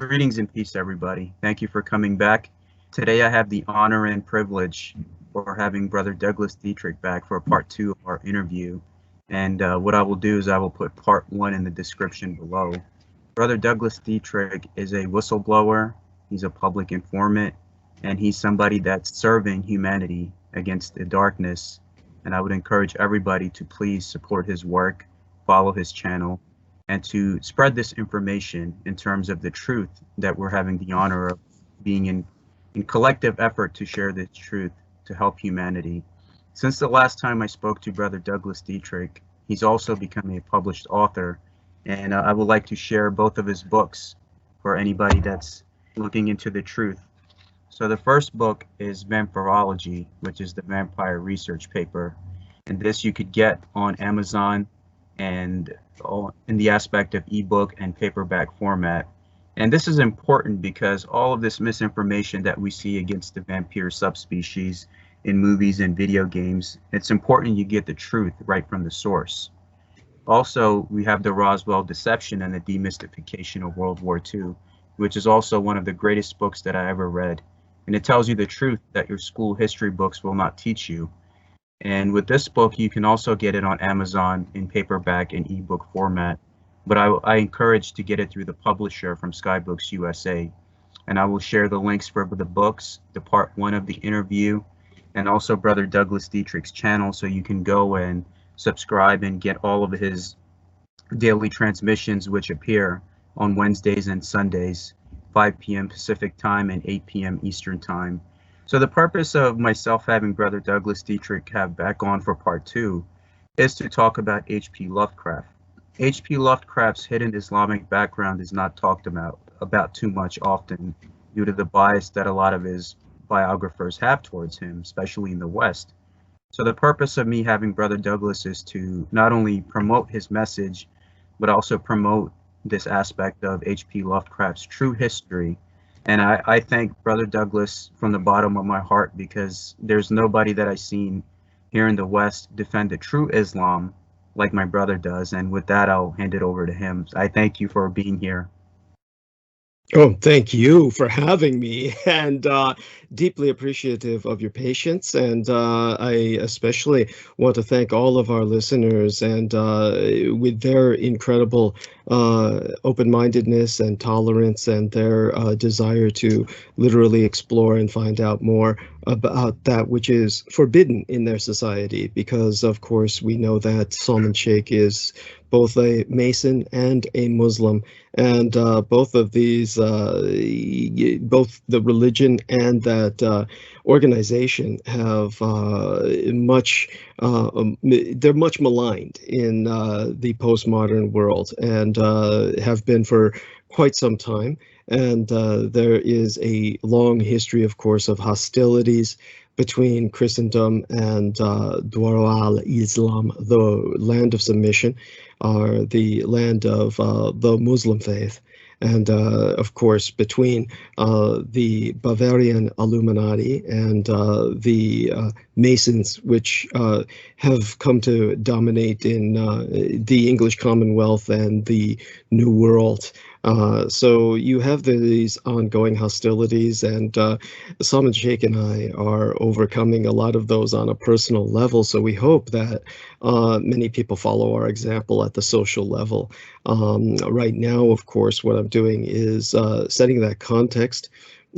Greetings and peace, everybody. Thank you for coming back. Today I have the honor and privilege for having Brother Douglas Dietrich back for part 2 of our interview. And what I will do is I will put part 1 in the description below. Brother Douglas Dietrich is a whistleblower, he's a public informant, and he's somebody that's serving humanity against the darkness. And I would encourage everybody to please support his work, follow his channel, and to spread this information in terms of the truth that we're having the honor of being in collective effort to share this truth to help humanity. Since the last time I spoke to Brother Douglas Dietrich, he's also become a published author, and I would like to share both of his books for anybody that's looking into the truth. So the first book is Vampirology, which is the vampire research paper, and this you could get on Amazon and in the aspect of ebook and paperback format. And this is important because all of this misinformation that we see against the vampire subspecies in movies and video games, it's important you get the truth right from the source. Also, we have the Roswell Deception and the Demystification of World War II, which is also one of the greatest books that I ever read. And it tells you the truth that your school history books will not teach you. And with this book, you can also get it on Amazon in paperback and ebook format. But I encourage to get it through the publisher from Skybooks USA. And I will share the links for the books, the part 1 of the interview, and also Brother Douglas Dietrich's channel, so you can go and subscribe and get all of his daily transmissions, which appear on Wednesdays and Sundays, 5 p.m. Pacific time and 8 p.m. Eastern time. So the purpose of myself having Brother Douglas Dietrich have back on for part 2 is to talk about H.P. Lovecraft. H.P. Lovecraft's hidden Islamic background is not talked about too much often due to the bias that a lot of his biographers have towards him, especially in the West. So the purpose of me having Brother Douglas is to not only promote his message, but also promote this aspect of H.P. Lovecraft's true history. And I thank Brother Douglas from the bottom of my heart, because there's nobody that I've seen here in the West defend the true Islam like my brother does. And with that, I'll hand it over to him. I thank you for being here. Oh, thank you for having me, and deeply appreciative of your patience. And I especially want to thank all of our listeners, and with their incredible open-mindedness and tolerance, and their desire to literally explore and find out more about that which is forbidden in their society, because of course we know that Salman Sheikh is both a Mason and a Muslim, and both of these, both the religion and that organization have they're much maligned in the postmodern world, and have been for quite some time. And there is a long history, of course, of hostilities between Christendom and Dwar al-Islam, the land of submission, or the land of the Muslim faith. And of course, between the Bavarian Illuminati and the Masons, which have come to dominate in the English Commonwealth and the New World. So you have these ongoing hostilities, and Salman Sheikh and I are overcoming a lot of those on a personal level. So we hope that many people follow our example at the social level. Right now, of course, what I'm doing is setting that context,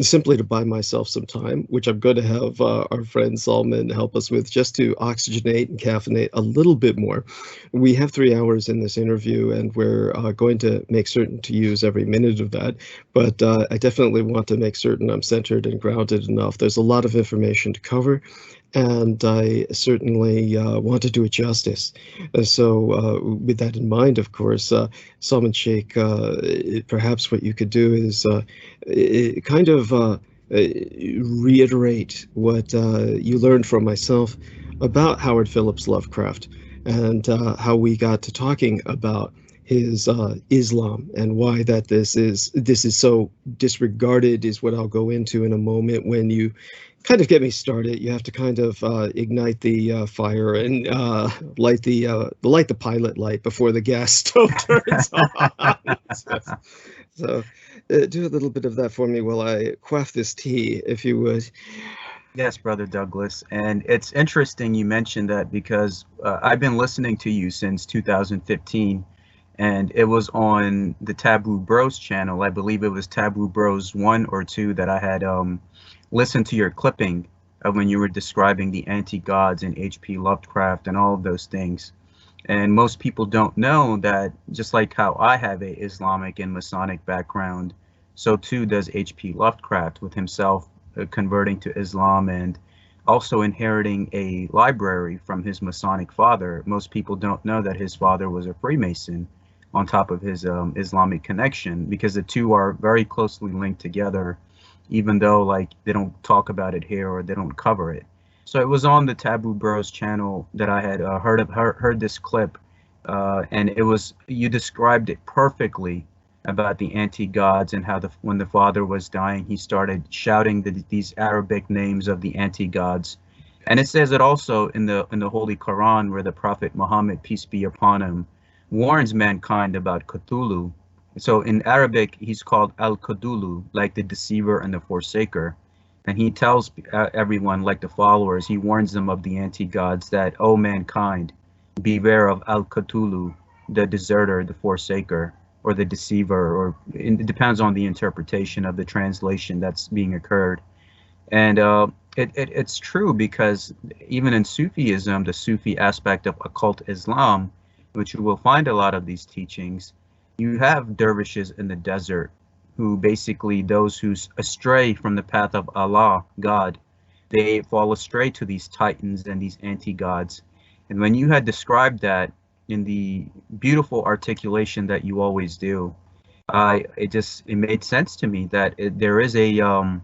simply to buy myself some time, which I'm going to have our friend Salman help us with, just to oxygenate and caffeinate a little bit more. We have 3 hours in this interview, and we're going to make certain to use every minute of that. But I definitely want to make certain I'm centered and grounded enough. There's a lot of information to cover, and I certainly want to do it justice. So with that in mind, of course, Salman Sheikh, perhaps what you could do is kind of reiterate what you learned from myself about Howard Phillips Lovecraft, and how we got to talking about his Islam, and why that this is so disregarded is what I'll go into in a moment. When you kind of get me started, you have to kind of ignite the fire and light the pilot light before the gas stove turns on. So do a little bit of that for me while I quaff this tea, if you would. Yes, Brother Douglas. And it's interesting you mentioned that because I've been listening to you since 2015, and it was on the Taboo Bros channel. I believe it was Taboo Bros 1 or 2 that I had listened to your clipping of when you were describing the anti-gods and H.P. Lovecraft and all of those things. And most people don't know that just like how I have a Islamic and Masonic background, so too does H.P. Lovecraft, with himself converting to Islam and also inheriting a library from his Masonic father. Most people don't know that his father was a Freemason on top of his Islamic connection, because the two are very closely linked together, even though like they don't talk about it here or they don't cover it. So it was on the Taboo Bros channel that I had heard this clip, and it was, you described it perfectly about the anti-gods and how when the father was dying, he started shouting these Arabic names of the anti-gods. And it says it also in the Holy Quran, where the Prophet Muhammad, peace be upon him, warns mankind about Cthulhu. So in Arabic, he's called Al-Cthulhu, like the deceiver and the forsaker. And he tells everyone, like the followers, he warns them of the anti-gods that, O mankind, beware of Al-Cthulhu, the deserter, the forsaker, or the deceiver, or it depends on the interpretation of the translation that's being occurred. And it's true, because even in Sufism, the Sufi aspect of occult Islam, which you will find a lot of these teachings, you have dervishes in the desert, who basically, those who astray from the path of Allah, God, they fall astray to these titans and these anti-gods. And when you had described that in the beautiful articulation that you always do, it made sense to me that there is an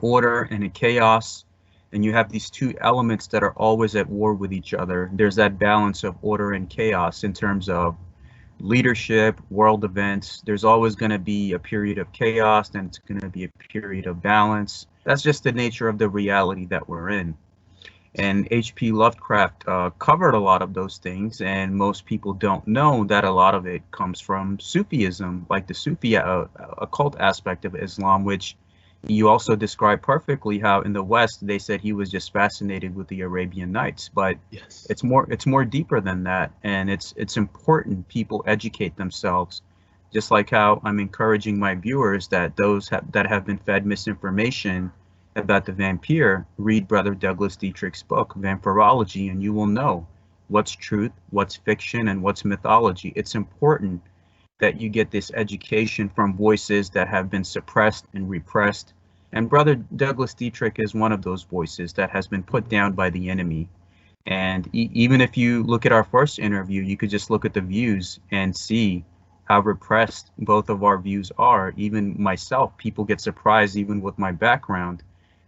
order and a chaos, and you have these two elements that are always at war with each other. There's that balance of order and chaos in terms of leadership, world events. There's always going to be a period of chaos, and it's going to be a period of balance. That's just the nature of the reality that we're in. And H.P. Lovecraft covered a lot of those things, and most people don't know that a lot of it comes from Sufism, like the Sufi occult aspect of Islam, which you also described perfectly, how in the West they said he was just fascinated with the Arabian Nights, but Yes. it's more deeper than that, and it's important people educate themselves, just like how I'm encouraging my viewers that those that have been fed misinformation about the vampire, read Brother Douglas Dietrich's book, Vampirology, and you will know what's truth, what's fiction, and what's mythology. It's important that you get this education from voices that have been suppressed and repressed. And Brother Douglas Dietrich is one of those voices that has been put down by the enemy. And even if you look at our first interview, you could just look at the views and see how repressed both of our views are. Even myself, people get surprised even with my background.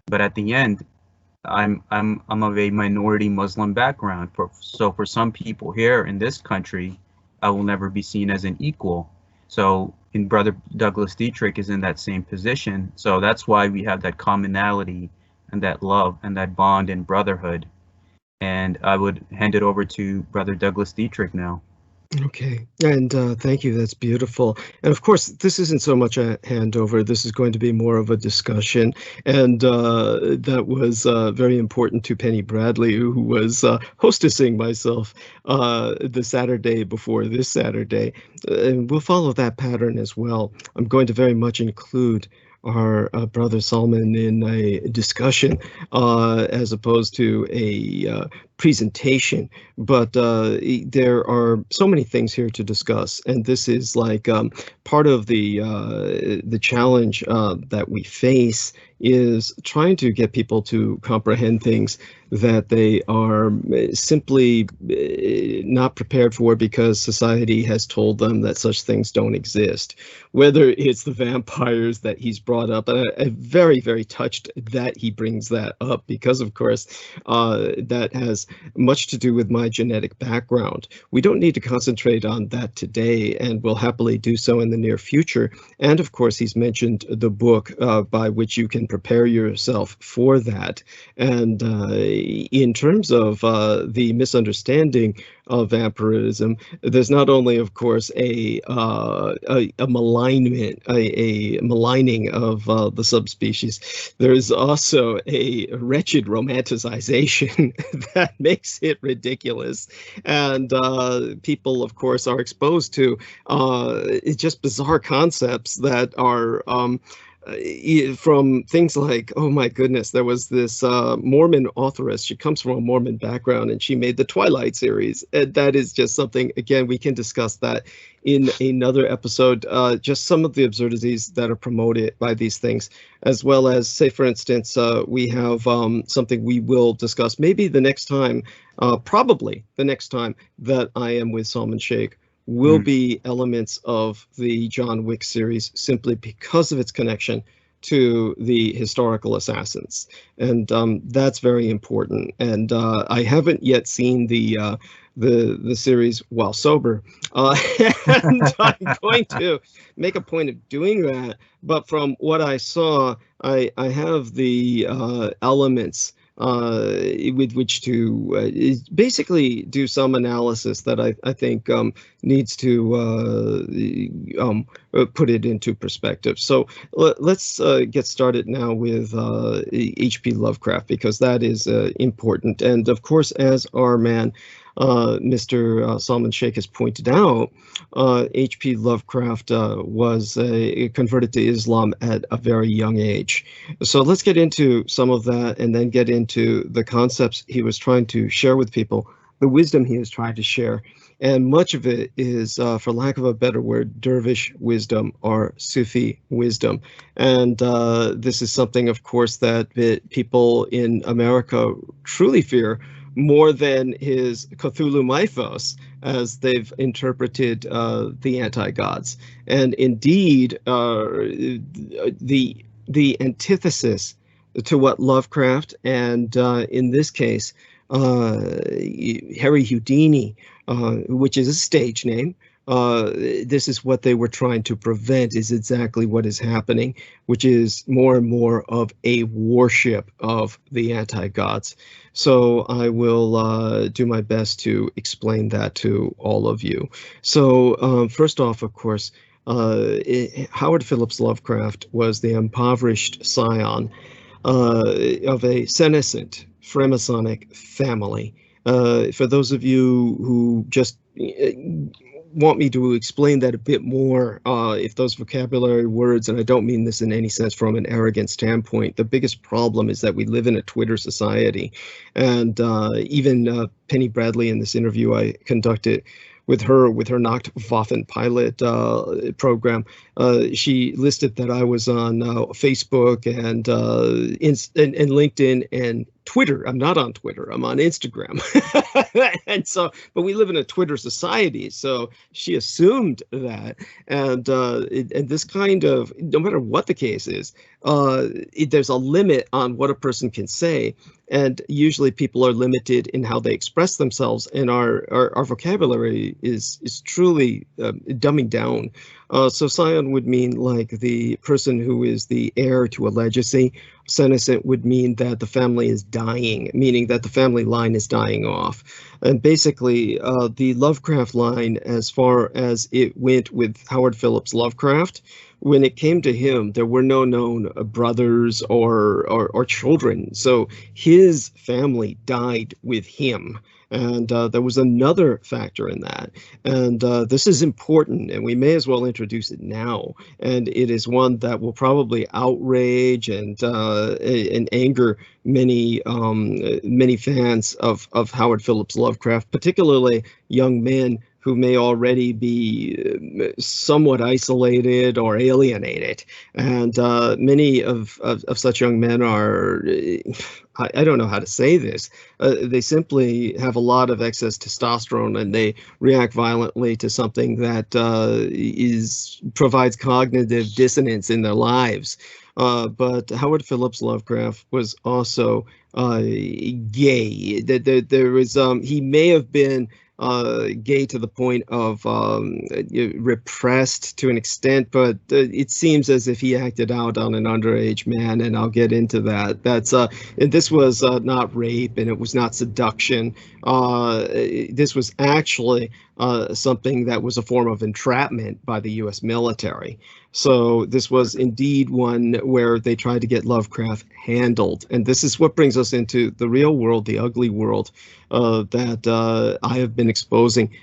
But at the end, I'm of a minority Muslim background. So for some people here in this country, I will never be seen as an equal. So in Brother Douglas Dietrich is in that same position. So that's why we have that commonality and that love and that bond and brotherhood. And I would hand it over to Brother Douglas Dietrich now. Okay, and thank you. That's beautiful. And of course, this isn't so much a handover. This is going to be more of a discussion. And that was very important to Penny Bradley, who was hostessing myself the Saturday before this Saturday. And we'll follow that pattern as well. I'm going to very much include our brother Salman in a discussion as opposed to a presentation, but there are so many things here to discuss, and this is like part of the challenge that we face is trying to get people to comprehend things that they are simply not prepared for because society has told them that such things don't exist. Whether it's the vampires that he's brought up, and I'm very, very touched that he brings that up because, of course, that has much to do with my genetic background. We don't need to concentrate on that today, and we'll happily do so in the near future. And of course, he's mentioned the book by which you can and prepare yourself for that. And in terms of the misunderstanding of vampirism, there's not only, of course, a maligning of the subspecies. There is also a wretched romanticization that makes it ridiculous, and people, of course, are exposed to just bizarre concepts that are from things like, oh my goodness, there was this Mormon authoress. She comes from a Mormon background, and she made the Twilight series. And that is just something, again, we can discuss that in another episode, just some of the absurdities that are promoted by these things, as well as, say, for instance, we have something we will discuss maybe the next time, probably the next time that I am with Salman Sheikh, will be elements of the John Wick series, simply because of its connection to the historical assassins, and that's very important. And I haven't yet seen the series while sober, and I'm going to make a point of doing that. But from what I saw, I have the elements with which to basically do some analysis that I think needs to put it into perspective. So let's get started now with H.P. Lovecraft, because that is important. And of course, as our man Mr. Salman Sheikh has pointed out, H.P. Lovecraft was converted to Islam at a very young age. So let's get into some of that, and then get into the concepts he was trying to share with people, the wisdom he was trying to share. And much of it is, for lack of a better word, dervish wisdom or Sufi wisdom. And this is something, of course, that people in America truly fear, more than his Cthulhu mythos, as they've interpreted the anti-gods. And indeed, the antithesis to what Lovecraft, and in this case, Harry Houdini, which is a stage name, this is what they were trying to prevent, is exactly what is happening, which is more and more of a worship of the anti-gods. So I will do my best to explain that to all of you. So first off, of course, Howard Phillips Lovecraft was the impoverished scion of a senescent Freemasonic family. For those of you who just want me to explain that a bit more, if those vocabulary words, and I don't mean this in any sense from an arrogant standpoint, the biggest problem is that we live in a Twitter society. And even Penny Bradley, in this interview I conducted with her Nacht Waffen pilot program, she listed that I was on Facebook and LinkedIn and Twitter. I'm not on Twitter, I'm on Instagram. And so, but we live in a Twitter society, so she assumed that. And this kind of, no matter what the case is, there's a limit on what a person can say. And usually people are limited in how they express themselves, and our vocabulary is truly dumbing down. So scion would mean like the person who is the heir to a legacy. Senescent would mean that the family is dying, meaning that the family line is dying off. And basically, the Lovecraft line, as far as it went with Howard Phillips Lovecraft, when it came to him, there were no known brothers or children. So his family died with him. And there was another factor in that. And this is important, and we may as well introduce it now. And it is one that will probably outrage and anger many fans of Howard Phillips Lovecraft, particularly young men who may already be somewhat isolated or alienated. And many of such young men are, I don't know how to say this, they simply have a lot of excess testosterone, and they react violently to something that provides cognitive dissonance in their lives. But Howard Phillips Lovecraft was also gay. There was he may have been gay to the point of repressed to an extent, but it seems as if he acted out on an underage man, and I'll get into that. And this was not rape, and it was not seduction. This was actually something that was a form of entrapment by the U.S. military. So this was indeed one where they tried to get Lovecraft handled. And this is what brings us into the real world, the ugly world that I have been exposing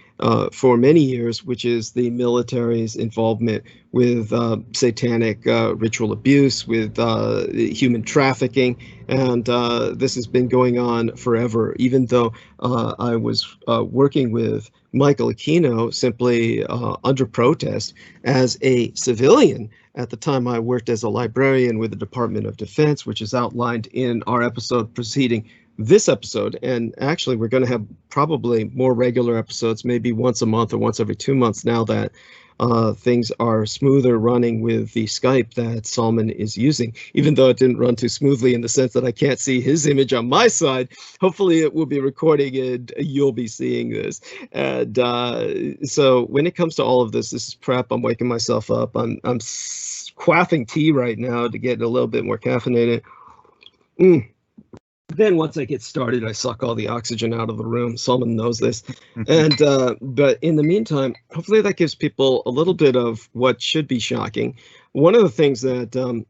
for many years, which is the military's involvement with satanic ritual abuse, with human trafficking. And this has been going on forever, even though I was working with Michael Aquino simply under protest as a civilian. At the time, I worked as a librarian with the Department of Defense, which is outlined in our episode preceding this episode. And actually, we're going to have probably more regular episodes, maybe once a month or once every 2 months now that things are smoother running with the Skype that Salman is using, even though it didn't run too smoothly in the sense that I can't see his image on my side. Hopefully it will be recording and you'll be seeing this. And so when it comes to all of this, this is prep. I'm waking myself up. I'm quaffing tea right now to get a little bit more caffeinated. Then once I get started, I suck all the oxygen out of the room. Salman knows this. And but in the meantime, hopefully that gives people a little bit of what should be shocking. One of the things that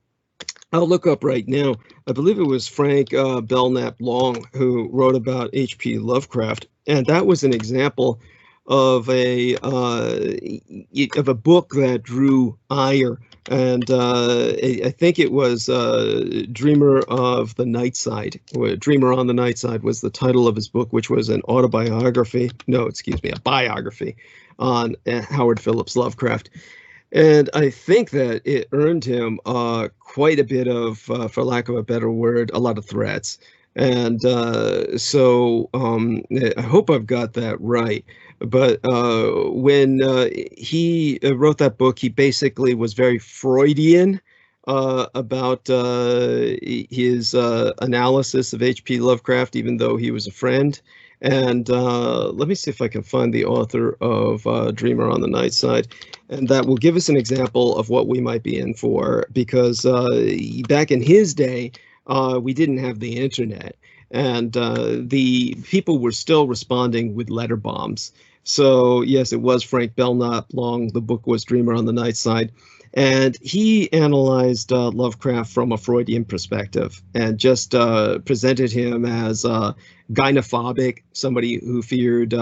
I'll look up right now, I believe it was Frank Belknap Long who wrote about H.P. Lovecraft, and that was an example of a book that drew ire. And I think it was Dreamer of the Night Side. Dreamer on the Night Side was the title of his book, which was an autobiography. No, excuse me, a biography on Howard Phillips Lovecraft. And I think that it earned him quite a bit of, for lack of a better word, a lot of threats. And so I hope I've got that right. But when he wrote that book, he basically was very Freudian about his analysis of H.P. Lovecraft, even though he was a friend. And let me see if I can find the author of Dreamer on the Night Side. And that will give us an example of what we might be in for, because back in his day, we didn't have the internet, and the people were still responding with letter bombs. So yes, it was Frank Belknap Long. The book was Dreamer on the Night Side, and he analyzed Lovecraft from a Freudian perspective and just presented him as gynophobic, somebody who feared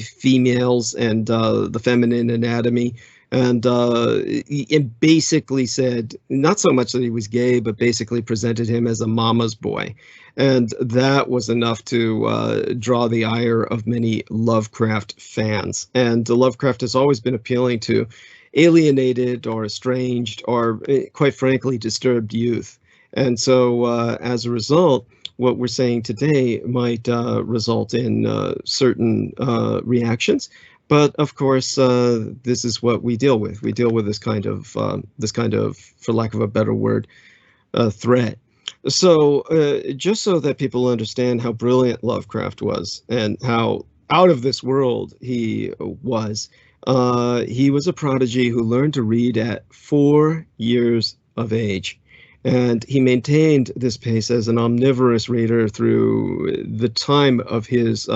females and the feminine anatomy. And it basically said, not so much that he was gay, but basically presented him as a mama's boy. And that was enough to draw the ire of many Lovecraft fans. And Lovecraft has always been appealing to alienated or estranged or, quite frankly, disturbed youth. And so as a result, what we're saying today might result in certain reactions. But of course, this is what we deal with. We deal with this kind of, for lack of a better word, threat. So just so that people understand how brilliant Lovecraft was and how out of this world he was a prodigy who learned to read at 4 years of age. And he maintained this pace as an omnivorous reader through the time of his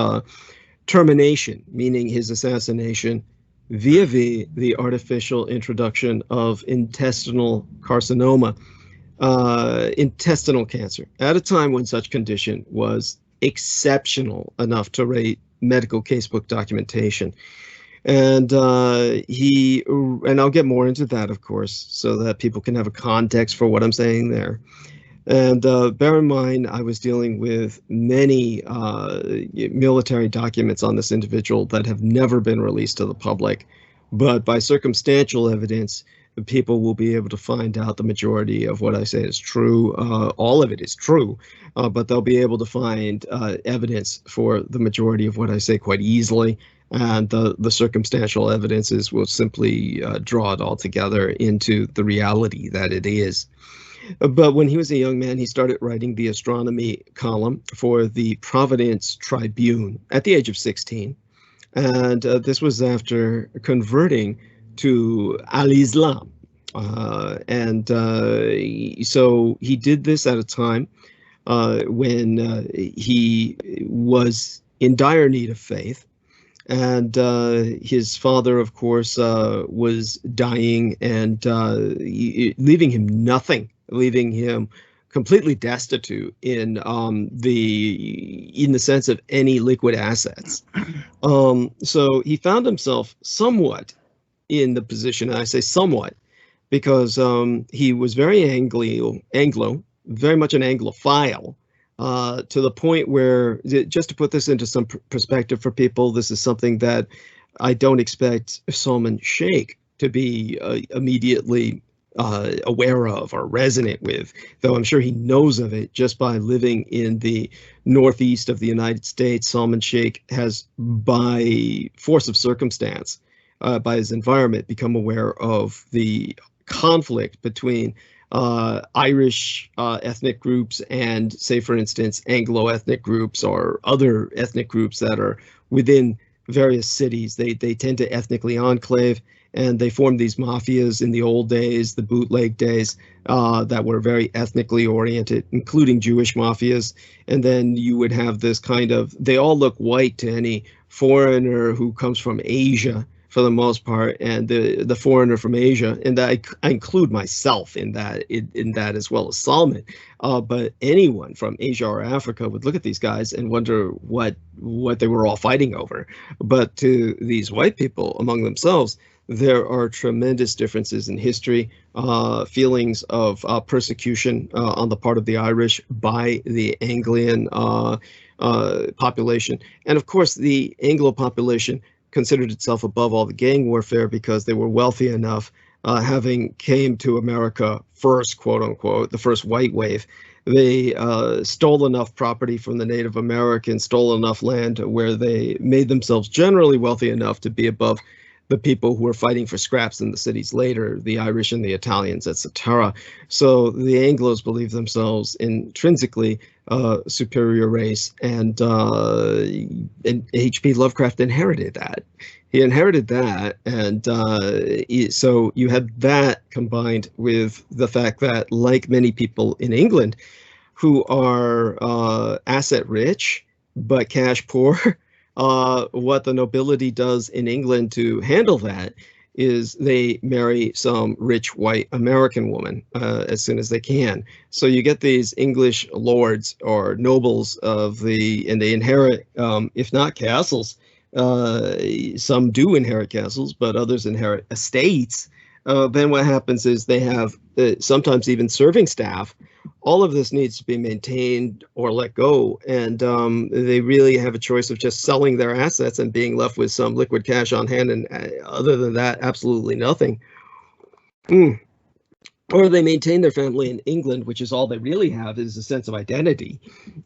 termination, meaning his assassination, via the artificial introduction of intestinal carcinoma, intestinal cancer, at a time when such condition was exceptional enough to rate medical casebook documentation. And and I'll get more into that, of course, so that people can have a context for what I'm saying there. And bear in mind, I was dealing with many military documents on this individual that have never been released to the public. But by circumstantial evidence, people will be able to find out the majority of what I say is true. All of it is true, but they'll be able to find evidence for the majority of what I say quite easily. And the circumstantial evidences will simply draw it all together into the reality that it is. But when he was a young man, he started writing the astronomy column for the Providence Tribune at the age of 16. And this was after converting to Al-Islam. So he did this at a time when he was in dire need of faith. And his father, of course, was dying and leaving him nothing, leaving him completely destitute in the sense of any liquid assets. So he found himself somewhat in the position, and I say somewhat, because he was very Anglo, very much an Anglophile, to the point where, just to put this into some perspective for people, this is something that I don't expect Salman Sheikh to be immediately aware of or resonant with, though I'm sure he knows of it just by living in the northeast of the United States. Salman Sheikh has, by force of circumstance, by his environment, become aware of the conflict between Irish ethnic groups and, say, for instance, Anglo ethnic groups or other ethnic groups that are within various cities. They tend to ethnically enclave, and they formed these mafias in the old days, the bootleg days, that were very ethnically oriented, including Jewish mafias. And then you would have this kind of, they all look white to any foreigner who comes from Asia, for the most part, and the foreigner from Asia, and I include myself in that as well as Salman. But anyone from Asia or Africa would look at these guys and wonder what they were all fighting over. But to these white people among themselves, there are tremendous differences in history, feelings of persecution on the part of the Irish by the Anglian population, and of course the Anglo population considered itself above all the gang warfare because they were wealthy enough, having came to America first, quote unquote, the first white wave. They stole enough property from the Native Americans, stole enough land where they made themselves generally wealthy enough to be above the people who were fighting for scraps in the cities later, the Irish and the Italians, etc. So the Anglos believed themselves intrinsically superior race, and H.P. Lovecraft inherited that. He inherited that, and so you had that combined with the fact that, like many people in England who are asset rich but cash poor, what the nobility does in England to handle that is they marry some rich white American woman as soon as they can. So you get these English lords or nobles and they inherit, if not castles, some do inherit castles, but others inherit estates. Then what happens is they have sometimes even serving staff. All of this needs to be maintained or let go, and they really have a choice of just selling their assets and being left with some liquid cash on hand, and other than that, absolutely nothing. Or they maintain their family in England, which is all they really have, is a sense of identity,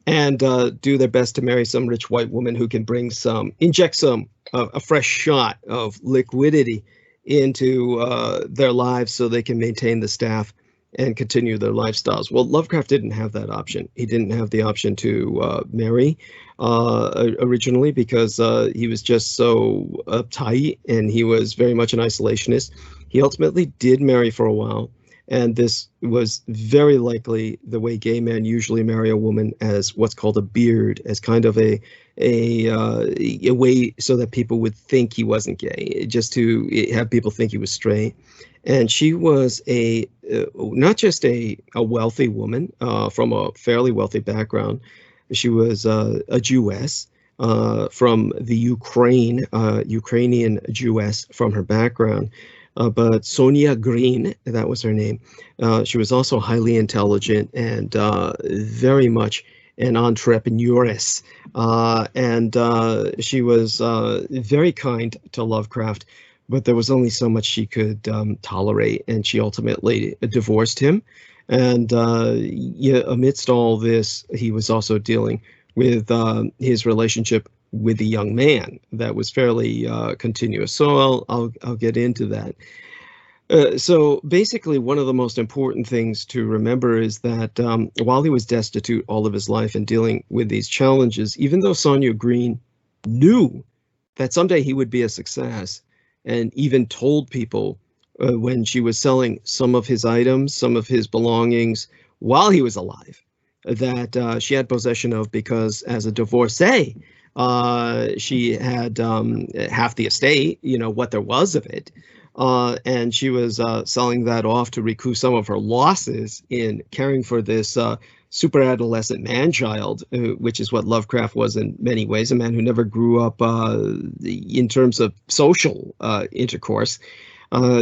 and do their best to marry some rich white woman who can inject a fresh shot of liquidity into their lives so they can maintain the staff and continue their lifestyles. Well, Lovecraft didn't have that option. He didn't have the option to marry originally because he was just so uptight, and he was very much an isolationist. He ultimately did marry for a while, and this was very likely the way gay men usually marry a woman, as what's called a beard, as kind of a way so that people would think he wasn't gay, just to have people think he was straight. And she was not just a wealthy woman from a fairly wealthy background. She was a Jewess from the Ukrainian Jewess from her background. But Sonia Green, that was her name. She was also highly intelligent and very much an entrepreneuress. And she was very kind to Lovecraft, but there was only so much she could tolerate, and she ultimately divorced him. And amidst all this, he was also dealing with his relationship with a young man that was fairly continuous. So I'll get into that. So basically, one of the most important things to remember is that while he was destitute all of his life and dealing with these challenges, even though Sonia Green knew that someday he would be a success, and even told people when she was selling some of his items, some of his belongings while he was alive, that she had possession of, because as a divorcee, she had half the estate, what there was of it. And she was selling that off to recoup some of her losses in caring for this super adolescent man-child, which is what Lovecraft was in many ways, a man who never grew up in terms of social intercourse.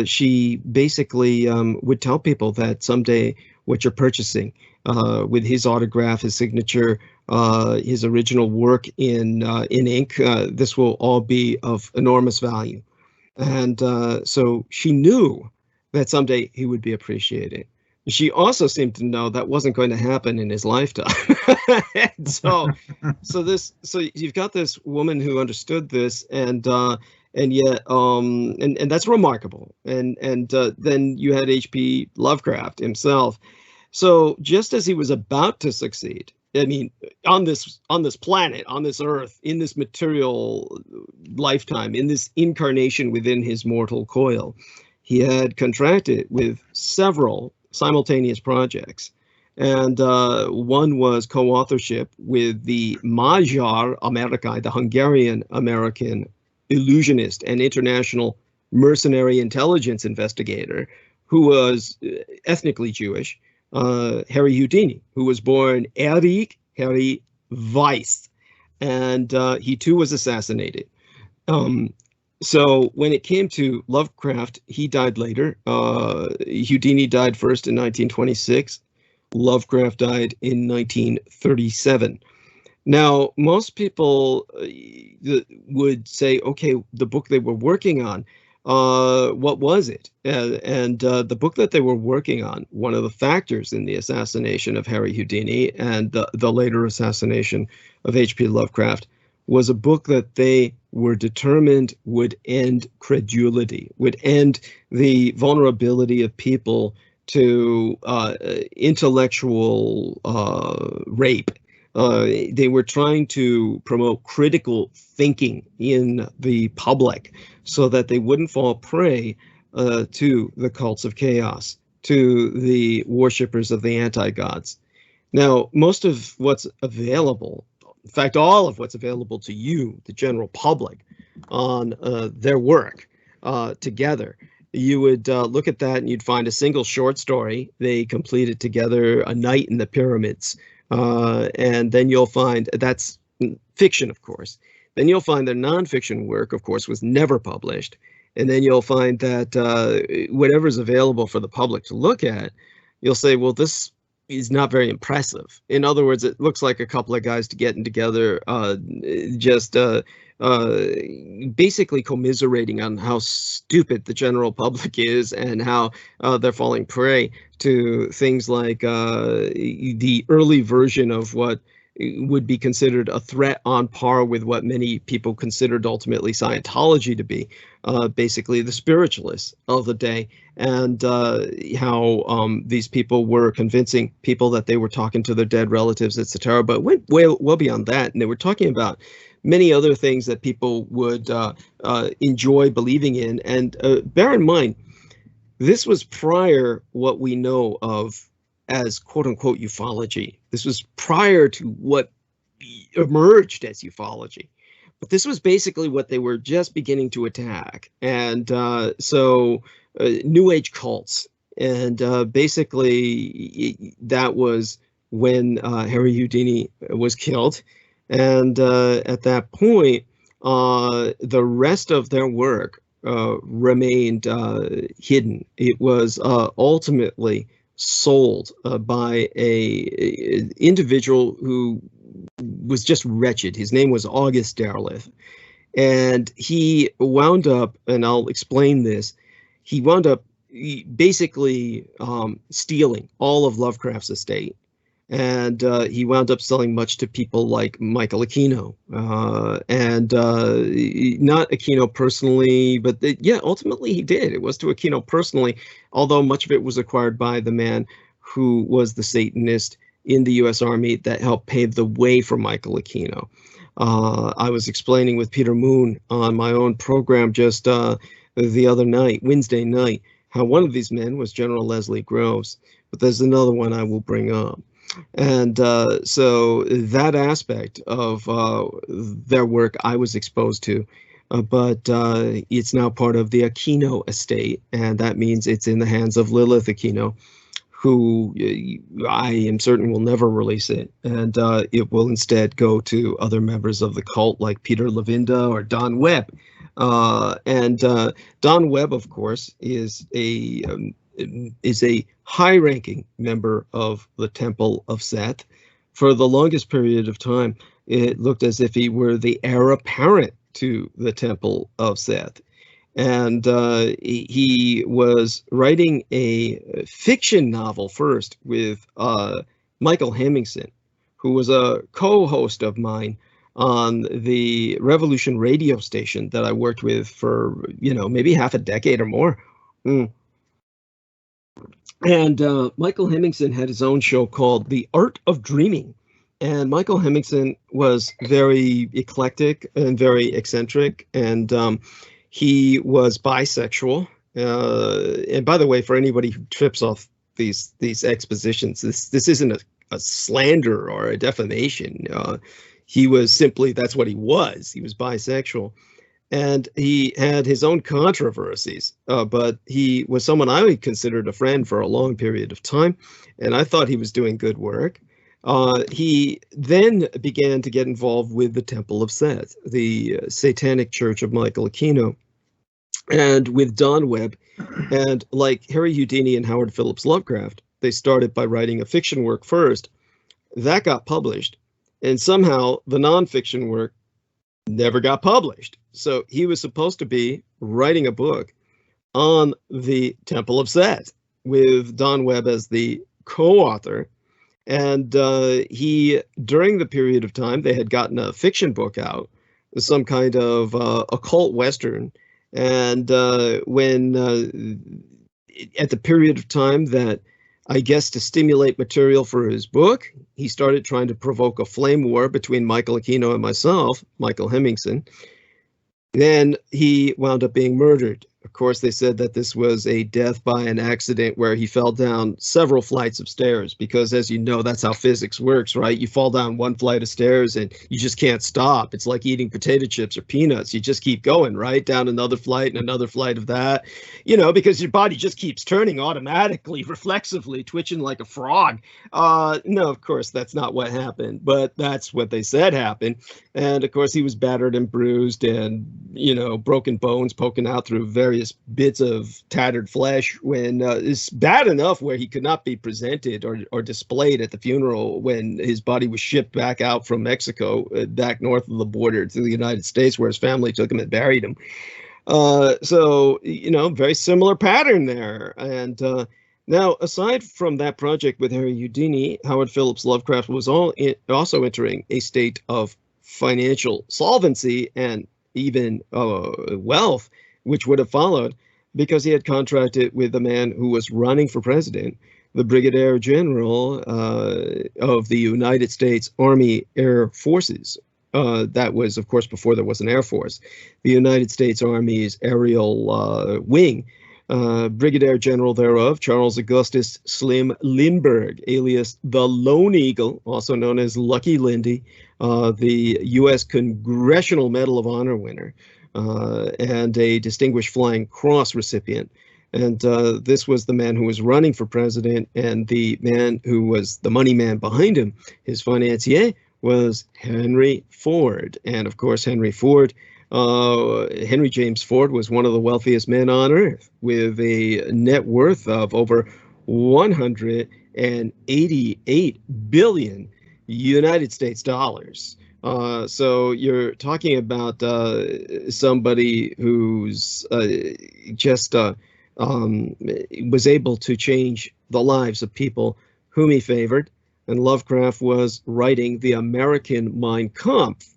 She basically would tell people that someday what you're purchasing, with his autograph, his signature, his original work in ink, this will all be of enormous value. And so she knew that someday he would be appreciated. She also seemed to know that wasn't going to happen in his lifetime. And so you've got this woman who understood this, and yet and that's remarkable. And then you had H.P. Lovecraft himself. So just as he was about to succeed, I mean, on this planet, on this earth, in this material lifetime, in this incarnation within his mortal coil, he had contracted with several simultaneous projects. And one was co-authorship with the Magyar Amerikai, the Hungarian-American illusionist and international mercenary intelligence investigator, who was ethnically Jewish, Harry Houdini, who was born Erich Harry Weiss, and he too was assassinated. So when it came to Lovecraft, he died later. Houdini died first in 1926. Lovecraft died in 1937. Now, most people would say, okay, the book they were working on, what was it? And the book that they were working on, one of the factors in the assassination of Harry Houdini and the later assassination of H.P. Lovecraft, was a book that they were determined would end credulity, would end the vulnerability of people to intellectual rape. They were trying to promote critical thinking in the public so that they wouldn't fall prey to the cults of chaos, to the worshippers of the anti-gods. Now, most of what's available, in fact, all of what's available to you, the general public, on their work together, you would look at that and you'd find a single short story they completed together, A Night in the Pyramids. And then you'll find that's fiction, of course. Then you'll find their nonfiction work, of course, was never published. And then you'll find that whatever's available for the public to look at, you'll say, well, this is not very impressive. In other words, it looks like a couple of guys getting together, basically commiserating on how stupid the general public is and how they're falling prey to things like the early version of what would be considered a threat on par with what many people considered ultimately Scientology to be, basically the spiritualists of the day, and how these people were convincing people that they were talking to their dead relatives, etc. But went well beyond that, and they were talking about many other things that people would enjoy believing in. And bear in mind, this was prior what we know of as quote-unquote ufology. This was prior to what emerged as ufology. But this was basically what they were just beginning to attack. And so New Age cults. And basically that was when Harry Houdini was killed. And at that point, the rest of their work remained hidden. It was ultimately sold by a individual who was just wretched. His name was August Derleth. And he wound up, and I'll explain this, he wound up basically stealing all of Lovecraft's estate. And he wound up selling much to people like Michael Aquino, and not Aquino personally, but yeah, ultimately he did. It was to Aquino personally, although much of it was acquired by the man who was the Satanist in the U.S. Army that helped pave the way for Michael Aquino. I was explaining with Peter Moon on my own program just the other night, Wednesday night, how one of these men was General Leslie Groves, but there's another one I will bring up. And so that aspect of their work I was exposed to, but it's now part of the Aquino estate, and that means it's in the hands of Lilith Aquino, who I am certain will never release it, and it will instead go to other members of the cult like Peter Levinda or Don Webb. And Don Webb, of course, is a high-ranking member of the Temple of Seth. For the longest period of time, it looked as if he were the heir apparent to the Temple of Seth. And he was writing a fiction novel first with Michael Hemmingson, who was a co-host of mine on the Revolution radio station that I worked with for, maybe half a decade or more. And Michael Hemmingson had his own show called The Art of Dreaming. And Michael Hemmingson was very eclectic and very eccentric, and he was bisexual. And by the way, for anybody who trips off these expositions, this isn't a slander or a defamation. He was simply, that's what he was. He was bisexual. And he had his own controversies, but he was someone I considered a friend for a long period of time, and I thought he was doing good work. He then began to get involved with the Temple of Seth, the Satanic Church of Michael Aquino, and with Don Webb. And like Harry Houdini and Howard Phillips Lovecraft, they started by writing a fiction work first. That got published, and somehow the nonfiction work never got published. So he was supposed to be writing a book on the Temple of Seth with Don Webb as the co-author. And he, during the period of time, they had gotten a fiction book out, some kind of occult Western. And when at the period of time that, I guess, to stimulate material for his book, he started trying to provoke a flame war between Michael Aquino and myself, Michael Hemmingson. Then he wound up being murdered. Of course, they said that this was a death by an accident where he fell down several flights of stairs, because, as you know, that's how physics works, right? You fall down one flight of stairs and you just can't stop. It's like eating potato chips or peanuts. You just keep going, right? Down another flight and another flight of that, because your body just keeps turning automatically, reflexively, twitching like a frog. No, of course, that's not what happened, but that's what they said happened. And, of course, he was battered and bruised and, broken bones poking out through various bits of tattered flesh, when it's bad enough where he could not be presented or displayed at the funeral when his body was shipped back out from Mexico, back north of the border to the United States, where his family took him and buried him. So, very similar pattern there. And now, aside from that project with Harry Houdini, Howard Phillips Lovecraft was also entering a state of financial solvency and even wealth, which would have followed, because he had contracted with the man who was running for president, the Brigadier General of the United States Army Air Forces. That was, of course, before there was an Air Force. The United States Army's aerial wing. Brigadier General thereof, Charles Augustus Slim Lindbergh, alias the Lone Eagle, also known as Lucky Lindy, the U.S. Congressional Medal of Honor winner, and a Distinguished Flying Cross recipient. And this was the man who was running for president, and the man who was the money man behind him, his financier, was Henry Ford. And of course, Henry James Ford was one of the wealthiest men on earth, with a net worth of over 188 billion United States dollars. So you're talking about somebody who's just was able to change the lives of people whom he favored. And Lovecraft was writing the American Mein Kampf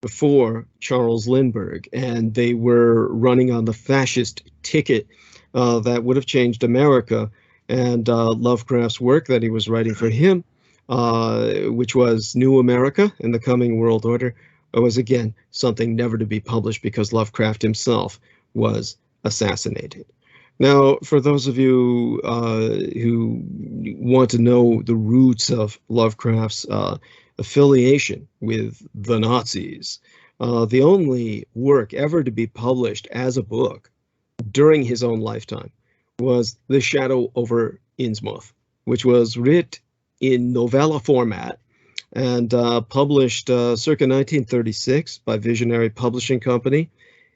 before Charles Lindbergh, and they were running on the fascist ticket that would have changed America. And Lovecraft's work that he was writing for him, which was New America and the Coming World Order, was again something never to be published because Lovecraft himself was assassinated. Now, for those of you who want to know the roots of Lovecraft's affiliation with the Nazis, the only work ever to be published as a book during his own lifetime was The Shadow over Innsmouth, which was writ in novella format and published circa 1936 by Visionary Publishing Company.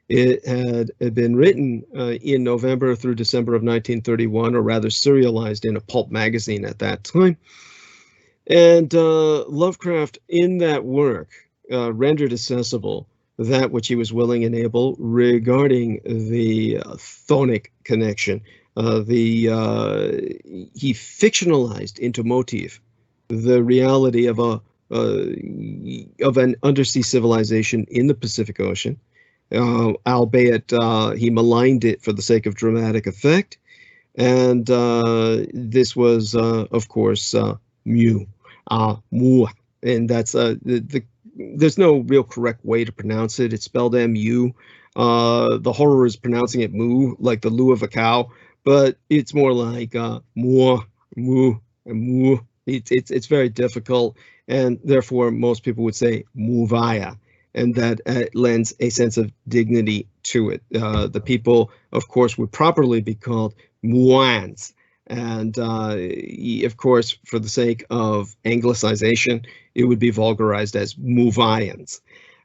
It had been written in November through December of 1931, or rather serialized in a pulp magazine at that time. And Lovecraft, in that work, rendered accessible that which he was willing and able regarding the chthonic connection. He fictionalized into motif the reality of an undersea civilization in the Pacific Ocean, albeit he maligned it for the sake of dramatic effect. And this was, of course, Mu, and that's there's no real correct way to pronounce it. It's spelled M-U. The horror is pronouncing it Mu, like the loo of a cow, but it's more like Mu, Mu, and Mu. It's very difficult, and therefore most people would say Muvaya, and that lends a sense of dignity to it. The people, of course, would properly be called Muans, and of course, for the sake of anglicization, it would be vulgarized as Muvians.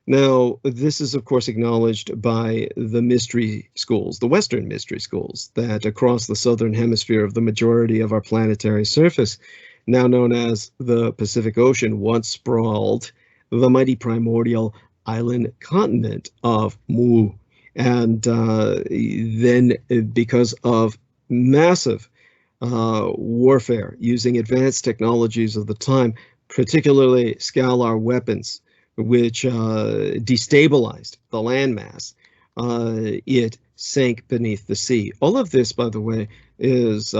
Now, this is, of course, acknowledged by the mystery schools, the Western mystery schools, that across the southern hemisphere of the majority of our planetary surface, now known as the Pacific Ocean, once sprawled the mighty primordial island continent of Mu. And then, because of massive warfare using advanced technologies of the time, particularly scalar weapons, which destabilized the landmass, it sank beneath the sea. All of this, by the way, is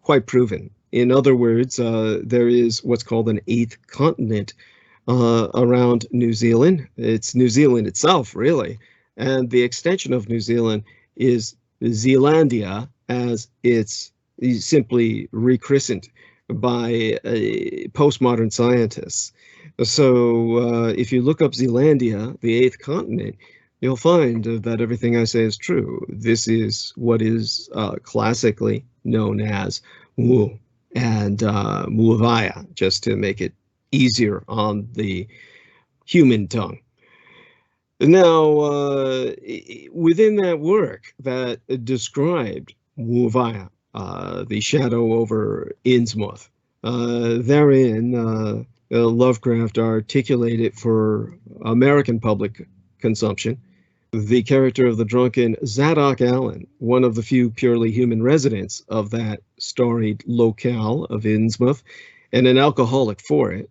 quite proven. In other words, there is what's called an eighth continent around New Zealand. It's New Zealand itself, really, and the extension of New Zealand is Zealandia, as it's simply rechristened by postmodern scientists. So if you look up Zealandia, the eighth continent, you'll find that everything I say is true. This is what is classically known as Mu and Muavaya, just to make it easier on the human tongue. Now, within that work that described Muavaya, the shadow over Innsmouth, therein Lovecraft articulated for American public consumption the character of the drunken Zadok Allen, one of the few purely human residents of that storied locale of Innsmouth, and an alcoholic for it,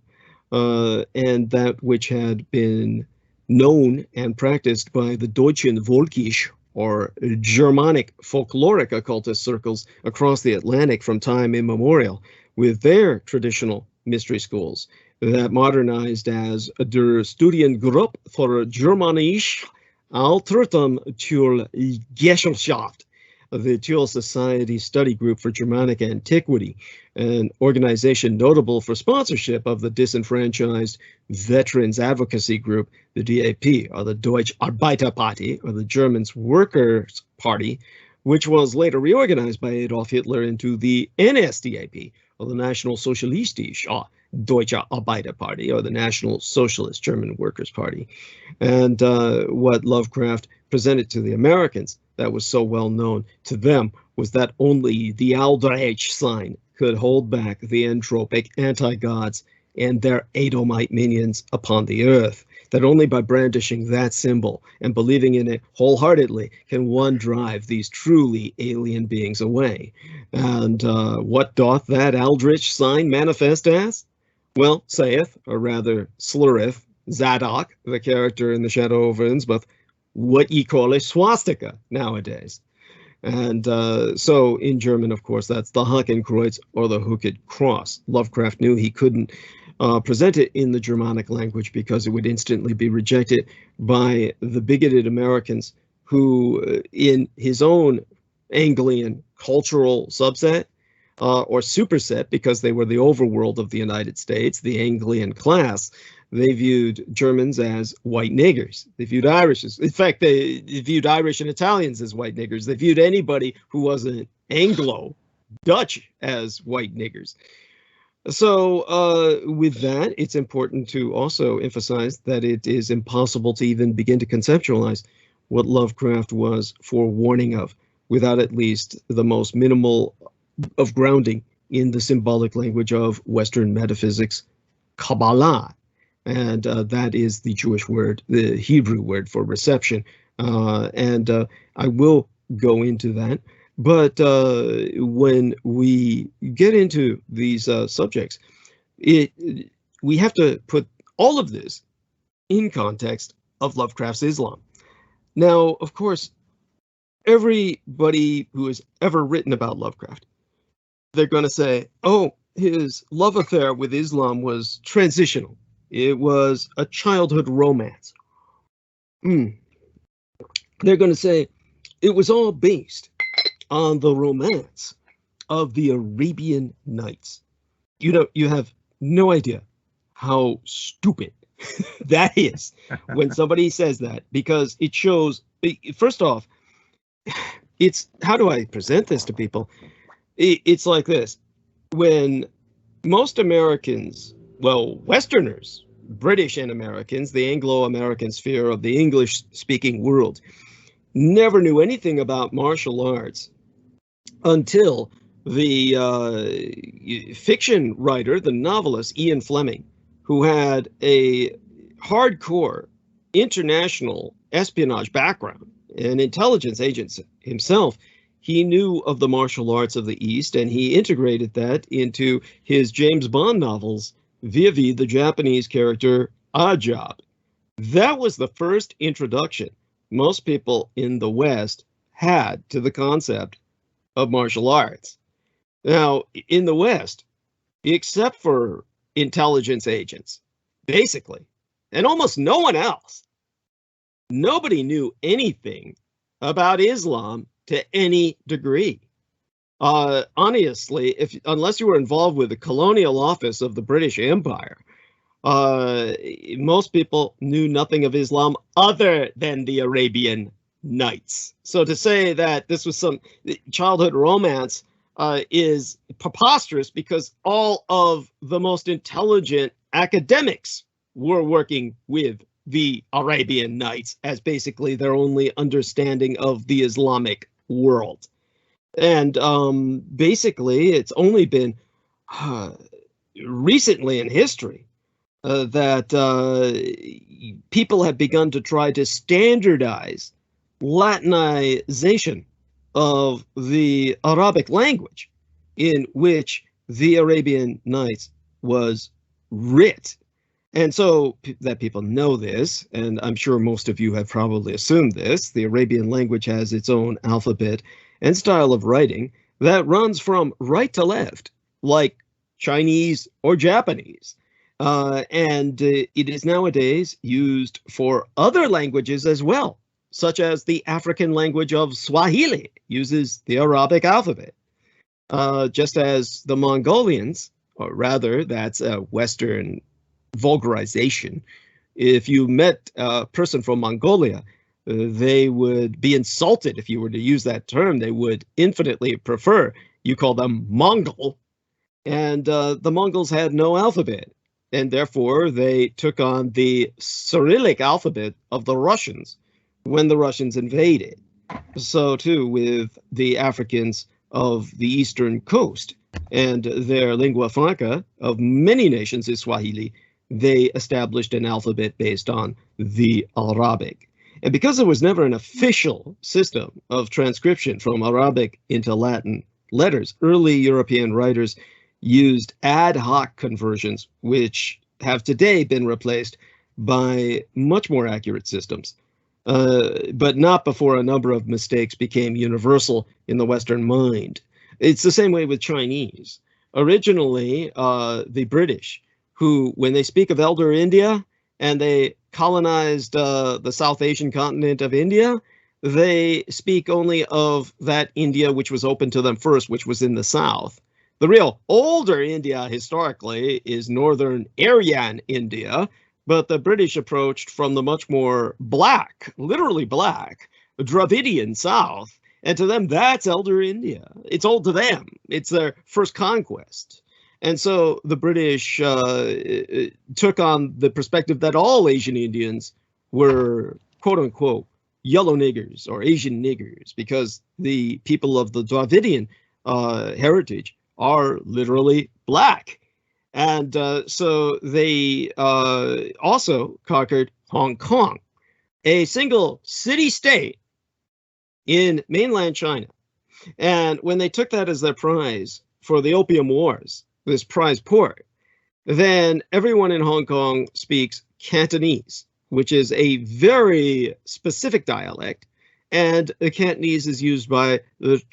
and that which had been known and practiced by the Deutschen Volkisch, or Germanic folkloric occultist circles across the Atlantic from time immemorial, with their traditional mystery schools that modernized as der Studiengruppe für Germanische Altertum zur Gesellschaft, the Tulle Society Study Group for Germanic Antiquity, an organization notable for sponsorship of the disenfranchised Veterans Advocacy Group, the DAP, or the Deutsche Arbeiterparty, or the Germans Workers' Party, which was later reorganized by Adolf Hitler into the NSDAP, or the National Sozialistische Deutsche Arbeiterparty, or the National Socialist German Workers' Party. And what Lovecraft presented to the Americans that was so well known to them was that only the Aldrich sign could hold back the entropic anti-gods and their Edomite minions upon the earth, that only by brandishing that symbol and believing in it wholeheartedly can one drive these truly alien beings away. And what doth that Aldrich sign manifest as? Well, saith, or rather slurreth, Zadok, the character in The Shadow over Innsmouth, what ye call a swastika nowadays. And so in German, of course, that's the Hakenkreuz, or the Hooked Cross. Lovecraft knew he couldn't present it in the Germanic language because it would instantly be rejected by the bigoted Americans who, in his own Anglian cultural subset, or superset, because they were the overworld of the United States, the Anglian class, they viewed Germans as white niggers. They viewed Irish as, in fact, they viewed Irish and Italians as white niggers. They viewed anybody who wasn't Anglo-Dutch as white niggers. So with that, it's important to also emphasize that it is impossible to even begin to conceptualize what Lovecraft was forewarning of without at least the most minimal of grounding in the symbolic language of Western metaphysics, Kabbalah. And that is the Jewish word, the Hebrew word for reception. And I will go into that. But when we get into these subjects, we have to put all of this in context of Lovecraft's Islam. Now, of course, everybody who has ever written about Lovecraft, they're going to say, oh, his love affair with Islam was transitional. It was a childhood romance. They're going to say it was all based on the romance of the Arabian Nights. You know, you have no idea how stupid that is when somebody says that, because it shows, first off, it's, how do I present this to people? It's like this. When most Americans, well, Westerners, British and Americans, the Anglo-American sphere of the English-speaking world, never knew anything about martial arts until the fiction writer, the novelist Ian Fleming, who had a hardcore international espionage background, an intelligence agent himself, he knew of the martial arts of the East, and he integrated that into his James Bond novels via the Japanese character Ajab. That was the first introduction most people in the West had to the concept of martial arts. Now, in the West, except for intelligence agents, basically, and almost no one else, nobody knew anything about Islam to any degree. Honestly, unless you were involved with the colonial office of the British Empire, most people knew nothing of Islam other than the Arabian Nights. So to say that this was some childhood romance is preposterous, because all of the most intelligent academics were working with the Arabian Nights as basically their only understanding of the Islamic world. And basically, it's only been recently in history that people have begun to try to standardize Latinization of the Arabic language in which the Arabian Nights was writ. And so that people know this, and I'm sure most of you have probably assumed this, the Arabian language has its own alphabet and style of writing that runs from right to left, like Chinese or Japanese. And it is nowadays used for other languages as well, such as the African language of Swahili uses the Arabic alphabet, just as the Mongolians, or rather that's a Western vulgarization. If you met a person from Mongolia, they would be insulted if you were to use that term. They would infinitely prefer you call them Mongol. And the Mongols had no alphabet, and therefore they took on the Cyrillic alphabet of the Russians when the Russians invaded. So too with the Africans of the eastern coast, and their lingua franca of many nations is Swahili. They established an alphabet based on the Arabic. And because there was never an official system of transcription from Arabic into Latin letters, early European writers used ad hoc conversions, which have today been replaced by much more accurate systems, but not before a number of mistakes became universal in the Western mind. It's the same way with Chinese. Originally, the British, who, when they speak of Elder India and they colonized the South Asian continent of India, they speak only of that India which was open to them first, which was in the south. The real older India historically is northern Aryan India, but the British approached from the much more black, literally black, Dravidian south. And to them, that's Elder India. It's old to them. It's their first conquest. And so the British took on the perspective that all Asian Indians were, quote unquote, yellow niggers or Asian niggers, because the people of the Dravidian heritage are literally black. And so they also conquered Hong Kong, a single city-state in mainland China. And when they took that as their prize for the Opium Wars, this prize port, then everyone in Hong Kong speaks Cantonese, which is a very specific dialect. And the Cantonese is used by the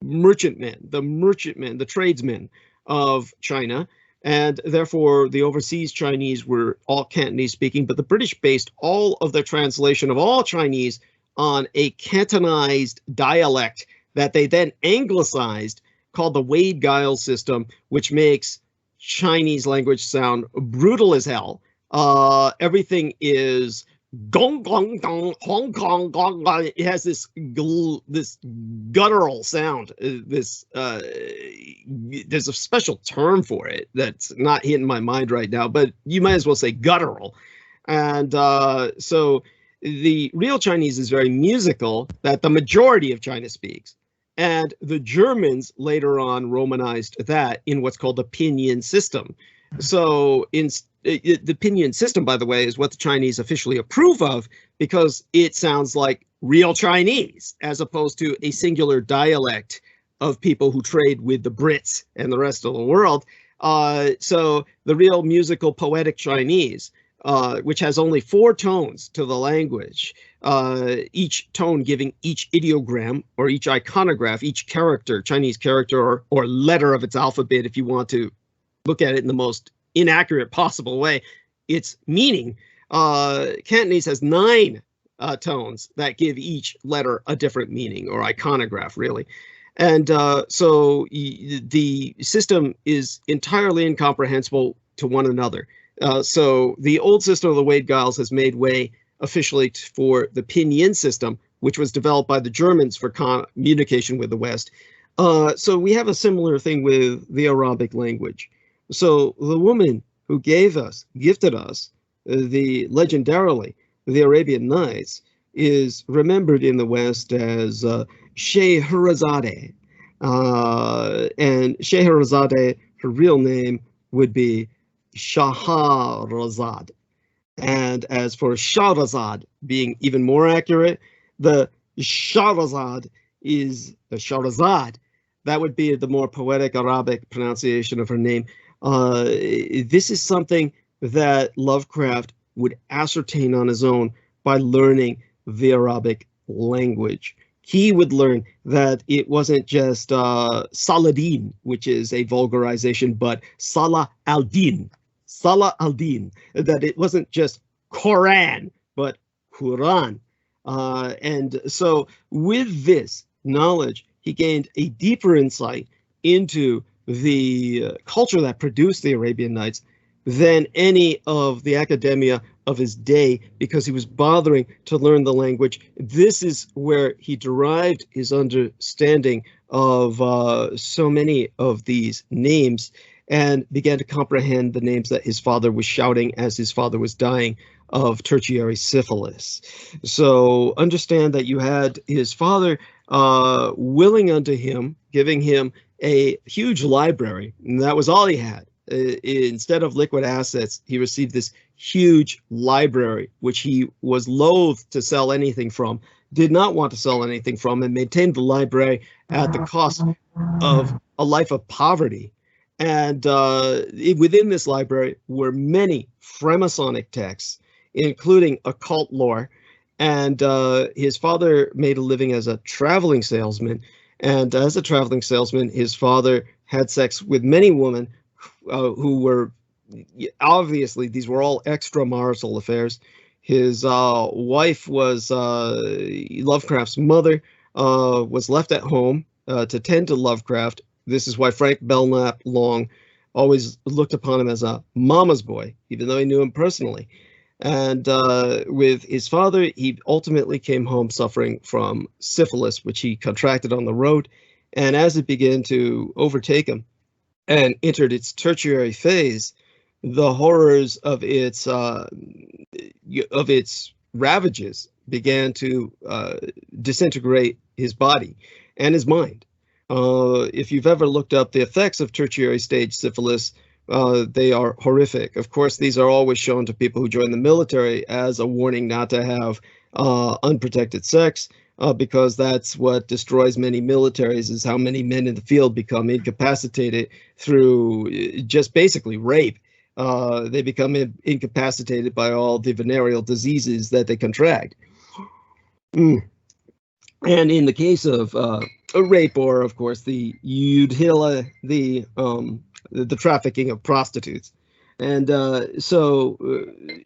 merchantmen, the tradesmen of China. And therefore, the overseas Chinese were all Cantonese speaking, but the British based all of their translation of all Chinese on a Cantonized dialect that they then anglicized, called the Wade-Giles system, which makes Chinese language sound brutal as hell. Everything is gong gong gong, Hong Kong gong gong. It has this guttural sound. There's a special term for it that's not hitting my mind right now, but you might as well say guttural. And so the real Chinese is very musical, that the majority of China speaks. And the Germans later on Romanized that in what's called the pinyin system. So the pinyin system, by the way, is what the Chinese officially approve of, because it sounds like real Chinese as opposed to a singular dialect of people who trade with the Brits and the rest of the world. So the real musical poetic Chinese, which has only 4 tones to the language, each tone giving each ideogram or each iconograph, each character, Chinese character or letter of its alphabet, if you want to look at it in the most inaccurate possible way, its meaning. Cantonese has 9 tones that give each letter a different meaning, or iconograph, really. And so the system is entirely incomprehensible to one another. So the old system of the Wade-Giles has made way officially for the pinyin system, which was developed by the Germans for communication with the West. So we have a similar thing with the Arabic language. So the woman who gifted us, legendarily, the Arabian Nights, is remembered in the West as Scheherazade. And Scheherazade, her real name would be Shahrazad. And as for Shahrazad being even more accurate, the Shahrazad is the Shahrazad. That would be the more poetic Arabic pronunciation of her name. This is something that Lovecraft would ascertain on his own by learning the Arabic language. He would learn that it wasn't just Saladin, which is a vulgarization, but Salah al-Din, that it wasn't just Quran, but Quran. And so with this knowledge, he gained a deeper insight into the culture that produced the Arabian Nights than any of the academia of his day, because he was bothering to learn the language. This is where he derived his understanding of so many of these names, and began to comprehend the names that his father was shouting as his father was dying of tertiary syphilis. So understand that you had his father willing unto him, giving him a huge library, and that was all he had. Instead of liquid assets, he received this huge library, which he was loath to sell anything from, did not want to sell anything from, and maintained the library at the cost of a life of poverty. And within this library were many Freemasonic texts, including occult lore. And his father made a living as a traveling salesman. And as a traveling salesman, his father had sex with many women who were obviously these were all extramarital affairs. His wife was Lovecraft's mother, was left at home to tend to Lovecraft. This is why Frank Belknap Long always looked upon him as a mama's boy, even though he knew him personally. And with his father, he ultimately came home suffering from syphilis, which he contracted on the road. And as it began to overtake him and entered its tertiary phase, the horrors of its ravages began to disintegrate his body and his mind. If you've ever looked up the effects of tertiary stage syphilis, they are horrific. Of course, these are always shown to people who join the military as a warning not to have unprotected sex, because that's what destroys many militaries, is how many men in the field become incapacitated through just basically rape. They become incapacitated by all the venereal diseases that they contract. And in the case of a rape, or of course the the trafficking of prostitutes. And so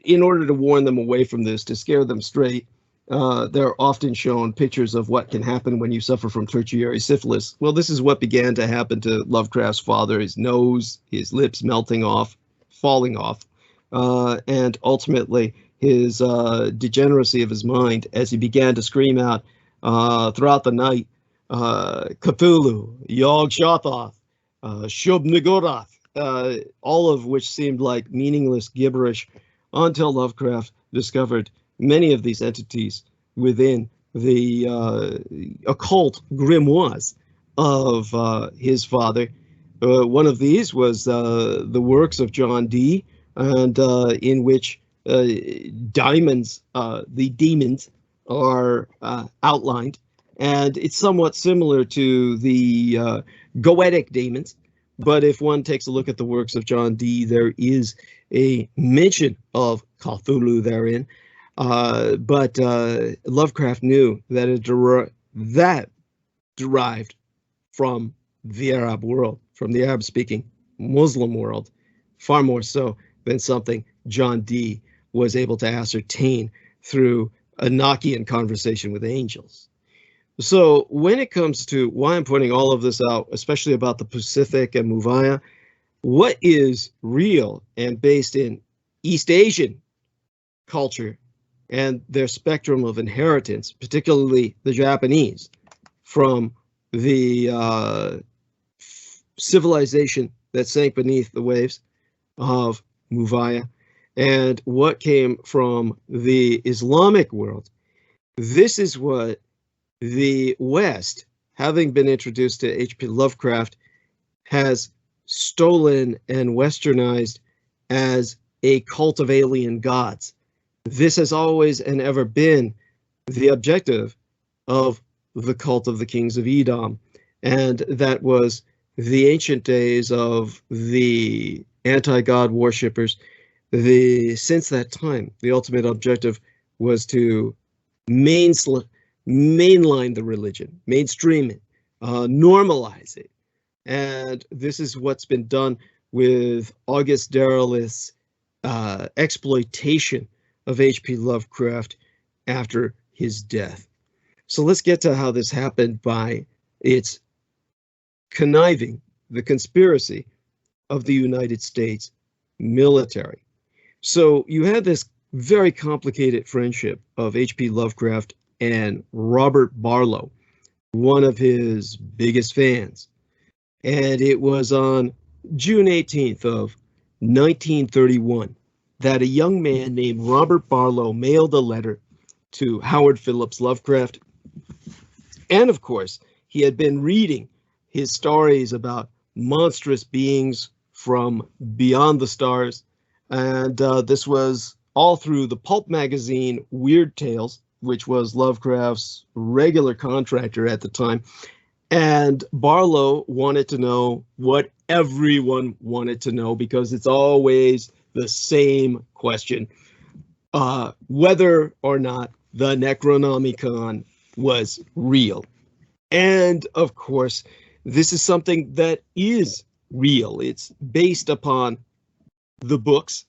in order to warn them away from this, to scare them straight, they're often shown pictures of what can happen when you suffer from tertiary syphilis. Well, this is what began to happen to Lovecraft's father: his nose, his lips melting off, falling off, and ultimately his degeneracy of his mind as he began to scream out throughout the night, Cthulhu, Yog Sothoth, Shub Niggurath, all of which seemed like meaningless gibberish, until Lovecraft discovered many of these entities within the occult grimoires of his father. One of these was the works of John Dee, and in which the demons are outlined. And it's somewhat similar to the goetic demons, but if one takes a look at the works of John Dee, there is a mention of Cthulhu therein. But Lovecraft knew that that derived from the Arab world, from the Arab-speaking Muslim world, far more so than something John Dee was able to ascertain through a Enochian conversation with angels. So when it comes to why I'm pointing all of this out, especially about the Pacific and Muvaya, what is real and based in East Asian culture and their spectrum of inheritance, particularly the Japanese, from the civilization that sank beneath the waves of Muvaya, and what came from the Islamic world. This is what the West, having been introduced to H.P. Lovecraft, has stolen and westernized as a cult of alien gods. This has always and ever been the objective of the cult of the kings of Edom, and that was the ancient days of the anti-god worshippers. Since that time, the ultimate objective was to mainline the religion, mainstream it, normalize it. And this is what's been done with August Derleth's exploitation of H.P. Lovecraft after his death. So let's get to how this happened by its conniving, the conspiracy of the United States military. So you had this very complicated friendship of H.P. Lovecraft and Robert Barlow, one of his biggest fans. And it was on June 18th of 1931 that a young man named Robert Barlow mailed a letter to Howard Phillips Lovecraft. And of course, he had been reading his stories about monstrous beings from beyond the stars. And this was all through the pulp magazine Weird Tales, which was Lovecraft's regular contractor at the time. And Barlow wanted to know what everyone wanted to know, because it's always the same question, whether or not the Necronomicon was real. And of course, this is something that is real. It's based upon the books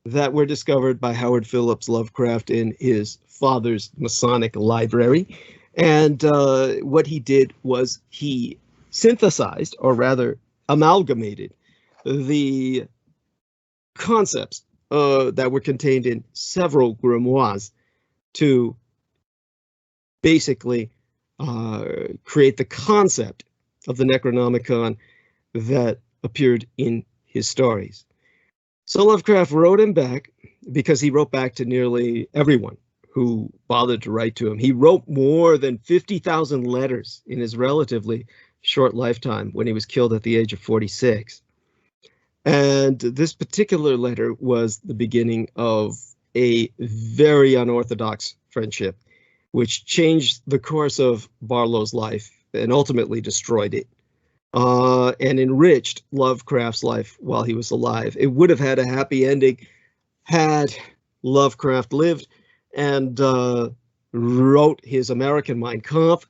that were discovered by Howard Phillips Lovecraft in his father's Masonic library. And what he did was he synthesized, or rather amalgamated, the concepts that were contained in several grimoires to basically create the concept of the Necronomicon that appeared in his stories. So Lovecraft wrote him back, because he wrote back to nearly everyone who bothered to write to him. He wrote more than 50,000 letters in his relatively short lifetime when he was killed at the age of 46. And this particular letter was the beginning of a very unorthodox friendship, which changed the course of Barlow's life and ultimately destroyed it, and enriched Lovecraft's life while he was alive. It would have had a happy ending had Lovecraft lived and wrote his American Mein Kampf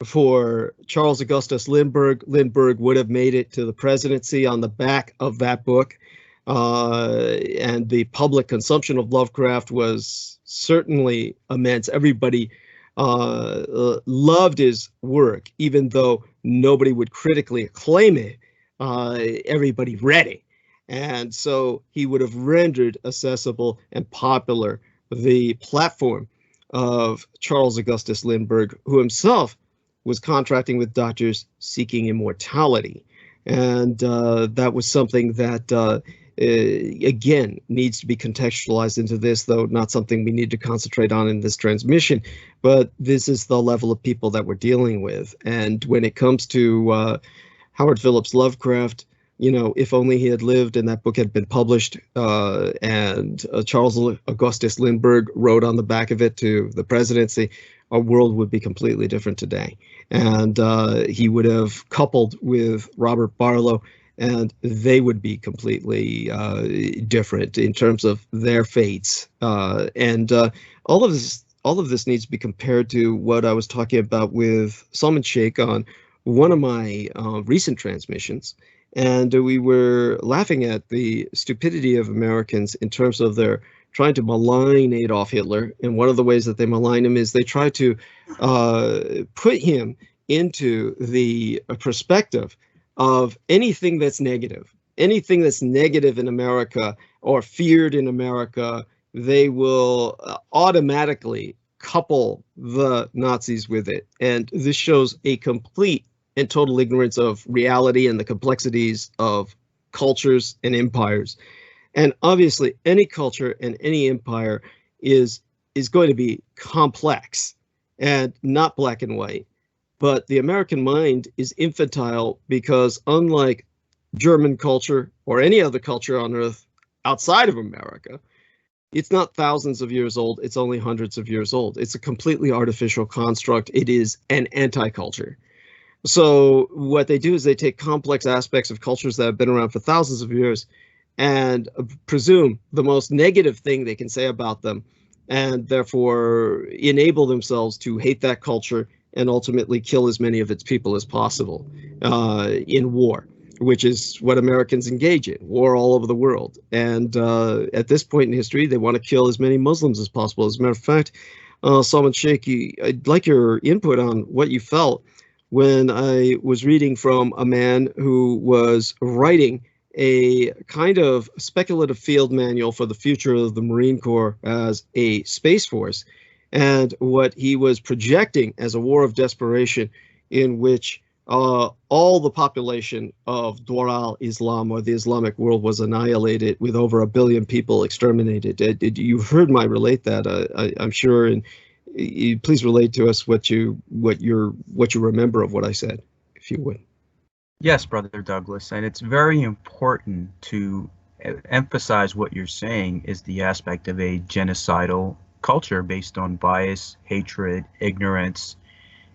for Charles Augustus Lindbergh. Lindbergh would have made it to the presidency on the back of that book. And the public consumption of Lovecraft was certainly immense. Everybody loved his work, even though nobody would critically acclaim it. Everybody read it. And so he would have rendered accessible and popular the platform of Charles Augustus Lindbergh, who himself was contracting with doctors seeking immortality. And that was something that, again, needs to be contextualized into this, though not something we need to concentrate on in this transmission. But this is the level of people that we're dealing with. And when it comes to Howard Phillips Lovecraft, you know, if only he had lived and that book had been published, and Charles Augustus Lindbergh wrote on the back of it to the presidency, our world would be completely different today. And he would have coupled with Robert Barlow, and they would be completely different in terms of their fates. And all of this needs to be compared to what I was talking about with Salman Sheikh on one of my recent transmissions. And we were laughing at the stupidity of Americans in terms of their trying to malign Adolf Hitler. And one of the ways that they malign him is they try to put him into the perspective of anything that's negative in America or feared in America. They will automatically couple the Nazis with it. And this shows a complete and total ignorance of reality and the complexities of cultures and empires. And obviously, any culture and any empire is going to be complex and not black and white. But the American mind is infantile because, unlike German culture or any other culture on earth outside of America, it's not thousands of years old. It's only hundreds of years old. It's a completely artificial construct. It is an anti-culture. So what they do is they take complex aspects of cultures that have been around for thousands of years and presume the most negative thing they can say about them, and therefore enable themselves to hate that culture and ultimately kill as many of its people as possible in war, which is what Americans engage in, war all over the world. And at this point in history, they want to kill as many Muslims as possible. As a matter of fact, Salman Sheikh, I'd like your input on what you felt when I was reading from a man who was writing a kind of speculative field manual for the future of the Marine Corps as a space force, and what he was projecting as a war of desperation in which all the population of Dwar al-Islam, or the Islamic world, was annihilated with over 1 billion people exterminated. You've heard my relate that, I'm sure, and please relate to us what you remember of what I said, if you would. Yes, Brother Douglas, and it's very important to emphasize what you're saying is the aspect of a genocidal culture based on bias, hatred, ignorance,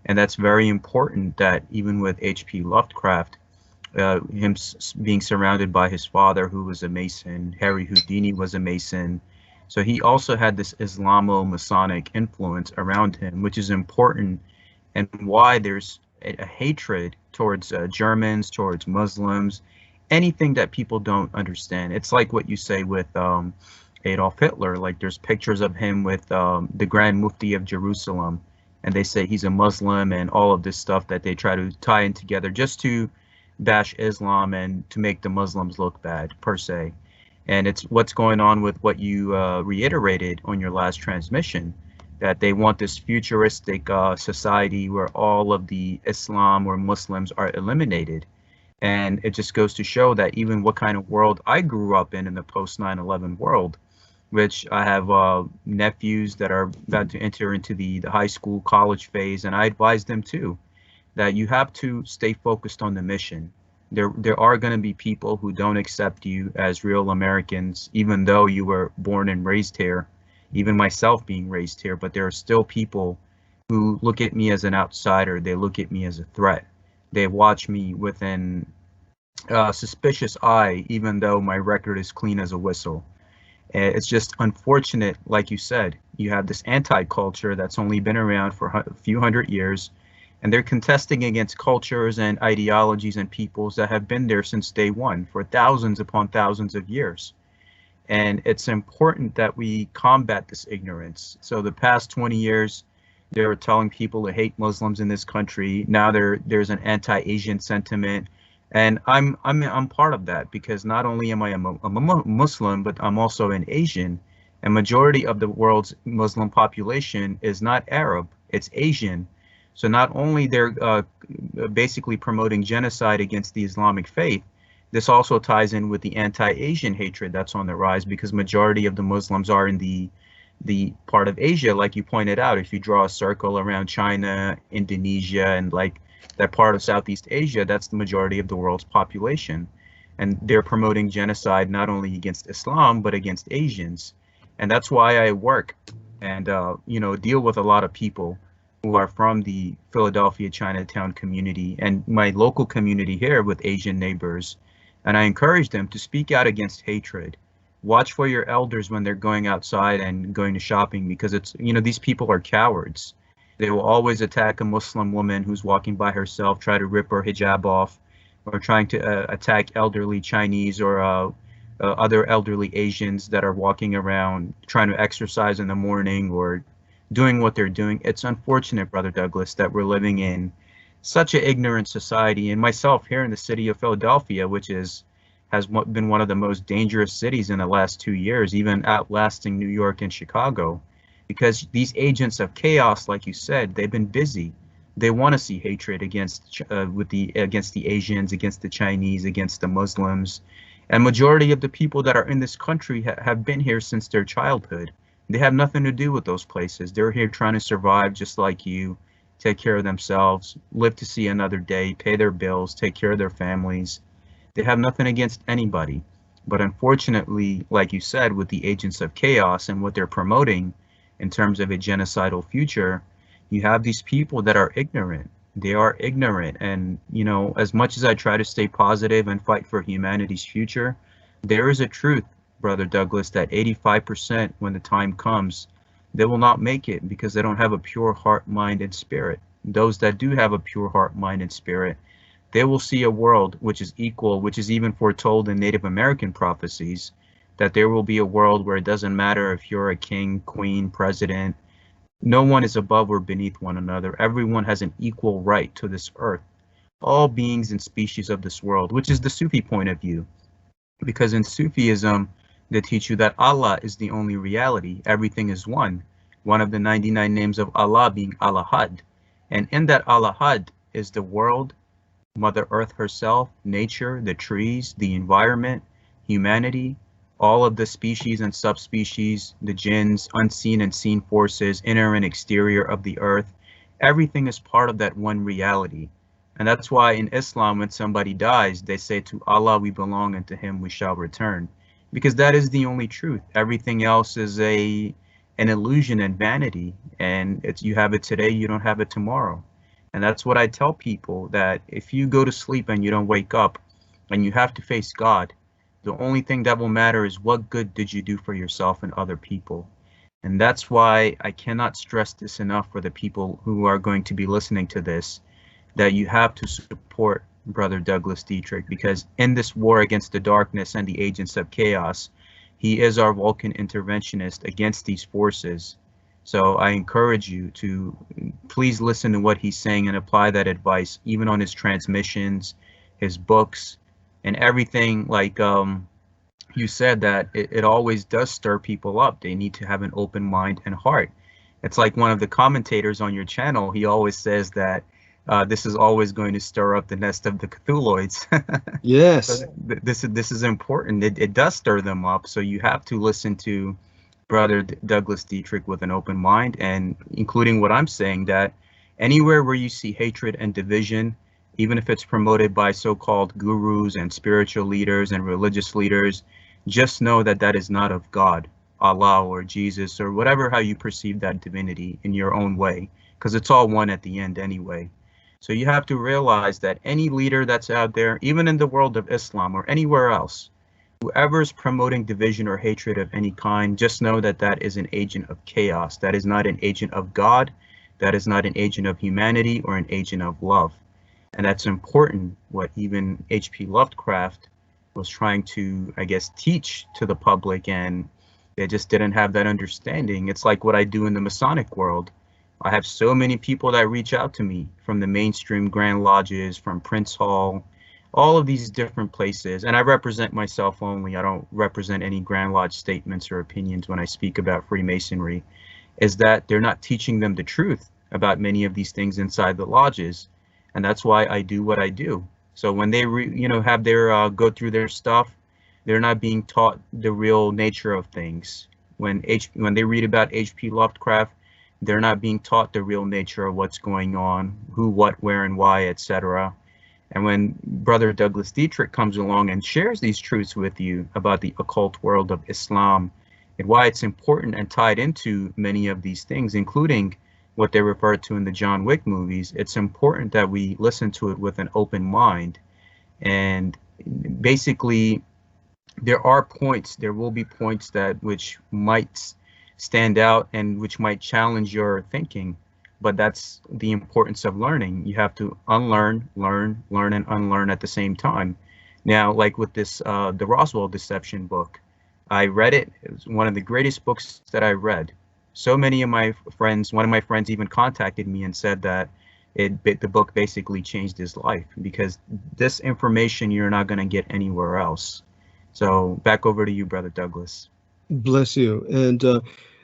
and that's very important that even with H.P. Lovecraft, him being surrounded by his father, who was a Mason, Harry Houdini was a Mason, so he also had this Islamo-Masonic influence around him, which is important, and why there's a hatred towards Germans, towards Muslims, anything that people don't understand. It's like what you say with Adolf Hitler. Like there's pictures of him with the Grand Mufti of Jerusalem, and they say he's a Muslim and all of this stuff that they try to tie in together just to bash Islam and to make the Muslims look bad per se. And it's what's going on with what you reiterated on your last transmission, that they want this futuristic society where all of the Islam or Muslims are eliminated. And it just goes to show that even what kind of world I grew up in the post 9/11 world, which I have nephews that are about to enter into the high school, college phase, and I advise them too, that you have to stay focused on the mission. There are going to be people who don't accept you as real Americans, even though you were born and raised here, even myself being raised here, but there are still people who look at me as an outsider. They look at me as a threat. They watch me with an suspicious eye, even though my record is clean as a whistle. It's just unfortunate, like you said, you have this anti-culture that's only been around for a few hundred years, and they're contesting against cultures and ideologies and peoples that have been there since day one for thousands upon thousands of years. And it's important that we combat this ignorance. So the past 20 years, they were telling people to hate Muslims in this country. Now there's an anti-Asian sentiment. And I'm part of that, because not only am I a Muslim, but I'm also an Asian. And majority of the world's Muslim population is not Arab, it's Asian. So not only they're basically promoting genocide against the Islamic faith, this also ties in with the anti-Asian hatred that's on the rise, because majority of the Muslims are in the part of Asia, like you pointed out. If you draw a circle around China, Indonesia, and like that part of Southeast Asia, that's the majority of the world's population. And they're promoting genocide not only against Islam, but against Asians. And that's why I work and deal with a lot of people who are from the Philadelphia Chinatown community and my local community here with Asian neighbors. And I encourage them to speak out against hatred. Watch for your elders when they're going outside and going to shopping, because it's, these people are cowards. They will always attack a Muslim woman who's walking by herself, try to rip her hijab off, or trying to attack elderly Chinese or other elderly Asians that are walking around trying to exercise in the morning or doing what they're doing. It's unfortunate, Brother Douglas, that we're living in such an ignorant society. And myself here in the city of Philadelphia, which has been one of the most dangerous cities in the last 2 years, even outlasting New York and Chicago, because these agents of chaos, like you said, they've been busy. They want to see hatred against the Asians, against the Chinese, against the Muslims. And majority of the people that are in this country have been here since their childhood. They have nothing to do with those places. They're here trying to survive just like you, take care of themselves, live to see another day, pay their bills, take care of their families. They have nothing against anybody. But unfortunately, like you said, with the agents of chaos and what they're promoting in terms of a genocidal future, you have these people that are ignorant. They are ignorant. And, as much as I try to stay positive and fight for humanity's future, there is a truth, Brother Douglas, that 85%, when the time comes, they will not make it because they don't have a pure heart, mind, and spirit. Those that do have a pure heart, mind, and spirit, they will see a world which is equal, which is even foretold in Native American prophecies, that there will be a world where it doesn't matter if you're a king, queen, president. No one is above or beneath one another. Everyone has an equal right to this earth. All beings and species of this world, which is the Sufi point of view. Because in Sufism, they teach you that Allah is the only reality. Everything is one. One of the 99 names of Allah being Al-Ahad. And in that Al-Ahad is the world, Mother Earth herself, nature, the trees, the environment, humanity, all of the species and subspecies, the jinns, unseen and seen forces, inner and exterior of the earth. Everything is part of that one reality. And that's why in Islam, when somebody dies, they say, to Allah we belong and to him we shall return. Because that is the only truth. Everything else is an illusion and vanity. And you have it today, you don't have it tomorrow. And that's what I tell people, that if you go to sleep and you don't wake up and you have to face God, the only thing that will matter is what good did you do for yourself and other people. And that's why I cannot stress this enough for the people who are going to be listening to this, that you have to support Brother Douglas Dietrich, because in this war against the darkness and the agents of chaos, he is our Vulcan interventionist against these forces. So I encourage you to please listen to what he's saying and apply that advice, even on his transmissions, his books, and everything. Like you said, that it always does stir people up. They need to have an open mind and heart. It's like one of the commentators on your channel, he always says that this is always going to stir up the nest of the Cthulhuoids. Yes. So this is important. It does stir them up. So you have to listen to Brother Douglas Dietrich with an open mind, and including what I'm saying, that anywhere where you see hatred and division, even if it's promoted by so-called gurus and spiritual leaders and religious leaders, just know that that is not of God, Allah, or Jesus, or whatever how you perceive that divinity in your own way, because it's all one at the end anyway. So you have to realize that any leader that's out there, even in the world of Islam or anywhere else, whoever is promoting division or hatred of any kind, just know that that is an agent of chaos. That is not an agent of God. That is not an agent of humanity or an agent of love. And that's important, what even H.P. Lovecraft was trying to, I guess, teach to the public, and they just didn't have that understanding. It's like what I do in the Masonic world. I have so many people that reach out to me from the mainstream Grand Lodges, from Prince Hall, all of these different places. And I represent myself only. I don't represent any Grand Lodge statements or opinions when I speak about Freemasonry, is that they're not teaching them the truth about many of these things inside the lodges. And that's why I do what I do. So when they have their go through their stuff, they're not being taught the real nature of things. When they read about H.P. Lovecraft, they're not being taught the real nature of what's going on, who, what, where, and why, etc. And when Brother Douglas Dietrich comes along and shares these truths with you about the occult world of Islam and why it's important and tied into many of these things, including what they refer to in the John Wick movies, it's important that we listen to it with an open mind. And basically, there will be points that which might stand out and which might challenge your thinking, but that's the importance of learning. You have to unlearn, learn, and unlearn at the same time. Now, like with this, the Roswell Deception book, I read it. It was one of the greatest books that I read. So many of my friends, one of my friends even contacted me and said that the book basically changed his life, because this information you're not going to get anywhere else. So back over to you, Brother Douglas. Bless you. And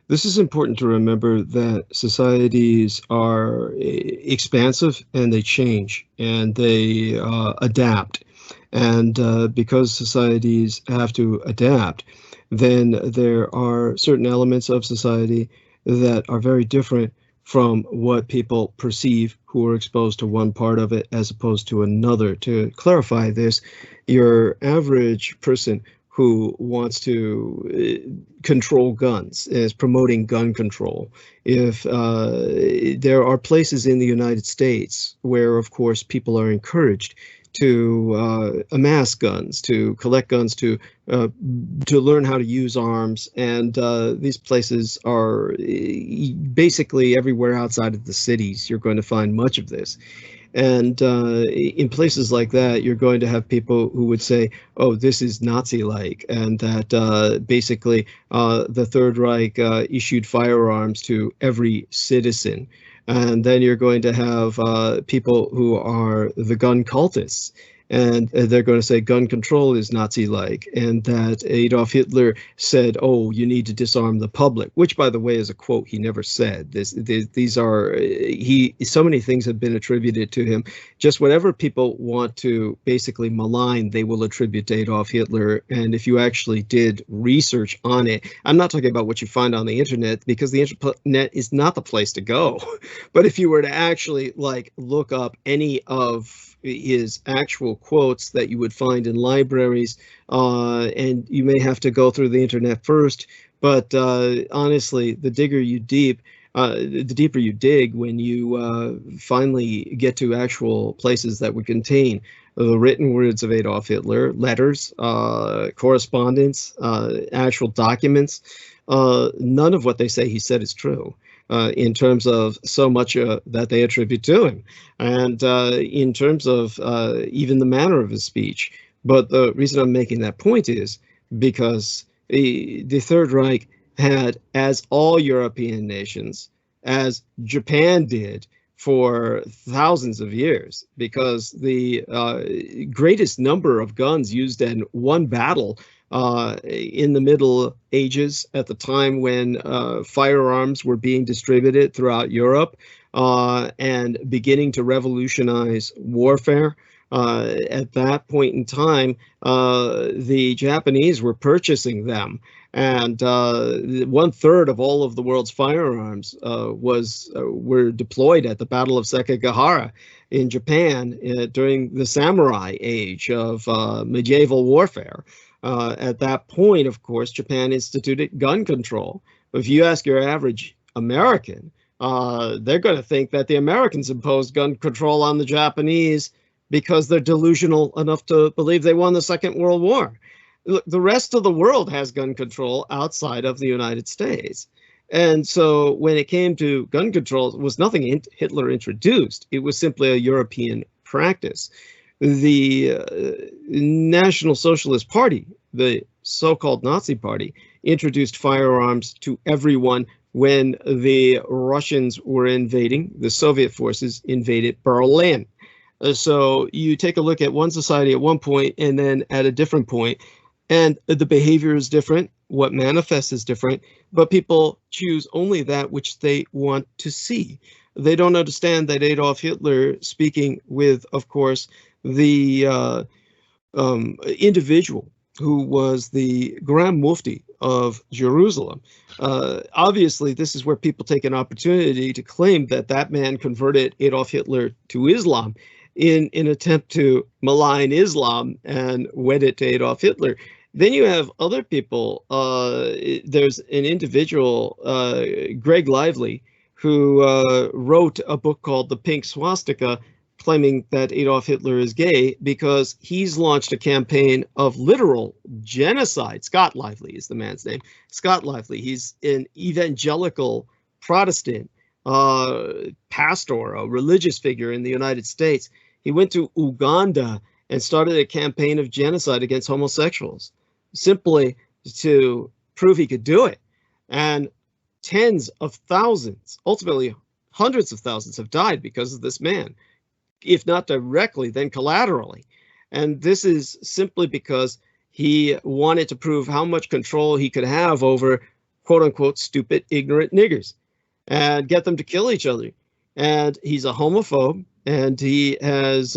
this is important to remember, that societies are expansive and they change and they adapt. And because societies have to adapt, then there are certain elements of society that are very different from what people perceive who are exposed to one part of it as opposed to another. To clarify this, your average person who wants to control guns, is promoting gun control. If there are places in the United States where, of course, people are encouraged to amass guns, to collect guns, to learn how to use arms, and these places are basically everywhere outside of the cities. You're going to find much of this. And in places like that, you're going to have people who would say, oh, this is Nazi-like, and that basically the Third Reich issued firearms to every citizen. And then you're going to have people who are the gun cultists, and they're going to say gun control is Nazi-like, and that Adolf Hitler said, oh, you need to disarm the public, which, by the way, is a quote he never said. These are, so many things have been attributed to him. Just whatever people want to basically malign, they will attribute to Adolf Hitler. And if you actually did research on it, I'm not talking about what you find on the internet, because the internet is not the place to go. But if you were to actually look up any of his actual quotes that you would find in libraries, and you may have to go through the internet first, but honestly, the deeper you dig, when you finally get to actual places that would contain the written words of Adolf Hitler, letters, correspondence, actual documents, none of what they say he said is true. In terms of so much that they attribute to him, and in terms of even the manner of his speech. But the reason I'm making that point is because the Third Reich had, as all European nations, as Japan did for thousands of years, because the greatest number of guns used in one battle in the Middle Ages, at the time when firearms were being distributed throughout Europe and beginning to revolutionize warfare. At that point in time, the Japanese were purchasing them, and 1/3 of all of the world's firearms were deployed at the Battle of Sekigahara in Japan during the samurai age of medieval warfare. At that point, of course, Japan instituted gun control. If you ask your average American, they're going to think that the Americans imposed gun control on the Japanese because they're delusional enough to believe they won the Second World War. Look, the rest of the world has gun control outside of the United States. And so when it came to gun control, it was nothing Hitler introduced. It was simply a European practice. The National Socialist Party, the so-called Nazi Party, introduced firearms to everyone when the Russians were invading. The Soviet forces invaded Berlin. So you take a look at one society at one point and then at a different point, and the behavior is different, what manifests is different, but people choose only that which they want to see. They don't understand that Adolf Hitler, speaking with, of course, the individual who was the Grand Mufti of Jerusalem. Obviously, this is where people take an opportunity to claim that that man converted Adolf Hitler to Islam in an attempt to malign Islam and wed it to Adolf Hitler. Then you have other people. There's an individual, Greg Lively, who wrote a book called The Pink Swastika, claiming that Adolf Hitler is gay because he's launched a campaign of literal genocide. Scott Lively is the man's name. Scott Lively, he's an evangelical Protestant pastor, a religious figure in the United States. He went to Uganda and started a campaign of genocide against homosexuals, simply to prove he could do it. And tens of thousands, ultimately hundreds of thousands, have died because of this man, if not directly, then collaterally. And this is simply because he wanted to prove how much control he could have over quote unquote stupid, ignorant niggers and get them to kill each other. And he's a homophobe, and he has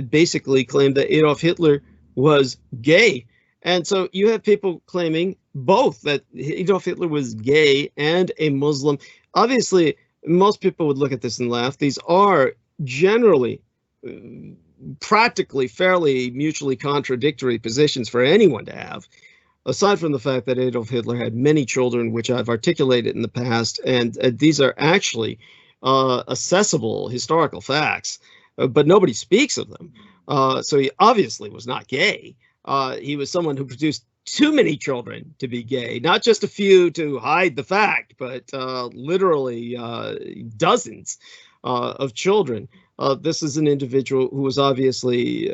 basically claimed that Adolf Hitler was gay. And so you have people claiming both, that Adolf Hitler was gay and a Muslim. Obviously, most people would look at this and laugh. These are generally, practically, fairly mutually contradictory positions for anyone to have, aside from the fact that Adolf Hitler had many children, which I've articulated in the past, and these are actually accessible historical facts, but nobody speaks of them. So he obviously was not gay. He was someone who produced too many children to be gay, not just a few to hide the fact, but literally dozens of children. This is an individual who was obviously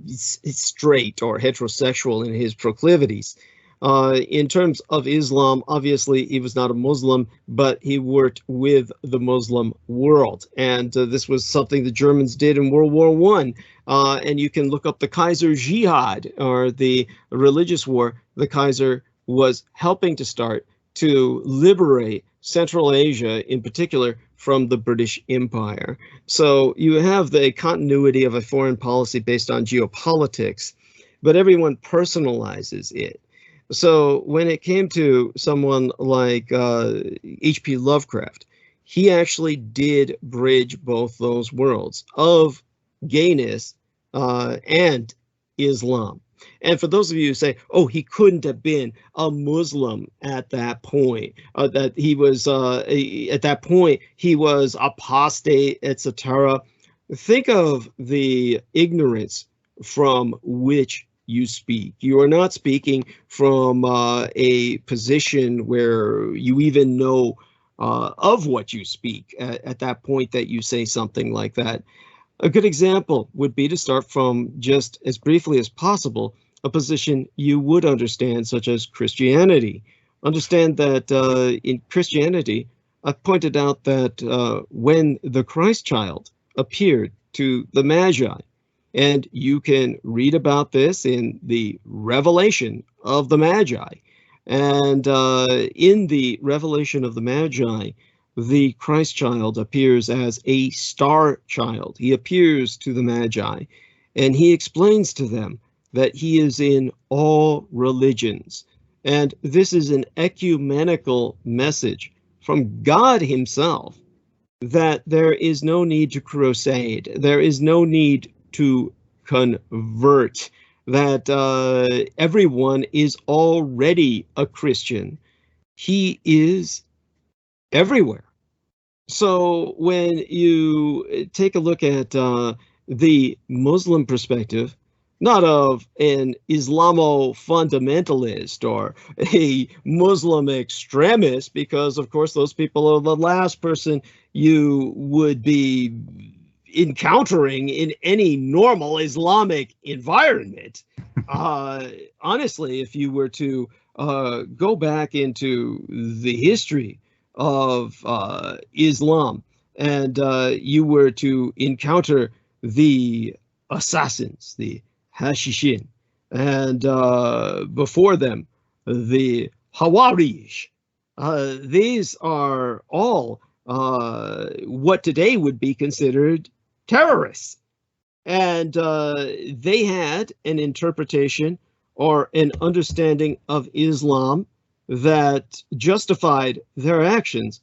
straight or heterosexual in his proclivities. In terms of Islam, obviously he was not a Muslim, but he worked with the Muslim world. And this was something the Germans did in World War I. And you can look up the Kaiser Jihad, or the religious war the Kaiser was helping to start to liberate Central Asia in particular from the British Empire. So you have the continuity of a foreign policy based on geopolitics, but everyone personalizes it. So when it came to someone like H.P. Lovecraft, he actually did bridge both those worlds of gayness and Islam. And for those of you who say, oh, he couldn't have been a Muslim at that point, that he was, at that point, he was apostate, etc. Think of the ignorance from which you speak. You are not speaking from a position where you even know of what you speak at that point that you say something like that. A good example would be to start from, just as briefly as possible, a position you would understand, such as Christianity. Understand that in Christianity, I pointed out that when the Christ child appeared to the Magi, and you can read about this in the Revelation of the Magi, and in the Revelation of the Magi, the Christ child appears as a star child. He appears to the Magi, and he explains to them that he is in all religions. And this is an ecumenical message from God himself, that there is no need to crusade. There is no need to convert, that everyone is already a Christian. He is everywhere. So when you take a look at the Muslim perspective, not of an Islamo-fundamentalist or a Muslim extremist, because of course those people are the last person you would be encountering in any normal Islamic environment. Honestly, if you were to go back into the history of Islam, and you were to encounter the assassins, the Hashishin, and before them, the Hawarij. These are all what today would be considered terrorists. And they had an interpretation or an understanding of Islam that justified their actions,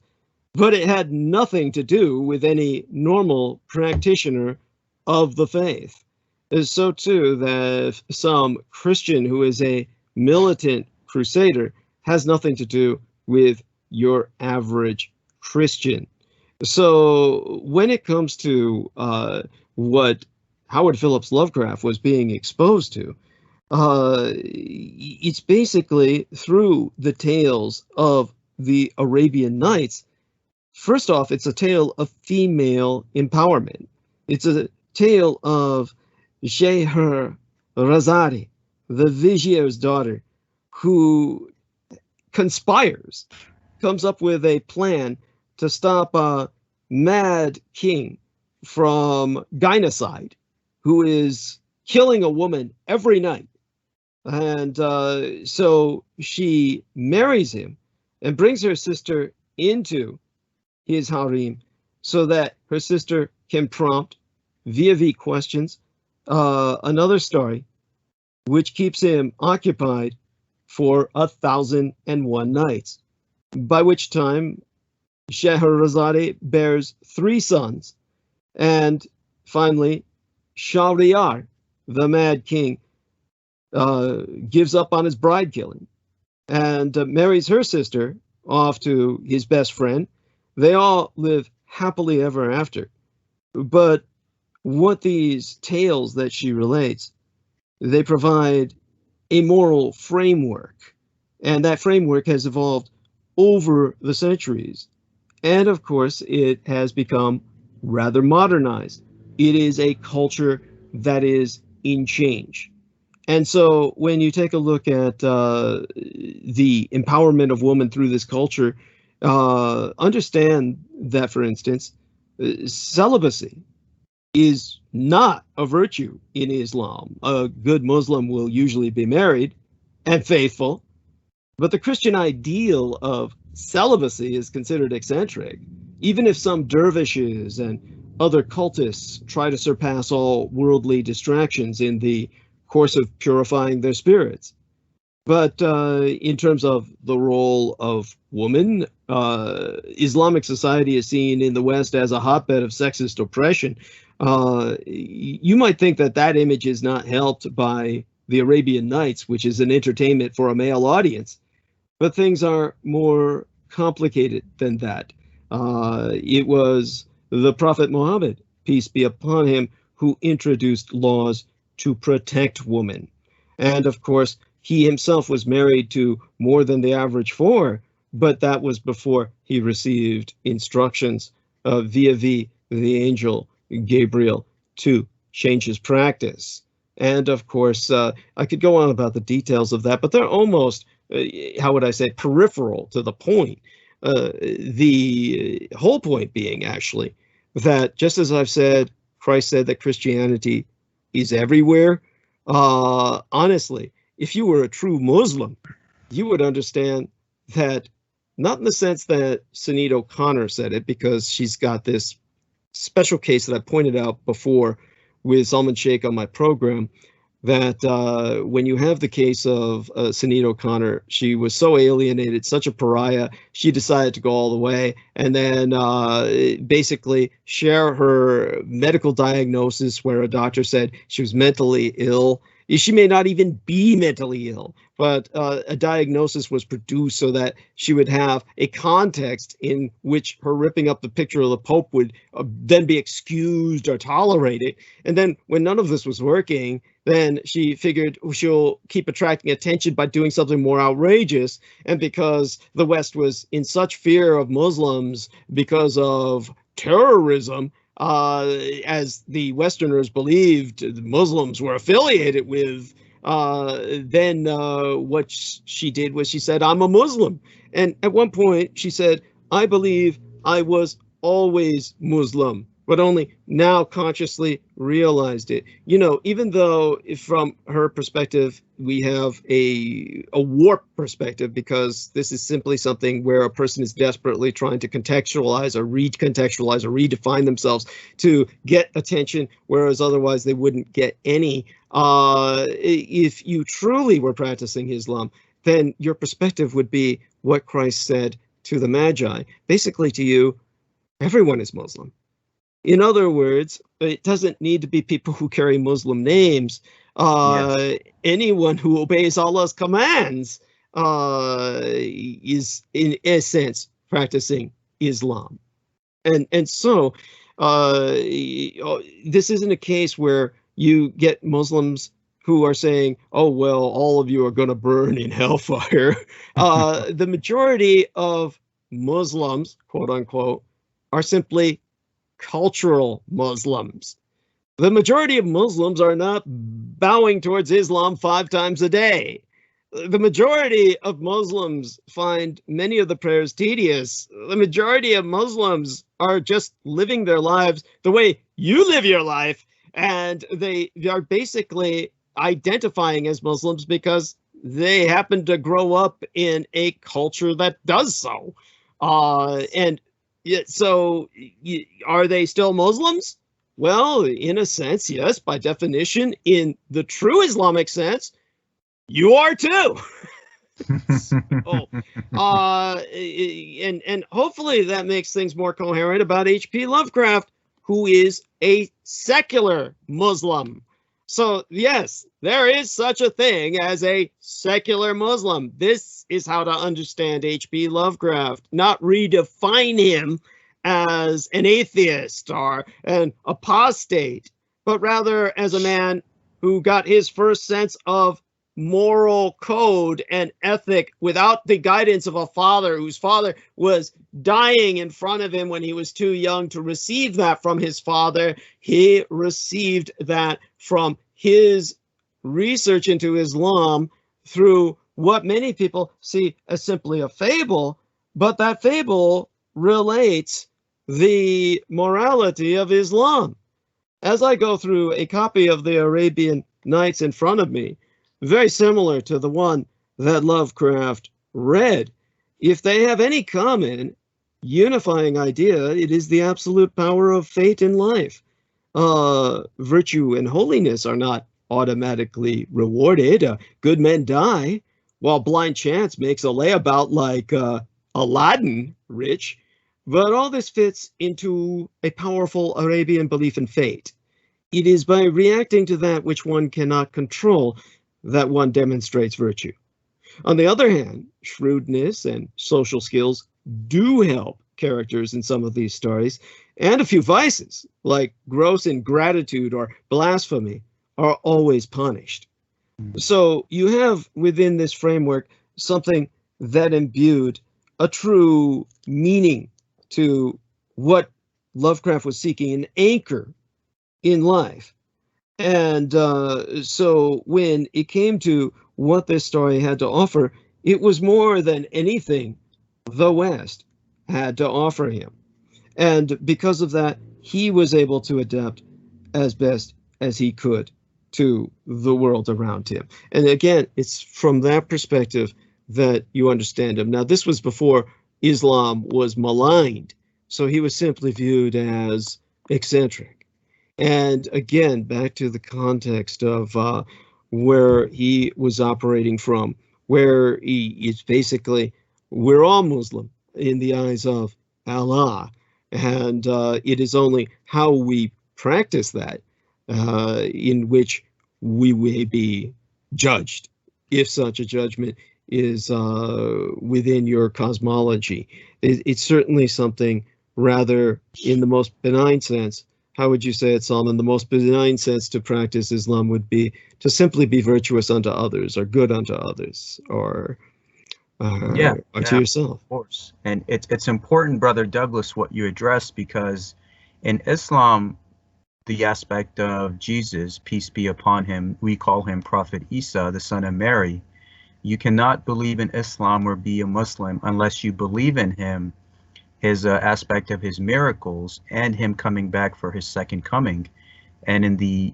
but it had nothing to do with any normal practitioner of the faith. Is so too that some Christian who is a militant crusader has nothing to do with your average Christian. So when it comes to what Howard Phillips Lovecraft was being exposed to, it's basically through the tales of the Arabian Nights. First off, it's a tale of female empowerment. It's a tale of Scheherazade, the vizier's daughter, who conspires, comes up with a plan to stop a mad king from gynocide, who is killing a woman every night. And so she marries him and brings her sister into his harem so that her sister can prompt, via questions, another story, which keeps him occupied for 1,001 nights, by which time Scheherazade bears 3 sons, and finally Shahryar, the Mad King, gives up on his bride killing and marries her sister off to his best friend. They all live happily ever after. But what these tales that she relates, they provide a moral framework, and that framework has evolved over the centuries. And of course, it has become rather modernized. It is a culture that is in change. And so when you take a look at the empowerment of women through this culture, understand that, for instance, celibacy is not a virtue in Islam. A good Muslim will usually be married and faithful, but the Christian ideal of celibacy is considered eccentric, even if some dervishes and other cultists try to surpass all worldly distractions in the course of purifying their spirits. But in terms of the role of woman, Islamic society is seen in the West as a hotbed of sexist oppression. You might think that that image is not helped by the Arabian Nights, which is an entertainment for a male audience, but things are more complicated than that. It was the Prophet Muhammad, peace be upon him, who introduced laws to protect women. And of course, he himself was married to more than the average four, but that was before he received instructions via the angel Gabriel to change his practice. And of course, I could go on about the details of that, but they're almost, how would I say, peripheral to the point. The whole point being, actually, that just as I've said, Christ said that Christianity is everywhere. Honestly, if you were a true Muslim, you would understand that, not in the sense that Sinead O'Connor said it, because she's got this special case that I pointed out before with Salman Sheikh on my program, that when you have the case of Sinead O'Connor, she was so alienated, such a pariah, she decided to go all the way and then basically share her medical diagnosis where a doctor said she was mentally ill. She may not even be mentally ill, but a diagnosis was produced so that she would have a context in which her ripping up the picture of the Pope would then be excused or tolerated. And then when none of this was working, then she figured she'll keep attracting attention by doing something more outrageous. And because the West was in such fear of Muslims because of terrorism, as the Westerners believed the Muslims were affiliated with, then what she did was she said, "I'm a Muslim." And at one point she said, "I believe I was always Muslim, but only now consciously realized it." You know, even though from her perspective, we have a warped perspective, because this is simply something where a person is desperately trying to contextualize or recontextualize or redefine themselves to get attention, whereas otherwise they wouldn't get any. If you truly were practicing Islam, then your perspective would be what Christ said to the Magi. Basically to you, everyone is Muslim. In other words, it doesn't need to be people who carry Muslim names. Yes. Anyone who obeys Allah's commands is, in a sense, practicing Islam. And so this isn't a case where you get Muslims who are saying, "Oh, well, all of you are going to burn in hellfire." The majority of Muslims, quote unquote, are simply cultural Muslims. The majority of Muslims are not bowing towards Islam 5 times a day. The majority of Muslims find many of the prayers tedious. The majority of Muslims are just living their lives the way you live your life, and they are basically identifying as Muslims because they happen to grow up in a culture that does so. And so are they still Muslims? Well, in a sense, yes. By definition, in the true Islamic sense, you are too. So, and hopefully that makes things more coherent about H.P. Lovecraft, who is a secular Muslim. So yes, there is such a thing as a secular Muslim. This is how to understand H.P. Lovecraft, not redefine him as an atheist or an apostate, but rather as a man who got his first sense of moral code and ethic without the guidance of a father whose father was dying in front of him when he was too young to receive that from his father. He received that from his research into Islam through what many people see as simply a fable, but that fable relates the morality of Islam. As I go through a copy of the Arabian Nights in front of me, very similar to the one that Lovecraft read, if they have any common unifying idea, it is the absolute power of fate in life. Virtue and holiness are not automatically rewarded. Good men die, while blind chance makes a layabout like Aladdin rich. But all this fits into a powerful Arabian belief in fate. It is by reacting to that which one cannot control that one demonstrates virtue. On the other hand, shrewdness and social skills do help characters in some of these stories, and a few vices, like gross ingratitude or blasphemy, are always punished. So you have within this framework something that imbued a true meaning to what Lovecraft was seeking, an anchor in life. And so when it came to what this story had to offer, it was more than anything the West had to offer him. And because of that, he was able to adapt as best as he could to the world around him. And again, it's from that perspective that you understand him. Now, this was before Islam was maligned, so he was simply viewed as eccentric. And again, back to the context of where he was operating from, where he is basically, we're all Muslim in the eyes of Allah. And it is only how we practice that in which we may be judged, if such a judgment is within your cosmology. It's certainly something rather in the most benign sense. How would you say it, Salman? The most benign sense to practice Islam would be to simply be virtuous unto others, or good unto others, or Yeah, unto yeah, yourself. of course. And it's important, Brother Douglas, what you address, because in Islam, the aspect of Jesus, peace be upon him, we call him Prophet Isa, the son of Mary. You cannot believe in Islam or be a Muslim unless you believe in him, his aspect of his miracles, and him coming back for his second coming. And in the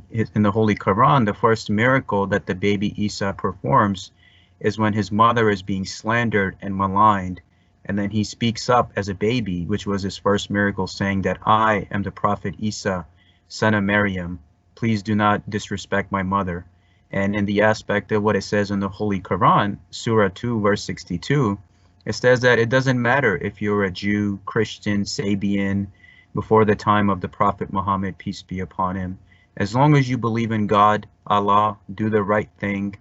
Holy Quran, the first miracle that the baby Isa performs is when his mother is being slandered and maligned, and then he speaks up as a baby, which was his first miracle, saying that I am the Prophet Isa, son of Maryam. Please do not disrespect my mother. And in the aspect of what it says in the Holy Quran, Surah 2, verse 62, it says that it doesn't matter if you're a Jew, Christian, Sabian, before the time of the Prophet Muhammad, peace be upon him. As long as you believe in God, Allah, do the right thing,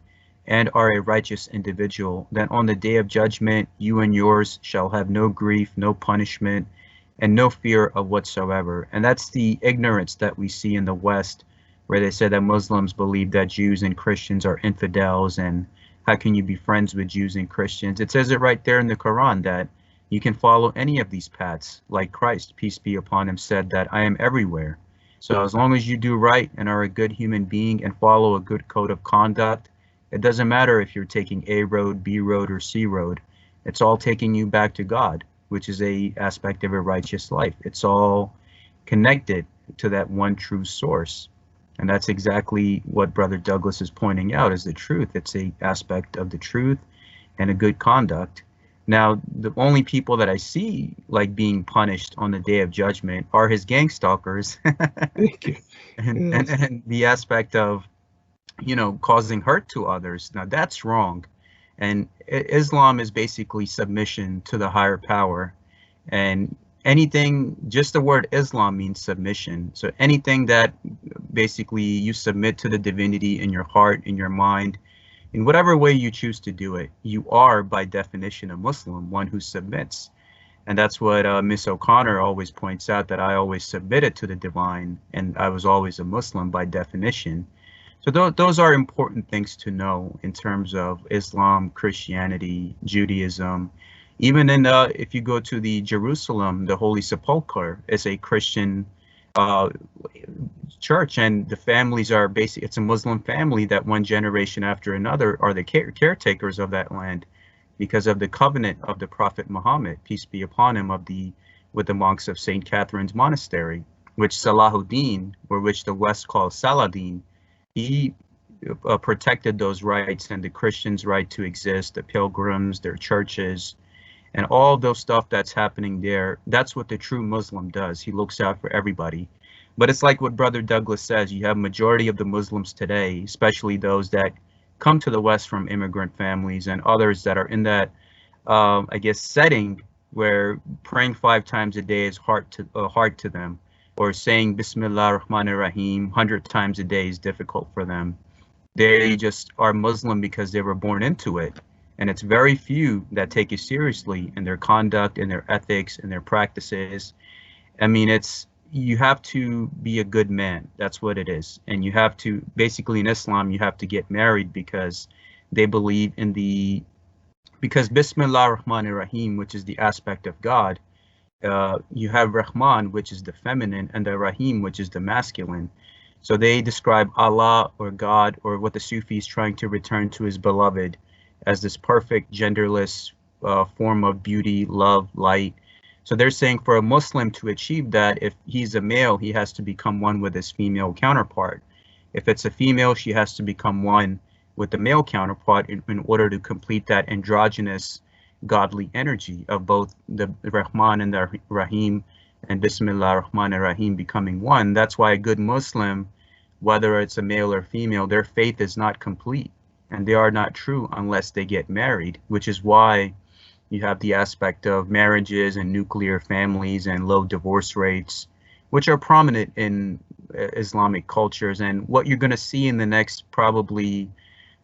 and are a righteous individual, then on the day of judgment, you and yours shall have no grief, no punishment, and no fear of whatsoever. And that's the ignorance that we see in the West, where they say that Muslims believe that Jews and Christians are infidels, and how can you be friends with Jews and Christians? It says it right there in the Quran that you can follow any of these paths, like Christ, peace be upon him, said that I am everywhere. So as long as you do right and are a good human being and follow a good code of conduct, it doesn't matter if you're taking A road, B road, or C road. It's all taking you back to God, which is a aspect of a righteous life. It's all connected to that one true source. And that's exactly what Brother Douglas is pointing out is the truth. It's a aspect of the truth and a good conduct. Now, the only people that I see like being punished on the day of judgment are his gang stalkers. Thank you. Yes. And the aspect of, you know, causing hurt to others. Now that's wrong. And Islam is basically submission to the higher power. And anything, just the word Islam means submission. So anything that basically you submit to the divinity in your heart, in your mind, in whatever way you choose to do it, you are by definition a Muslim, one who submits. And that's what Miss O'Connor always points out, that I always submitted to the divine, and I was always a Muslim by definition. So those are important things to know in terms of Islam, Christianity, Judaism. Even in if you go to the Jerusalem, the Holy Sepulchre is a Christian church, and the families are basically, it's a Muslim family that one generation after another are the caretakers of that land because of the covenant of the Prophet Muhammad, peace be upon him, with the monks of St. Catherine's Monastery, which Salahuddin, or which the West calls Saladin, he protected those rights and the Christians' right to exist, the pilgrims, their churches, and all those stuff that's happening there. That's what the true Muslim does. He looks out for everybody. But it's like what Brother Douglas says, you have majority of the Muslims today, especially those that come to the West from immigrant families and others that are in that, I guess, setting where praying 5 times a day is hard to them, or saying Bismillah ar-Rahman ar-Rahim 100 times a day is difficult for them. They just are Muslim because they were born into it. And it's very few that take it seriously in their conduct, in their ethics, in their practices. I mean, it's, you have to be a good man. That's what it is. And you have to, basically in Islam, you have to get married because they believe in because Bismillah ar-Rahman ar-Rahim, which is the aspect of God, you have Rahman, which is the feminine, and the Rahim, which is the masculine. So they describe Allah or God, or what the Sufi is trying to return to his beloved, as this perfect genderless form of beauty, love, light. So they're saying for a Muslim to achieve that, if he's a male, he has to become one with his female counterpart. If it's a female, she has to become one with the male counterpart in order to complete that androgynous godly energy of both the Rahman and the Rahim, and Bismillah ar-Rahman ar-Rahim becoming one. That's why a good Muslim, whether it's a male or female, their faith is not complete, and they are not true unless they get married, which is why you have the aspect of marriages and nuclear families and low divorce rates, which are prominent in Islamic cultures. And what you're going to see in the next probably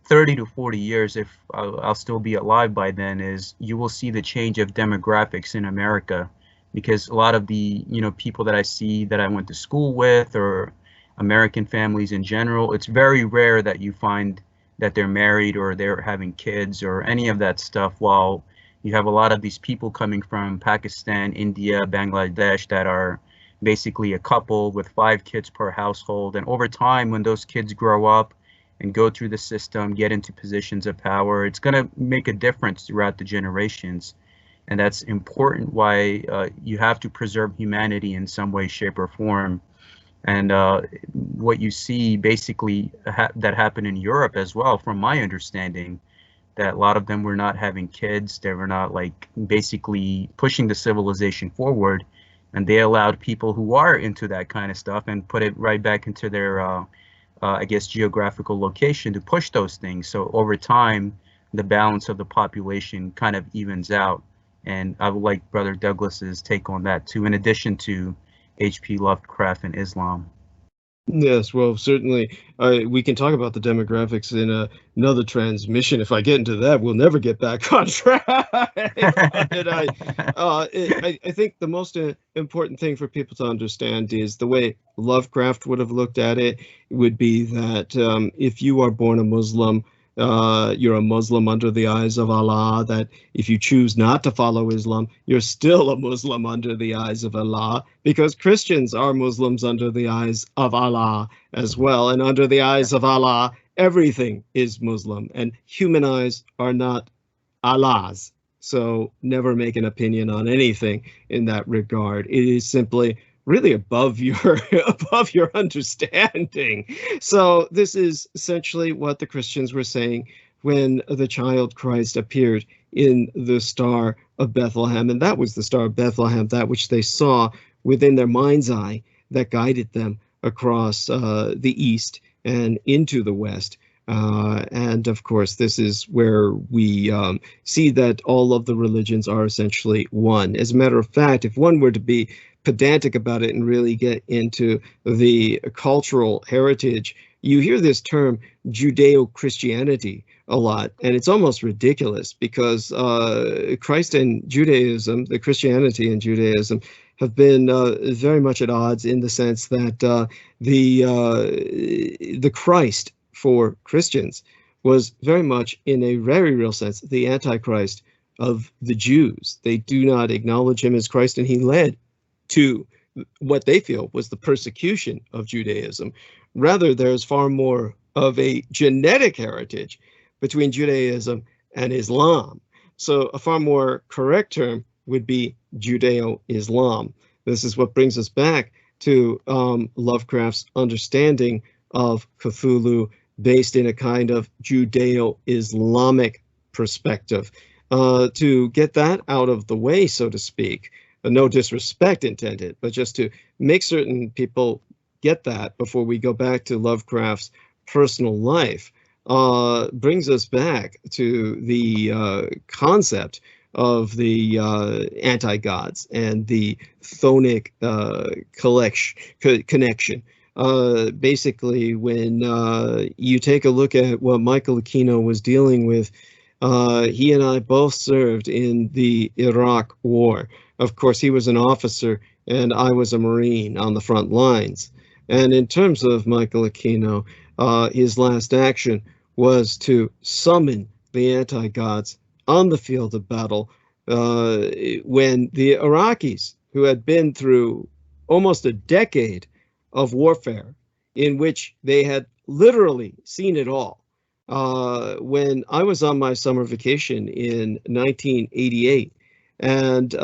30 to 40 years, if I'll still be alive by then, is you will see the change of demographics in America, because a lot of the people that I see that I went to school with, or American families in general, it's very rare that you find that they're married or they're having kids or any of that stuff, while you have a lot of these people coming from Pakistan, India, Bangladesh that are basically a couple with 5 kids per household. And over time, when those kids grow up and go through the system, get into positions of power, it's going to make a difference throughout the generations. And that's important, why you have to preserve humanity in some way, shape, or form. And what you see basically that happened in Europe as well, from my understanding, that a lot of them were not having kids. They were not basically pushing the civilization forward. And they allowed people who are into that kind of stuff and put it right back into their, I guess, geographical location to push those things. So over time, the balance of the population kind of evens out. And I would like Brother Douglas's take on that too, in addition to H.P. Lovecraft and Islam. Yes, well, certainly we can talk about the demographics in another transmission. If I get into that, we'll never get back on track. But I think the most important thing for people to understand is the way Lovecraft would have looked at it would be that if you are born a Muslim, you're a Muslim under the eyes of Allah, that if you choose not to follow Islam, you're still a Muslim under the eyes of Allah, because Christians are Muslims under the eyes of Allah as well. And under the eyes of Allah, everything is Muslim, and human eyes are not Allah's. So never make an opinion on anything in that regard. It is simply really above your understanding. So this is essentially what the Christians were saying when the child Christ appeared in the Star of Bethlehem. And that was the Star of Bethlehem, that which they saw within their mind's eye, that guided them across the east and into the west. And of course, this is where we see that all of the religions are essentially one. As a matter of fact, if one were to be pedantic about it and really get into the cultural heritage, you hear this term Judeo-Christianity a lot, and it's almost ridiculous, because Christ and Judaism, the Christianity and Judaism, have been very much at odds, in the sense that the Christ for Christians was very much, in a very real sense, the Antichrist of the Jews. They do not acknowledge him as Christ, and he led to what they feel was the persecution of Judaism. Rather, there's far more of a genetic heritage between Judaism and Islam. So a far more correct term would be Judeo-Islam. This is what brings us back to Lovecraft's understanding of Cthulhu, based in a kind of Judeo-Islamic perspective. To get that out of the way, so to speak, no disrespect intended, but just to make certain people get that before we go back to Lovecraft's personal life, brings us back to the concept of the anti-gods and the chthonic connection. Basically, when you take a look at what Michael Aquino was dealing with, he and I both served in the Iraq War. Of course, he was an officer and I was a Marine on the front lines. And in terms of Michael Aquino, his last action was to summon the anti-gods on the field of battle when the Iraqis, who had been through almost a decade of warfare in which they had literally seen it all. When I was on my summer vacation in 1988 and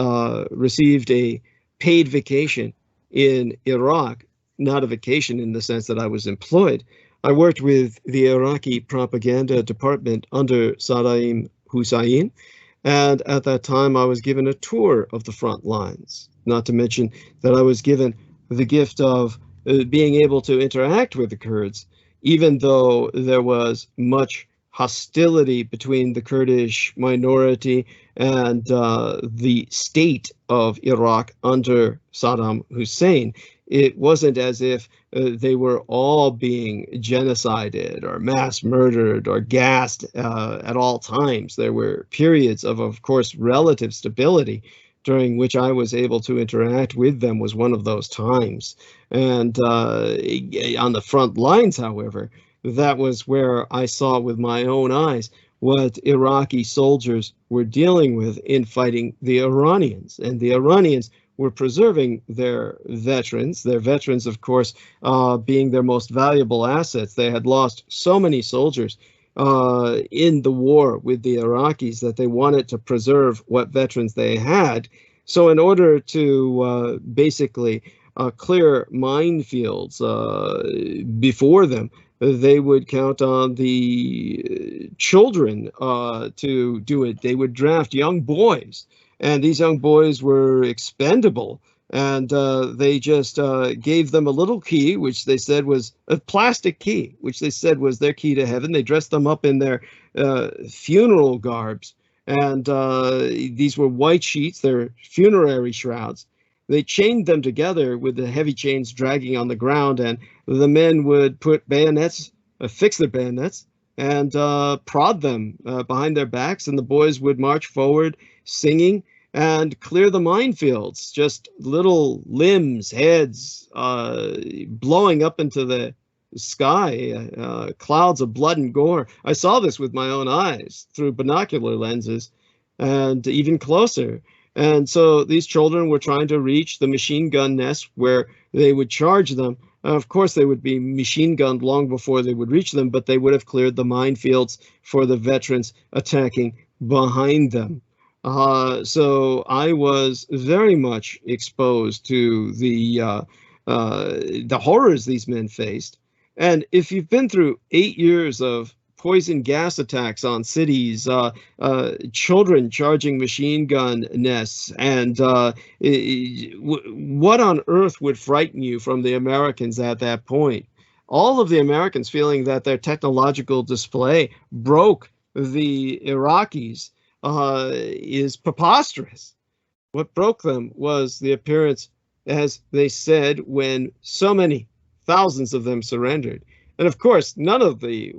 received a paid vacation in Iraq, not a vacation in the sense that I was employed, I worked with the Iraqi propaganda department under Saddam Hussein, and at that time I was given a tour of the front lines, not to mention that I was given the gift of being able to interact with the Kurds, even though there was much hostility between the Kurdish minority and the state of Iraq under Saddam Hussein. It wasn't as if they were all being genocided or mass murdered or gassed at all times. There were periods of course, relative stability during which I was able to interact with them was one of those times. And on the front lines, however, that was where I saw with my own eyes what Iraqi soldiers were dealing with in fighting the Iranians. And the Iranians were preserving their veterans, of course, being their most valuable assets. They had lost so many soldiers in the war with the Iraqis that they wanted to preserve what veterans they had. So in order to basically clear minefields before them, they would count on the children to do it. They would draft young boys, and these young boys were expendable. And they just gave them a little key, which they said was a plastic key, which they said was their key to heaven. They dressed them up in their funeral garbs. And these were white sheets, their funerary shrouds. They chained them together with the heavy chains dragging on the ground, and the men would put bayonets, fix their bayonets, and prod them behind their backs, and the boys would march forward singing and clear the minefields, just little limbs, heads blowing up into the sky, clouds of blood and gore. I saw this with my own eyes through binocular lenses and even closer. And so these children were trying to reach the machine gun nest where they would charge them. Of course, they would be machine gunned long before they would reach them, but they would have cleared the minefields for the veterans attacking behind them. So I was very much exposed to the horrors these men faced. And if you've been through 8 years of poison gas attacks on cities, children charging machine gun nests, and what on earth would frighten you from the Americans at that point? All of the Americans feeling that their technological display broke the Iraqis is preposterous. What broke them was the appearance, as they said, when so many thousands of them surrendered. And of course, none of the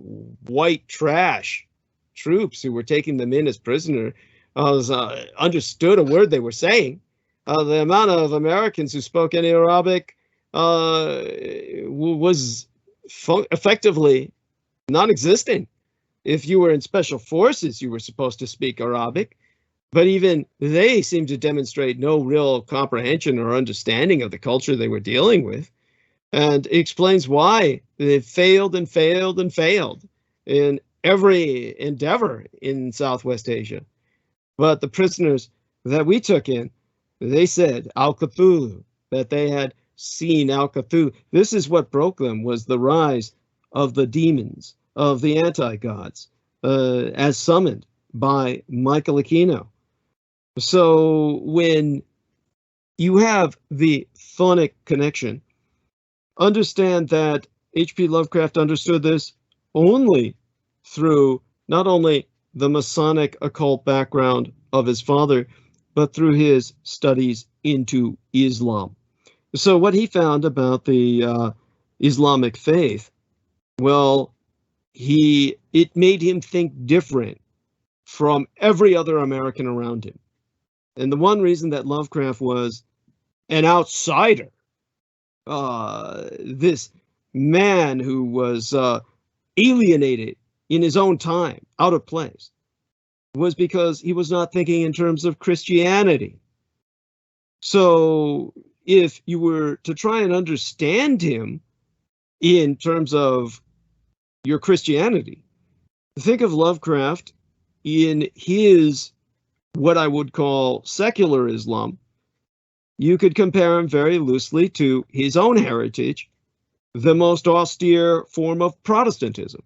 white trash troops who were taking them in as prisoner understood a word they were saying. The amount of Americans who spoke any Arabic was effectively non-existent. If you were in special forces, you were supposed to speak Arabic, but even they seemed to demonstrate no real comprehension or understanding of the culture they were dealing with. And it explains why they failed and failed and failed in every endeavor in Southwest Asia. But the prisoners that we took in, they said Al-Cthulhu, that they had seen Al-Cthulhu. This is what broke them, was the rise of the demons, of the anti-gods, as summoned by Michael Aquino. So when you have the phonic connection, understand that H.P. Lovecraft understood this only through not only the Masonic occult background of his father, but through his studies into Islam. So what he found about the Islamic faith, well, it made him think different from every other American around him. And the one reason that Lovecraft was an outsider, this man who was alienated in his own time, out of place, was because he was not thinking in terms of Christianity. So if you were to try and understand him in terms of your Christianity, think of Lovecraft in his, what I would call secular Islam. You could compare him very loosely to his own heritage, the most austere form of Protestantism,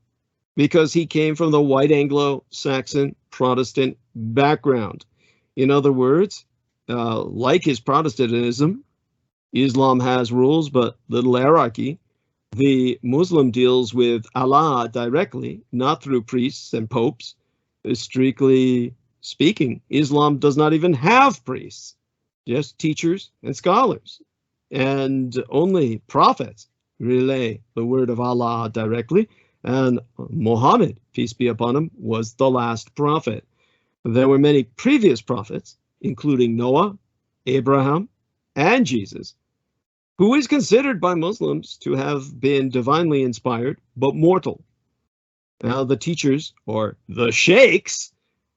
because he came from the white Anglo-Saxon Protestant background. In other words, like his Protestantism, Islam has rules but little hierarchy. The Muslim deals with Allah directly, not through priests and popes. Strictly speaking, Islam does not even have priests, just teachers and scholars. And only prophets relay the word of Allah directly. And Muhammad, peace be upon him, was the last prophet. There were many previous prophets, including Noah, Abraham, and Jesus, who is considered by Muslims to have been divinely inspired, but mortal. Now, the teachers, or the sheikhs,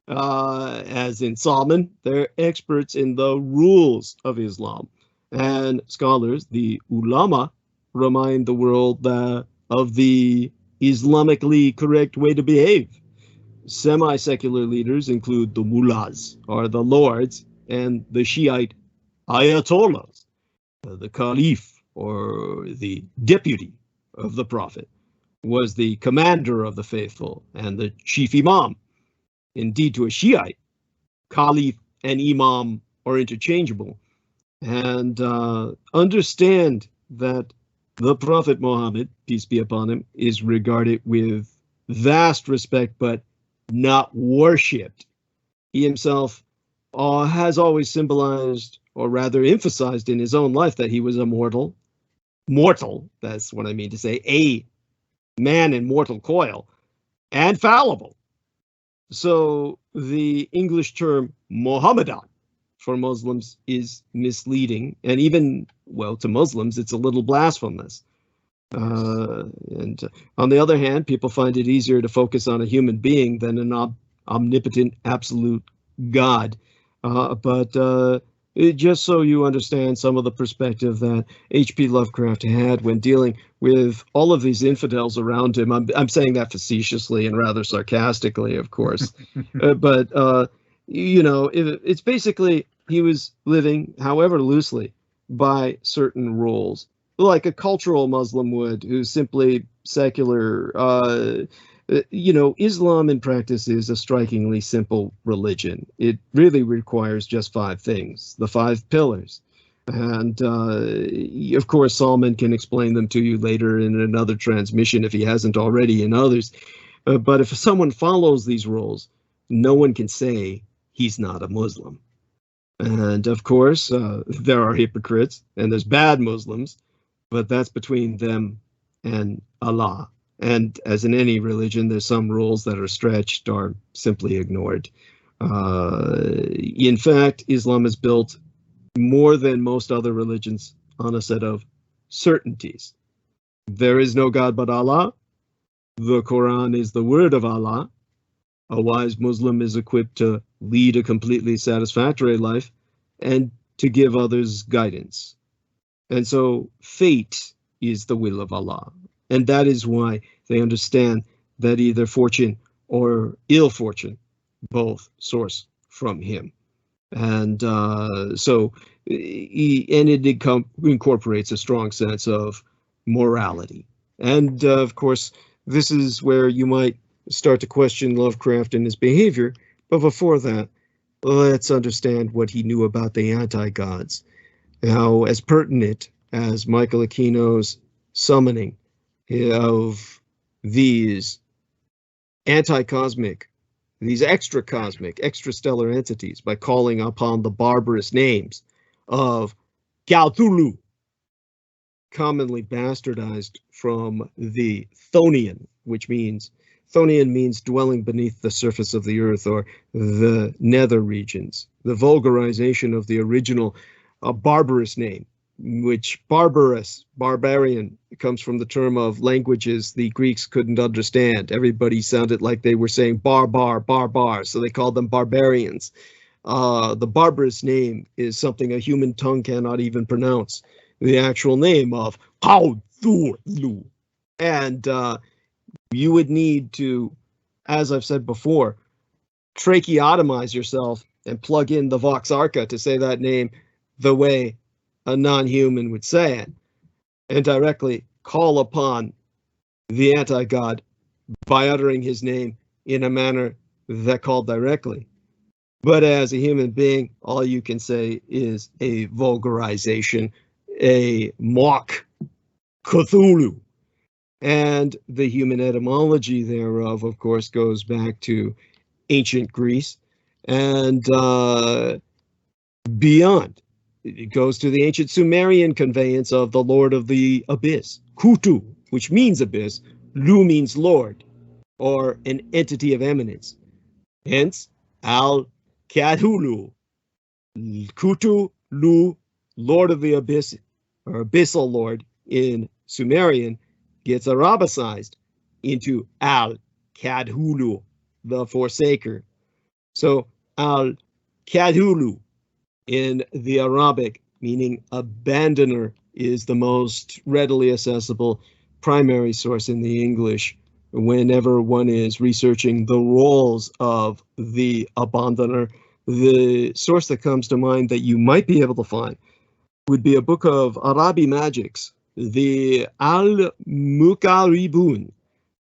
as in Salman, they're experts in the rules of Islam. And scholars, the ulama, remind the world of the Islamically correct way to behave. Semi-secular leaders include the mullahs, or the lords, and the Shiite ayatollahs, the caliph, or the deputy of the prophet, was the commander of the faithful and the chief imam. Indeed, to a Shiite, caliph and imam are interchangeable. And understand that the Prophet Muhammad, peace be upon him, is regarded with vast respect, but not worshipped. He himself has always symbolized, or rather emphasized in his own life, that he was immortal. Mortal, that's what I mean to say, a man in mortal coil, and fallible. So the English term Mohammedan for Muslims is misleading, and even, well, to Muslims, it's a little blasphemous. And on the other hand, people find it easier to focus on a human being than an omnipotent, absolute God. But just so you understand some of the perspective that H.P. Lovecraft had when dealing with all of these infidels around him, I'm saying that facetiously and rather sarcastically, of course. But you know, it's basically he was living, however loosely, by certain rules, like a cultural Muslim would, who's simply secular. You know, Islam in practice is a strikingly simple religion. It really requires just 5 things, the 5 pillars. And of course, Salman can explain them to you later in another transmission if he hasn't already in others. But if someone follows these rules, no one can say he's not a Muslim. And of course, there are hypocrites and there's bad Muslims, but that's between them and Allah. And as in any religion, there's some rules that are stretched or simply ignored. In fact, Islam is built more than most other religions on a set of certainties. There is no God but Allah. The Quran is the word of Allah. A wise Muslim is equipped to lead a completely satisfactory life and to give others guidance. And so fate is the will of Allah. And that is why they understand that either fortune or ill fortune both source from him. And so it incorporates a strong sense of morality. And of course, this is where you might start to question Lovecraft and his behavior. But before that, let's understand what he knew about the anti-gods. Now, as pertinent as Michael Aquino's summoning of these anti-cosmic, these extra-cosmic, extrastellar entities by calling upon the barbarous names of Cthulhu, commonly bastardized from the Thonian, which means dwelling beneath the surface of the earth, or the nether regions. the vulgarization of the original barbarous name, which barbarian, comes from the term of languages the Greeks couldn't understand. Everybody sounded like they were saying bar, so they called them barbarians. The barbarous name is something a human tongue cannot even pronounce. The actual name of Cthulhu. And you would need to, as I've said before, tracheotomize yourself and plug in the Vox Arca to say that name the way a non-human would say it, and directly call upon the anti-god by uttering his name in a manner that called directly. But as a human being, all you can say is a vulgarization, a mock Cthulhu. And the human etymology thereof, of course, goes back to ancient Greece and beyond. It goes to the ancient Sumerian conveyance of the Lord of the Abyss, Kutu, which means abyss, Lu means Lord, or an entity of eminence. Hence, Al-Cthulhu, Kutu, Lu, Lord of the Abyss, or Abyssal Lord in Sumerian, gets Arabicized into Al-Cthulhu, the Forsaker. So Al-Cthulhu in the Arabic, meaning abandoner, is the most readily accessible primary source in the English whenever one is researching the roles of the abandoner. The source that comes to mind that you might be able to find would be a book of Arabi magics, the Al-Mukaribun,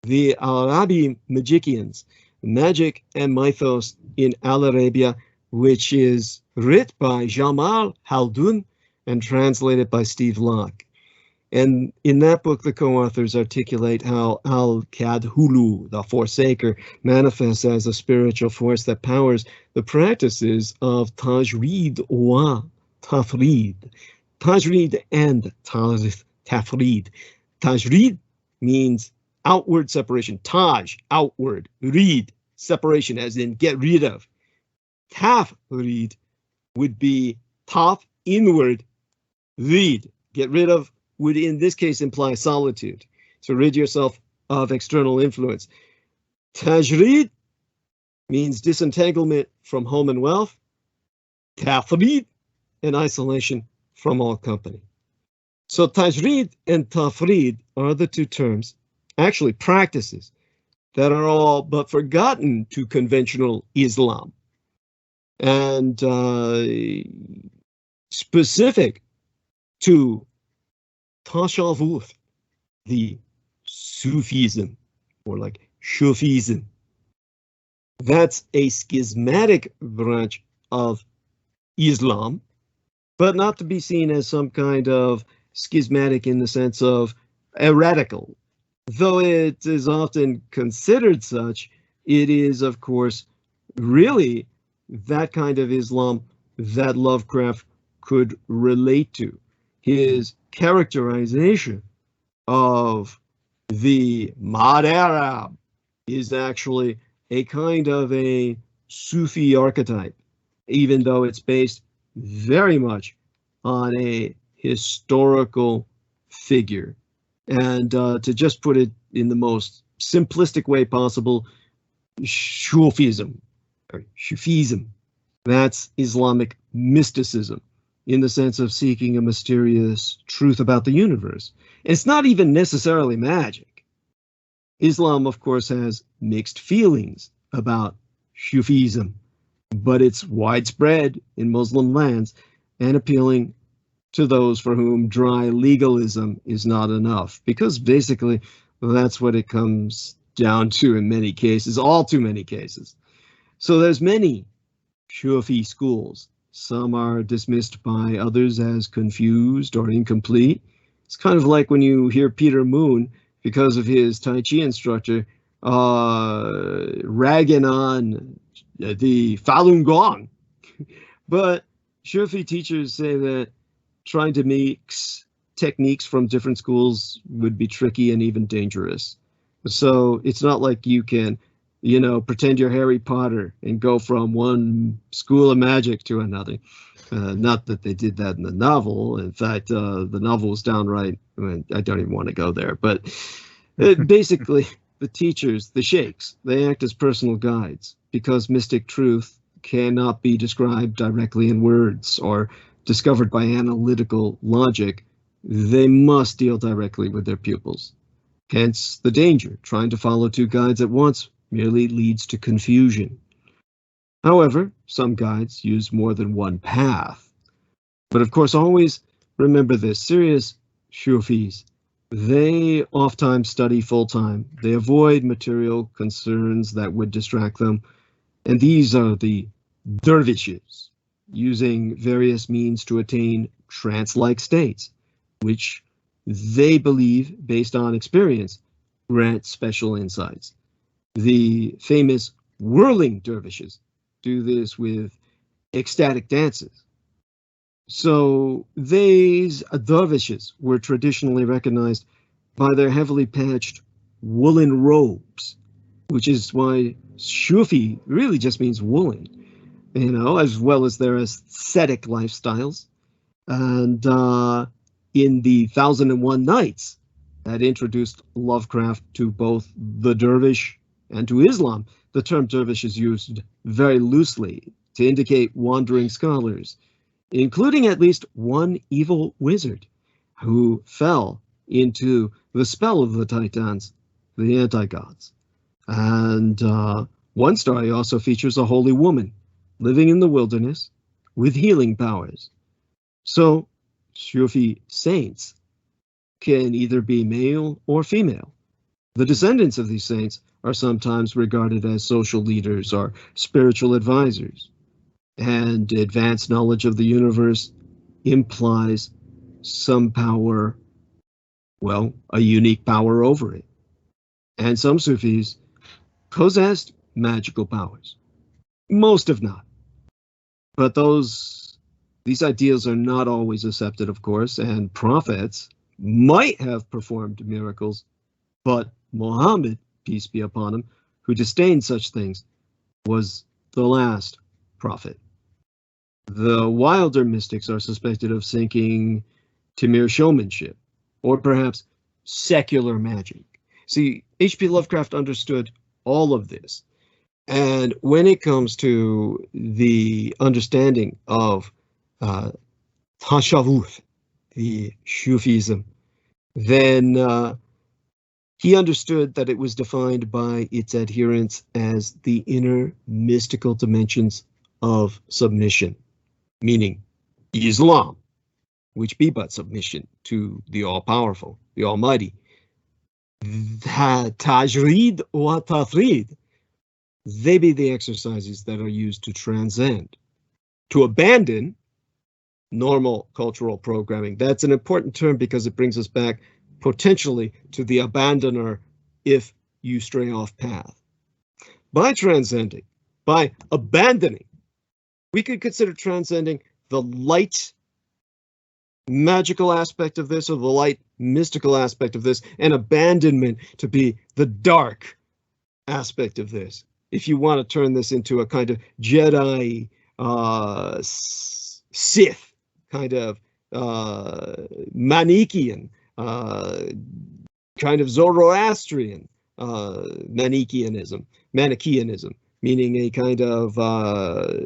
the Arabi Magicians, Magic and Mythos in Al Arabia, which is written by Jamal Haldun and translated by Steve Locke. And in that book, the co-authors articulate how Al-Cthulhu, the Forsaker, manifests as a spiritual force that powers the practices of Tajrid wa Tafrid. Tajrid and Tafrid. Tajrid means outward separation. Taj, outward. Read, separation, as in get rid of. Tafrid would be taf, inward. Read, get rid of, would in this case imply solitude. So rid yourself of external influence. Tajrid means disentanglement from home and wealth. Tafrid, and isolation from all company. So tajrid and tafrid are the two terms, actually practices, that are all but forgotten to conventional Islam. And specific to Tashavvuf, the Sufism, or like Shufism. That's a schismatic branch of Islam, but not to be seen as some kind of schismatic in the sense of heretical. Though it is often considered such, it is, of course, really that kind of Islam that Lovecraft could relate to. His characterization of the Mad Arab is actually a kind of a Sufi archetype, even though it's based very much on a historical figure. And to just put it in the most simplistic way possible, Sufism, that's Islamic mysticism, in the sense of seeking a mysterious truth about the universe. It's not even necessarily magic. Islam, of course, has mixed feelings about Sufism, but it's widespread in Muslim lands and appealing to those for whom dry legalism is not enough, because basically that's what it comes down to in many cases, all too many cases. So there's many Sufi schools. Some are dismissed by others as confused or incomplete. It's kind of like when you hear Peter Moon, because of his Tai Chi instructor, ragging on the Falun Gong. But Sufi teachers say that trying to mix techniques from different schools would be tricky and even dangerous. So it's not like you can you know, pretend you're Harry Potter and go from one school of magic to another. Not that they did that in the novel. In fact, the novel was downright, I mean, I don't even want to go there, but basically the teachers, the sheikhs, they act as personal guides because mystic truth cannot be described directly in words or discovered by analytical logic. They must deal directly with their pupils. Hence the danger. Trying to follow two guides at once merely leads to confusion. However, some guides use more than one path. But of course, always remember this, serious Sufis, they oftentimes study full-time. They avoid material concerns that would distract them. And these are the dervishes, using various means to attain trance-like states, which they believe, based on experience, grant special insights. The famous whirling dervishes do this with ecstatic dances. So these dervishes were traditionally recognized by their heavily patched woolen robes, which is why Sufi really just means woolen, you know, as well as their ascetic lifestyles. And in the 1001 Nights that introduced Lovecraft to both the dervish and to Islam, the term dervish is used very loosely to indicate wandering scholars, including at least one evil wizard who fell into the spell of the Titans, the anti-gods. And one story also features a holy woman living in the wilderness with healing powers. So Sufi saints can either be male or female. The descendants of these saints are sometimes regarded as social leaders or spiritual advisors, and advanced knowledge of the universe implies some power, well, a unique power over it. And some Sufis possessed magical powers. Most have not. But these ideals are not always accepted, of course, and prophets might have performed miracles, but Muhammad, peace be upon him, who disdained such things, was the last prophet. The wilder mystics are suspected of sinking to mere showmanship, or perhaps secular magic. See, H.P. Lovecraft understood all of this. And when it comes to the understanding of Tashavvuf, the Sufism, then he understood that it was defined by its adherents as the inner mystical dimensions of submission, meaning Islam, which be but submission to the all-powerful, the Almighty. Tajrid wa tafrid, they be the exercises that are used to transcend, to abandon normal cultural programming. That's an important term because it brings us back potentially to the abandoner if you stray off path. By transcending, by abandoning, we could consider transcending the light magical aspect of this, or the light mystical aspect of this, and abandonment to be the dark aspect of this. If you want to turn this into a kind of Jedi, Sith, kind of Manichaean, kind of Zoroastrian Manichaeanism, meaning a kind of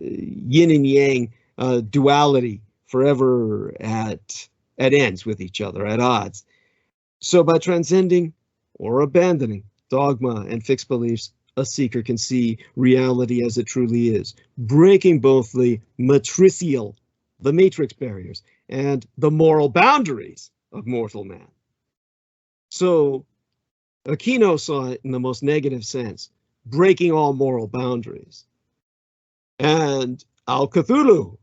yin and yang duality, forever at ends with each other, at odds. So by transcending or abandoning dogma and fixed beliefs, a seeker can see reality as it truly is, breaking both the matricial, the matrix barriers, and the moral boundaries of mortal man. So Aquino saw it in the most negative sense, breaking all moral boundaries. And Al-Cthulhu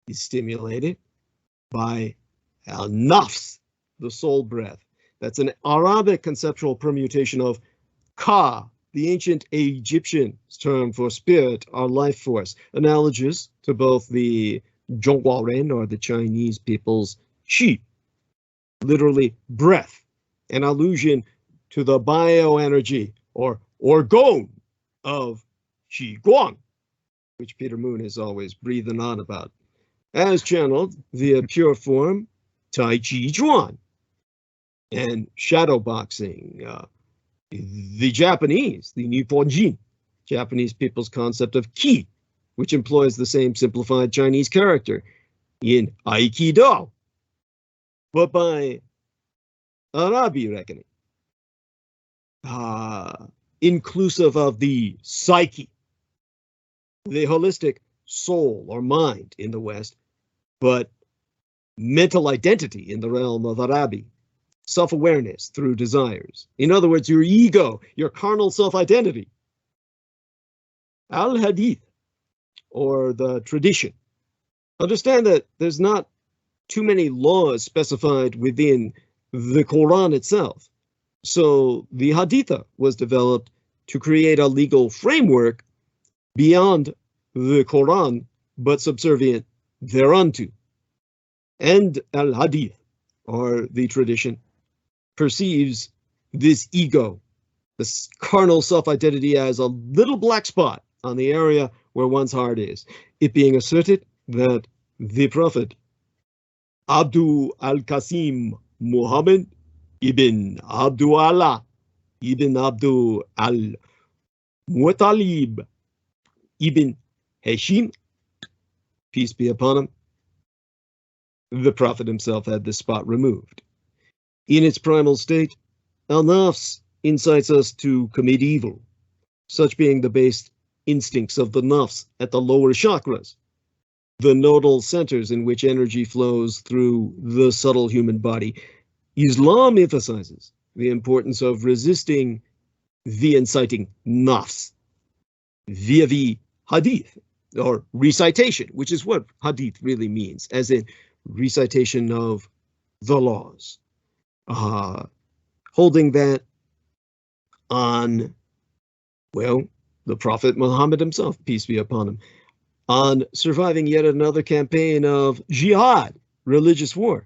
is stimulated by al-nafs, the soul breath. That's an Arabic conceptual permutation of Ka, the ancient Egyptian term for spirit or life force, analogous to both the Zhongguoren, or the Chinese people's Qi, literally breath, an allusion to the bioenergy or orgone of Qi Guang, which Peter Moon is always breathing on about, as channeled via pure form Tai Chi Chuan and shadow boxing. The Japanese, the Nipponjin, Japanese people's concept of Ki, which employs the same simplified Chinese character in Aikido, but by Arabi reckoning, inclusive of the psyche, the holistic soul or mind in the West, but mental identity in the realm of Arabi, self-awareness through desires. In other words, your ego, your carnal self-identity. Al-Hadith, or the tradition. Understand that there's not too many laws specified within the Quran itself. So the Haditha was developed to create a legal framework beyond the Quran, but subservient thereunto. And Al-Hadith, or the tradition, perceives this ego, this carnal self-identity, as a little black spot on the area where one's heart is. It being asserted that the Prophet Abdul al-Qasim Muhammad ibn Abdullah ibn Abdul al-Muttalib ibn Hashim, peace be upon him, the Prophet himself had this spot removed. In its primal state, al-nafs incites us to commit evil, such being the base instincts of the nafs at the lower chakras, the nodal centers in which energy flows through the subtle human body. Islam emphasizes the importance of resisting the inciting nafs via the hadith, or recitation, which is what hadith really means, as in recitation of the laws. Holding that on, well, the Prophet Muhammad himself, peace be upon him, on surviving yet another campaign of jihad, religious war.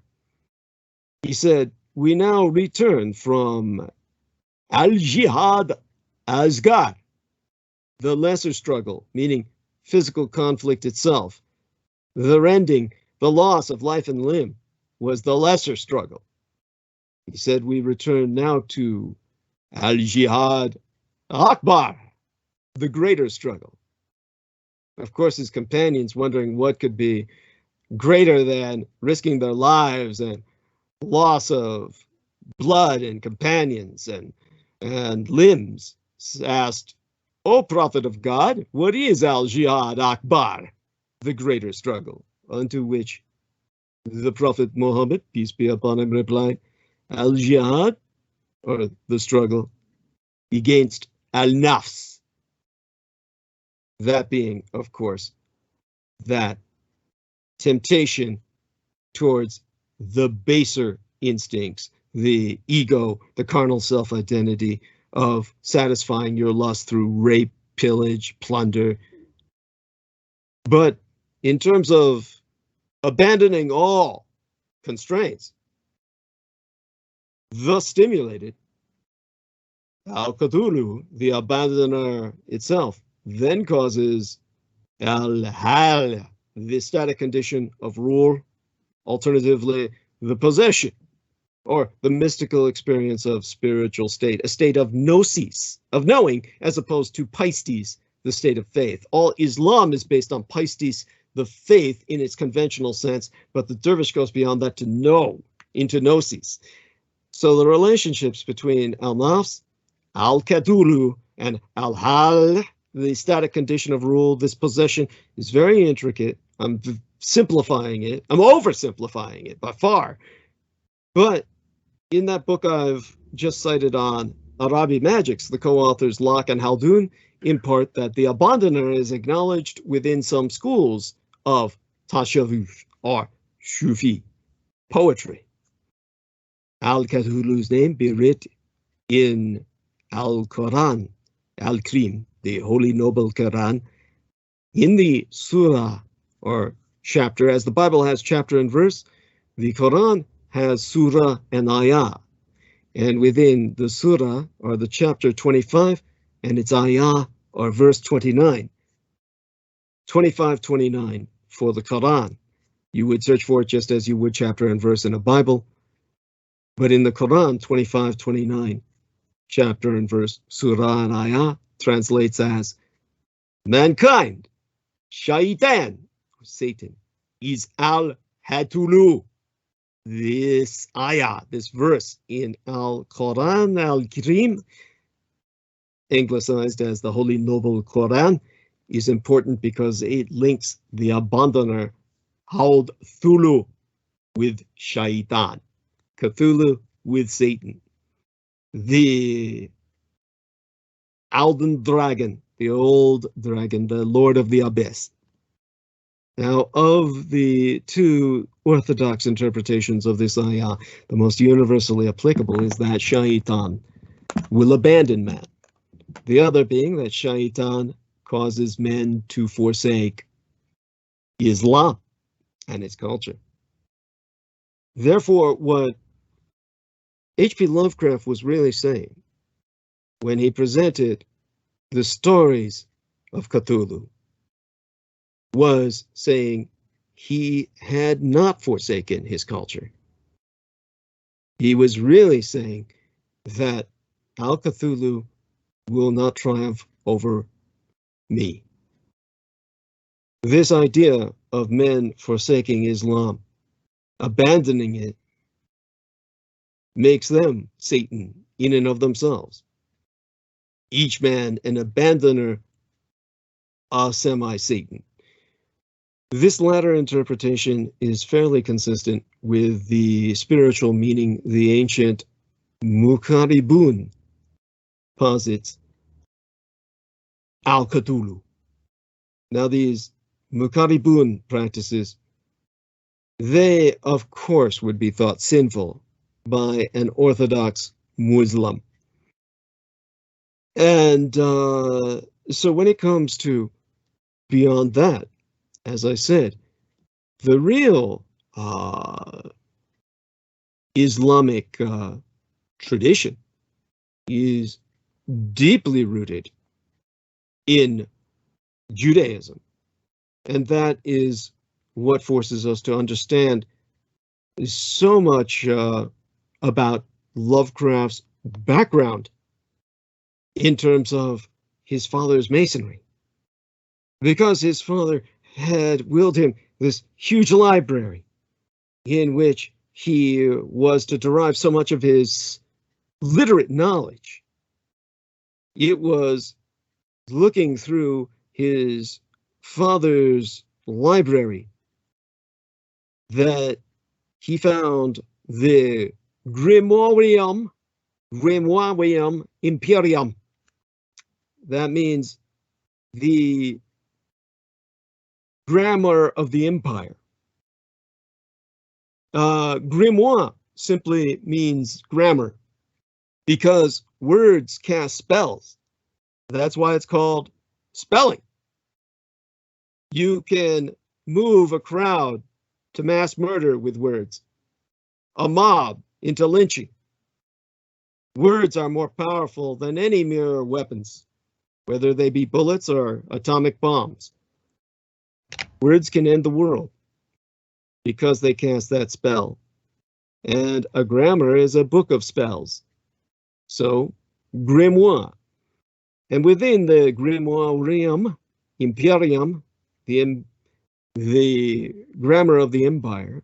He said, we now return from al-jihad asgar, the lesser struggle, meaning physical conflict itself. The rending, the loss of life and limb, was the lesser struggle. He said, we return now to al-jihad akbar, the greater struggle. Of course, his companions wondering what could be greater than risking their lives and loss of blood and companions and limbs, asked, O Prophet of God, what is al-jihad akbar, the greater struggle? Unto which the Prophet Muhammad, peace be upon him, replied, al-jihad, or the struggle, against al-nafs. That being, of course, that temptation towards the baser instincts, the ego, the carnal self-identity of satisfying your lust through rape, pillage, plunder. But in terms of abandoning all constraints, thus stimulated, Al-Cthulhu, the abandoner itself, then causes al-hal, the static condition of rule, alternatively the possession, or the mystical experience of spiritual state, a state of gnosis, of knowing, as opposed to pistis, the state of faith. All Islam is based on pistis, the faith in its conventional sense, but the dervish goes beyond that to know, into gnosis. So the relationships between al-nafs, al-Cthulhu, and al-hal, the static condition of rule, this possession, is very intricate. I'm simplifying it. I'm oversimplifying it by far. But in that book I've just cited on Arabi Magics, the co-authors Locke and Haldun impart that the abandoner is acknowledged within some schools of Tashavvuf, or Sufi poetry. Al-Cthulhu's name be writ in Al-Quran, Al-Krim, the Holy Noble Quran, in the surah or chapter, as the Bible has chapter and verse, the Quran has surah and ayah. And within the surah, or the chapter 25, and its ayah, or verse 29. 25-29 for the Quran. You would search for it just as you would chapter and verse in a Bible. But in the Quran, 25-29, chapter and verse, surah and ayah, translates as, mankind, shaitan, Satan, is al-hatulu. This ayah, this verse in Al-Quran Al-Karim, anglicized as the Holy Noble Quran, is important because it links the abandoner Haud Thulu with Shaitan, Cthulhu with Satan, the Alden dragon, the old dragon, the Lord of the Abyss. Now, of the two orthodox interpretations of this ayah, the most universally applicable is that Shaitan will abandon man. The other being that Shaitan causes men to forsake Islam and its culture. Therefore, what H.P. Lovecraft was really saying when he presented the stories of Cthulhu was saying he had not forsaken his culture. He was really saying that Al-Cthulhu will not triumph over me. This idea of men forsaking Islam, abandoning it, makes them Satan in and of themselves. Each man an abandoner, a semi-Satan. This latter interpretation is fairly consistent with the spiritual meaning the ancient Mukaribun posits Al-Cthulhu. Now these Mukaribun practices, they of course would be thought sinful by an Orthodox Muslim. And so when it comes to beyond that, as I said, the real Islamic tradition is deeply rooted in Judaism. And that is what forces us to understand so much about Lovecraft's background in terms of his father's masonry. Because his father had willed him this huge library in which he was to derive so much of his literate knowledge. It was looking through his father's library that he found the Grimoire Imperium. That means the grammar of the empire. Grimoire simply means grammar because words cast spells. That's why it's called spelling. You can move a crowd to mass murder with words, a mob into lynching. Words are more powerful than any mere weapons, whether they be bullets or atomic bombs. Words can end the world because they cast that spell. And a grammar is a book of spells. So, grimoire. And within the Grimoire Imperium, the grammar of the empire,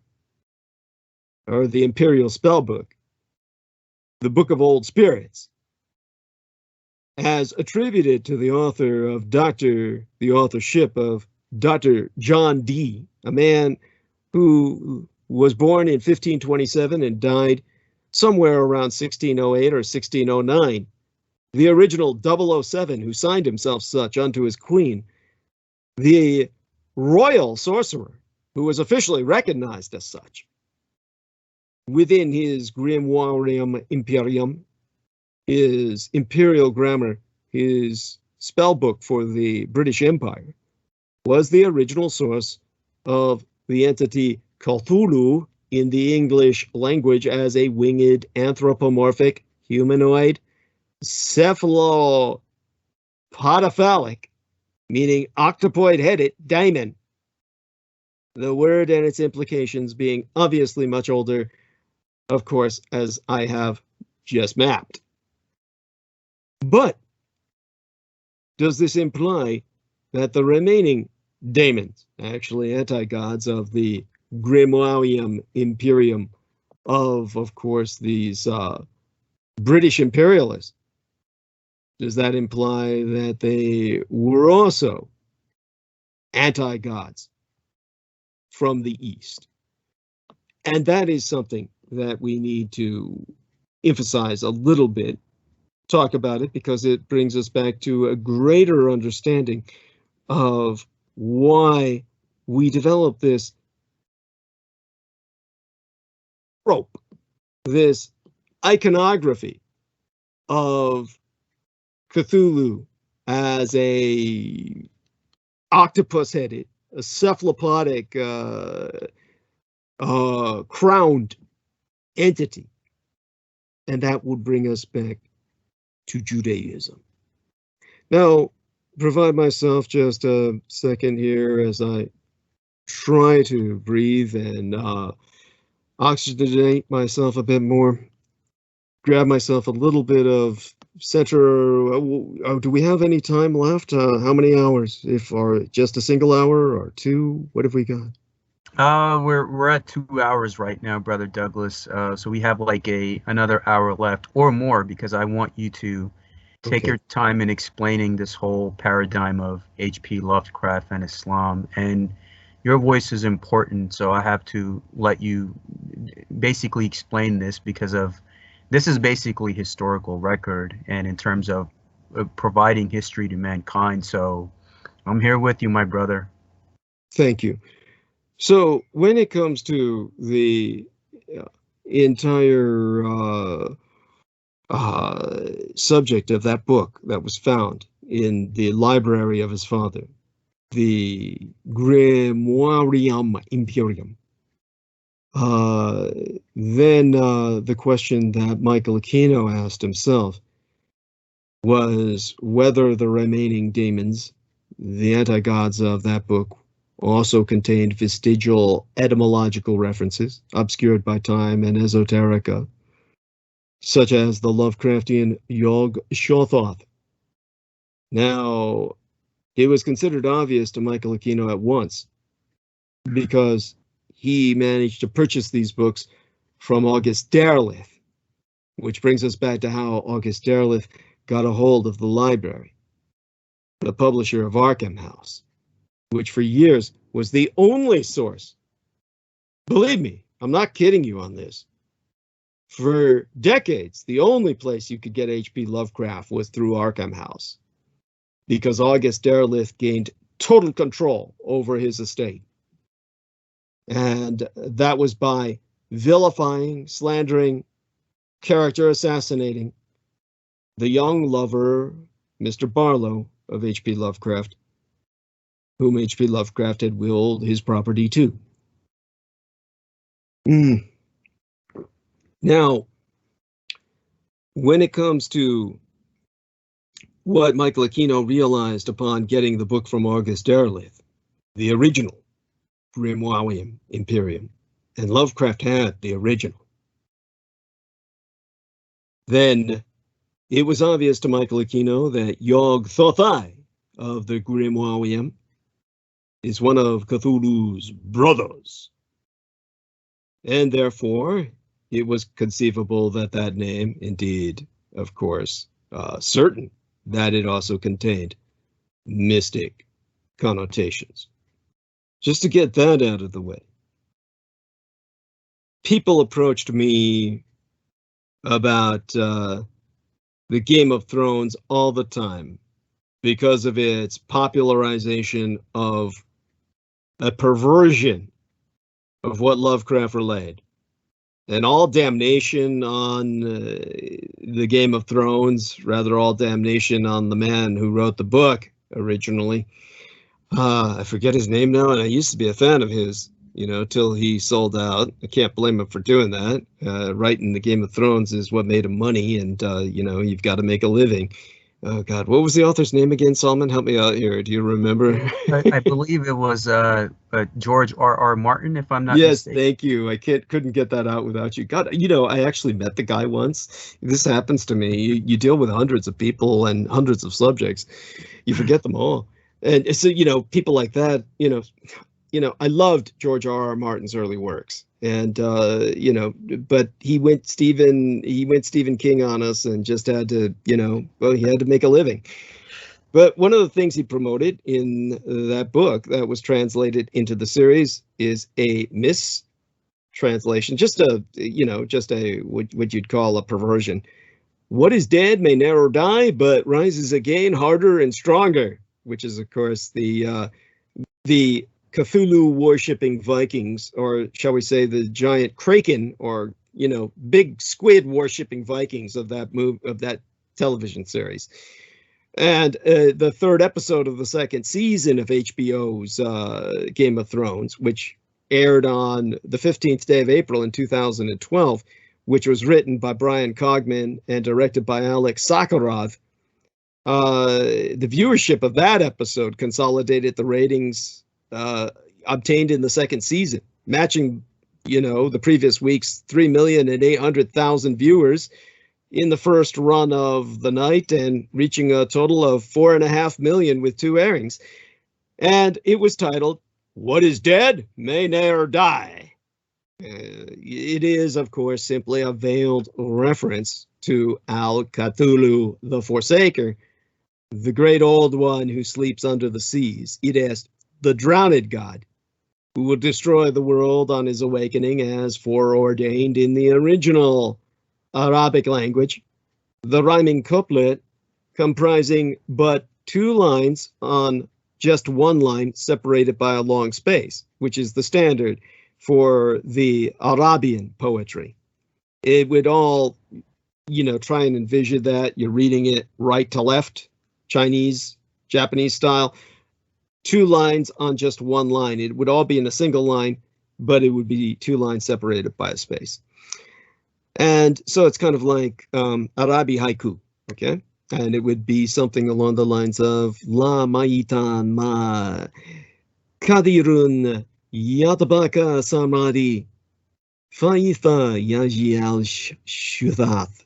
or the imperial spell book, the Book of Old Spirits, as attributed to the author of the authorship of Dr. John Dee, a man who was born in 1527 and died somewhere around 1608 or 1609. The original 007 who signed himself such unto his queen. The royal sorcerer who was officially recognized as such. Within his Grimoire Imperium, his imperial grammar, his spell book for the British Empire, was the original source of the entity Cthulhu in the English language as a winged anthropomorphic humanoid, cephalopodophalic, meaning octopoid-headed daemon. The word and its implications being obviously much older, of course, as I have just mapped. But does this imply that the remaining daemons, actually anti-gods of the Grimoire Imperium of course, these British imperialists, does that imply that they were also anti-gods from the East? And that is something that we need to emphasize a little bit, talk about it, because it brings us back to a greater understanding of why we developed this trope, this iconography of Cthulhu as a octopus-headed, a cephalopodic, crowned entity. And that would bring us back to Judaism. Now, provide myself just a second here as I try to breathe and oxygenate myself a bit more. Grab myself a little bit of center. Do we have any time left? How many hours? If or just a single hour or two? What have we got? We're at 2 hours right now, Brother Douglas. So we have like another hour left or more, because I want you to take your time in explaining this whole paradigm of H.P. Lovecraft and Islam. And your voice is important, so I have to let you basically explain this, because this is basically historical record, and in terms of providing history to mankind. So I'm here with you, my brother. Thank you. So when it comes to the entire subject of that book that was found in the library of his father, the Grimoire Imperium, then the question that Michael Aquino asked himself was whether the remaining demons, the anti-gods of that book, also contained vestigial etymological references obscured by time and esoterica, such as the Lovecraftian Yog Sothoth. Now, it was considered obvious to Michael Aquino at once, because he managed to purchase these books from August Derleth, which brings us back to how August Derleth got a hold of the library, the publisher of Arkham House, which for years was the only source. Believe me, I'm not kidding you on this. For decades, the only place you could get H.P. Lovecraft was through Arkham House, because August Derleth gained total control over his estate. And that was by vilifying, slandering, character assassinating the young lover, Mr. Barlow, of H.P. Lovecraft, whom H.P. Lovecraft had willed his property to. Now, when it comes to what Michael Aquino realized upon getting the book from August Derleth, the original Grimoire Imperium, and Lovecraft had the original, then it was obvious to Michael Aquino that Yog Sothoth of the Grimoire is one of Cthulhu's brothers, and therefore it was conceivable that that name, indeed, of course, certain that it also contained mystic connotations. Just to get that out of the way, people approached me about the Game of Thrones all the time because of its popularization of a perversion of what Lovecraft relayed. And all damnation on the Game of Thrones, rather all damnation on the man who wrote the book originally. I forget his name now, and I used to be a fan of his. you know, till he sold out. I can't blame him for doing that. Writing the Game of Thrones is what made him money, and you know, you've got to make a living. Oh God, what was the author's name again? Salman, help me out here. Do you remember? I believe it was George R. Martin, if I'm not Yes, mistaken. thank you. I couldn't get that out without you. God, you know, I actually met the guy once. This happens to me. You deal with hundreds of people and hundreds of subjects. You forget them all. And so, you know, people like that, I loved George R. Martin's early works. And you know, but he went Stephen King on us and just had to, well, he had to make a living. But one of the things he promoted in that book that was translated into the series is a mistranslation, just a what you'd call a perversion. What is dead may never die, but rises again harder and stronger, which is, of course, the Cthulhu worshipping Vikings, or shall we say the giant kraken, or big squid worshipping Vikings of that television series. And the third episode of the second season of HBO's Game of Thrones, which aired on the 15th day of April in 2012, which was written by Brian Cogman and directed by Alex Sakharov, the viewership of that episode consolidated the ratings obtained in the second season, matching, the previous week's 3,800,000 viewers in the first run of the night, and reaching a total of 4.5 million with 2 airings. And it was titled, "What is Dead May Ne'er Die." It is, of course, simply a veiled reference to Al Cthulhu the Forsaker, the great old one who sleeps under the seas. It is the drowned god who will destroy the world on his awakening as foreordained in the original Arabic language. The rhyming couplet comprising but 2 lines on just 1 line separated by a long space, which is the standard for the Arabian poetry. It would all, try and envision that you're reading it right to left, Chinese, Japanese style, 2 lines on just 1 line. It would all be in a single line, but it would be 2 lines separated by a space. And so it's kind of like Arabi haiku, okay? And it would be something along the lines of La maitan ma kadirun yatabaka samadi faitha yaji al shuthath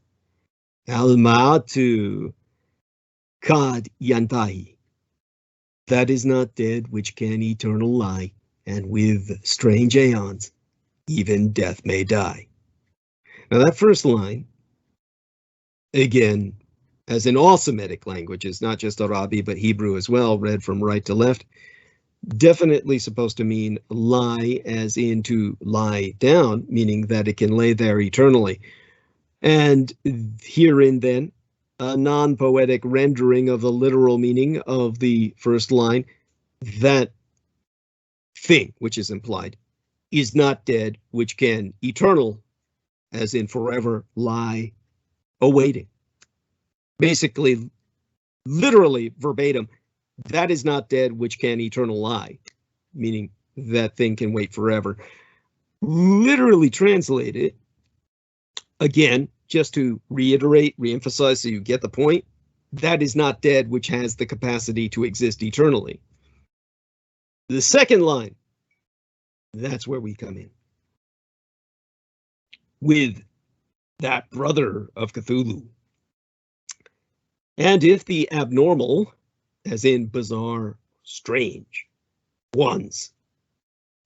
al maatu kad yantahi. That is not dead which can eternal lie, and with strange aeons even death may die. Now that first line, again, as in all Semitic languages, not just Arabi, but Hebrew as well, read from right to left, definitely supposed to mean lie, as in to lie down, meaning that it can lay there eternally. And herein then, a non-poetic rendering of the literal meaning of the first line, that thing which is implied is not dead, which can eternal, as in forever, lie awaiting. Basically, literally verbatim, that is not dead which can eternal lie, meaning that thing can wait forever. Literally translated, again, just to reiterate, reemphasize so you get the point, that is not dead which has the capacity to exist eternally. The second line, that's where we come in. With that brother of Cthulhu. And if the abnormal, as in bizarre, strange, ones,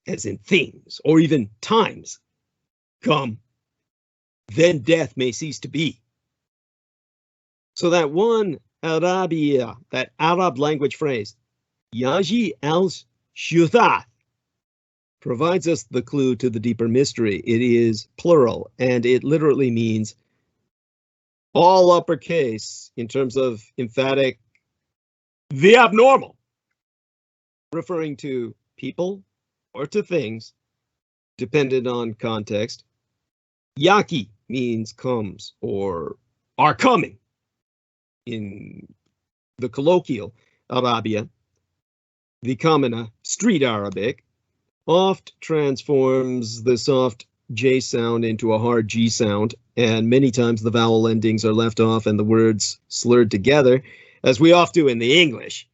as in things, or even times, come, then death may cease to be. So that one Arabia, that Arab language phrase, Yaji al-Shuthath, provides us the clue to the deeper mystery. It is plural, and it literally means all uppercase in terms of emphatic, the abnormal, referring to people or to things, dependent on context. Yaki means comes or are coming in the colloquial Arabia, the common street Arabic, oft transforms the soft J sound into a hard G sound, and many times the vowel endings are left off and the words slurred together, as we oft do in the English.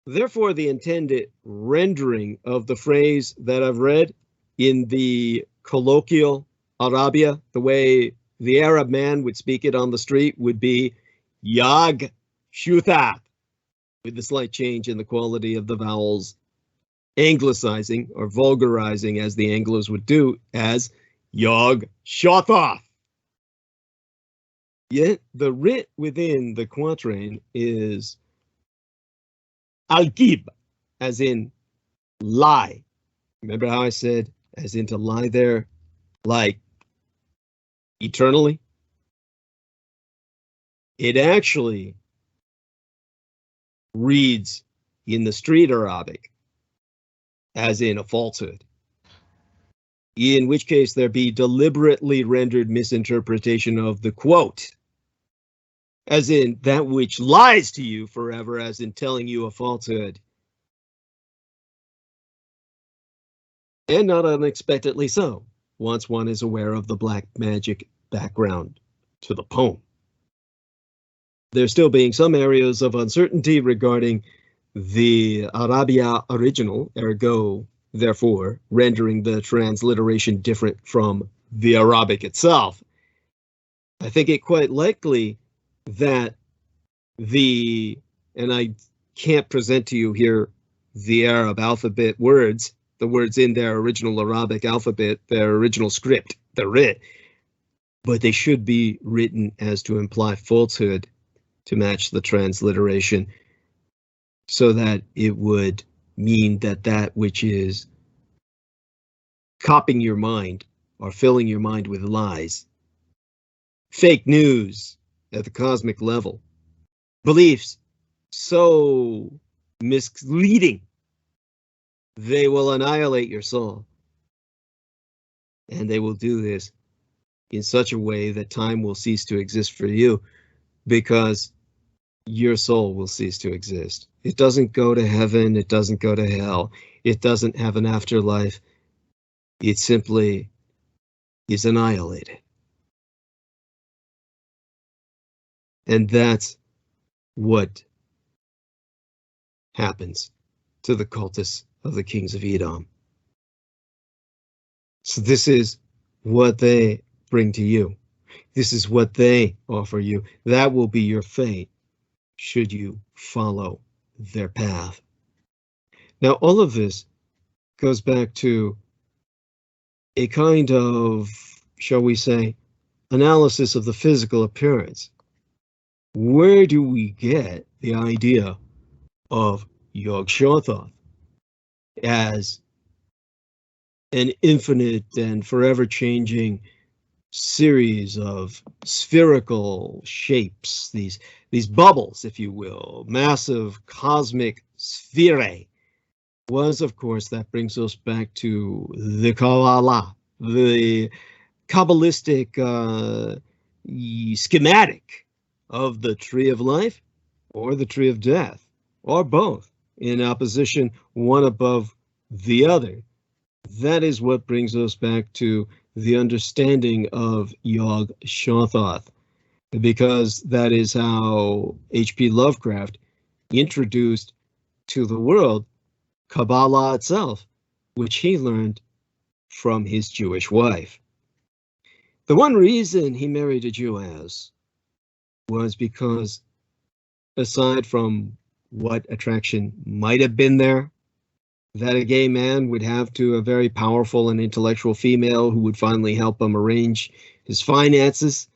Therefore, the intended rendering of the phrase that I've read in the colloquial Arabia, the way the Arab man would speak it on the street, would be Yag Shuthat, with the slight change in the quality of the vowels, anglicizing or vulgarizing, as the Anglos would do, as Yog Shothoth. Yet the writ within the quatrain is Al-Kib, as in lie. Remember how I said as in to lie there, like eternally? It actually reads in the street Arabic as in a falsehood, in which case there be deliberately rendered misinterpretation of the quote, as in that which lies to you forever, as in telling you a falsehood. And not unexpectedly so, once one is aware of the black magic background to the poem. There still being some areas of uncertainty regarding the Arabia original, ergo, therefore, rendering the transliteration different from the Arabic itself. I think it quite likely that and I can't present to you here the Arab alphabet words, the words in their original Arabic alphabet, their original script, the writ, but they should be written as to imply falsehood to match the transliteration, so that it would mean that that which is copying your mind or filling your mind with lies, fake news at the cosmic level, beliefs so misleading they will annihilate your soul. And they will do this in such a way that time will cease to exist for you, because your soul will cease to exist. It doesn't go to heaven, it doesn't go to hell, it doesn't have an afterlife. It simply is annihilated. And that's what happens to the cultists of the kings of Edom. So this is what they bring to you. This is what they offer you. That will be your fate should you follow their path. Now, all of this goes back to a kind of, shall we say, analysis of the physical appearance. Where do we get the idea of Yog Shothoth as an infinite and forever changing series of spherical shapes, these bubbles, if you will, massive cosmic sphere? Was, of course, that brings us back to the Kabbalah, the Kabbalistic schematic of the tree of life or the tree of death, or both, in opposition, one above the other. That is what brings us back to the understanding of Yog Shothoth, because that is how H.P. Lovecraft introduced to the world Kabbalah itself, which he learned from his Jewish wife. The one reason he married a Jewess was because, aside from what attraction might have been there, that a gay man would have to a very powerful and intellectual female who would finally help him arrange his finances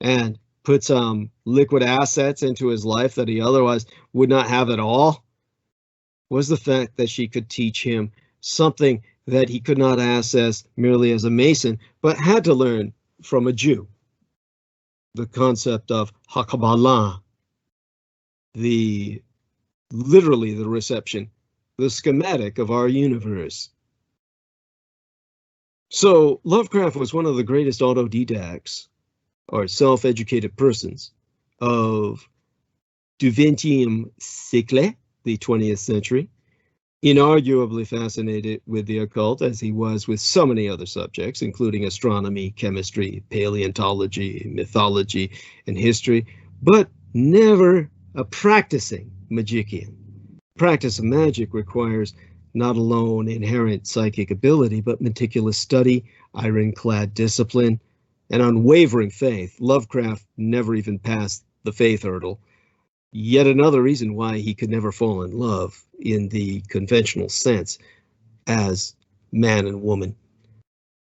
and put some liquid assets into his life that he otherwise would not have at all, was the fact that she could teach him something that he could not access merely as a Mason, but had to learn from a Jew. The concept of HaKabbalah, literally the reception, the schematic of our universe. So Lovecraft was one of the greatest autodidacts, or self-educated persons, of du XXe siècle, the 20th century, inarguably fascinated with the occult as he was with so many other subjects, including astronomy, chemistry, paleontology, mythology, and history, but never a practicing magician. Practice of magic requires not alone inherent psychic ability, but meticulous study, ironclad discipline, and unwavering faith. Lovecraft never even passed the faith hurdle. Yet another reason why he could never fall in love in the conventional sense as man and woman.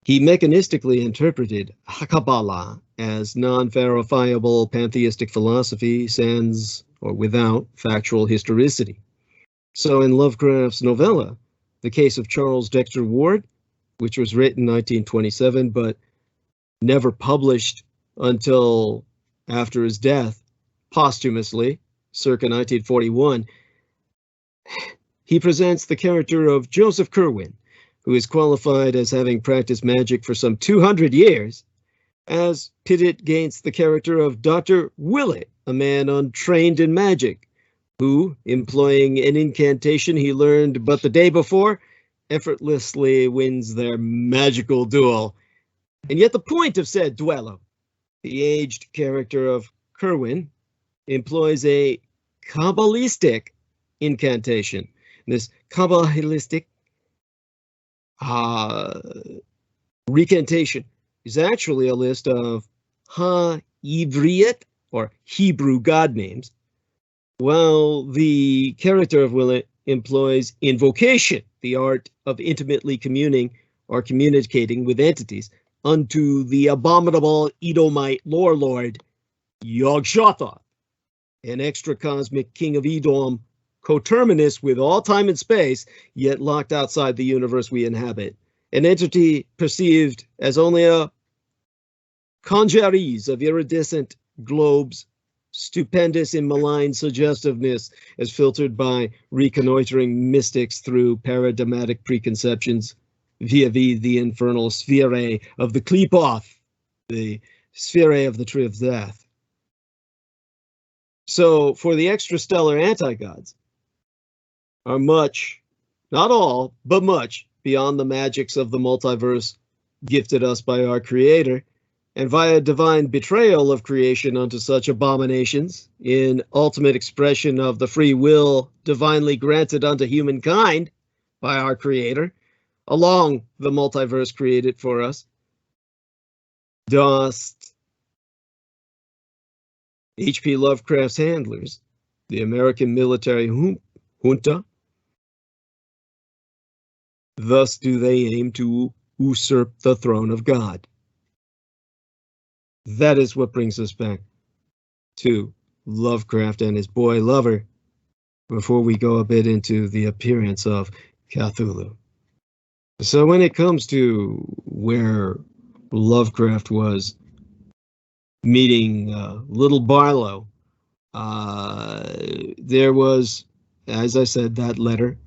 He mechanistically interpreted Kabbalah as non-verifiable pantheistic philosophy, sans or without factual historicity. So in Lovecraft's novella, The Case of Charles Dexter Ward, which was written in 1927 but never published until after his death, posthumously, circa 1941, he presents the character of Joseph Curwen, who is qualified as having practiced magic for some 200 years, as pitted against the character of Dr. Willett, a man untrained in magic, who, employing an incantation he learned but the day before, effortlessly wins their magical duel. And yet the point of said duello, the aged character of Curwen, employs a Kabbalistic incantation. This Kabbalistic recantation is actually a list of Ha-Ivriot, or Hebrew god names, while the character of Willett employs invocation, the art of intimately communing or communicating with entities, unto the abominable Edomite lore lord Yog-Sothoth, an extra-cosmic king of Edom, coterminous with all time and space, yet locked outside the universe we inhabit, an entity perceived as only a congeries of iridescent globes, stupendous in malign suggestiveness as filtered by reconnoitering mystics through paradigmatic preconceptions vis-a-vis the infernal sphere of the Qlipoth, the sphere of the tree of death. So for the extrastellar anti-gods are much, not all, but much beyond the magics of the multiverse gifted us by our Creator, and via divine betrayal of creation unto such abominations, in ultimate expression of the free will divinely granted unto humankind by our Creator, along the multiverse created for us, dost H.P. Lovecraft's handlers, the American military junta, thus do they aim to usurp the throne of God. That is what brings us back to Lovecraft and his boy lover, before we go a bit into the appearance of Cthulhu. So when it comes to where Lovecraft was meeting little Barlow, there was, as I said, that letter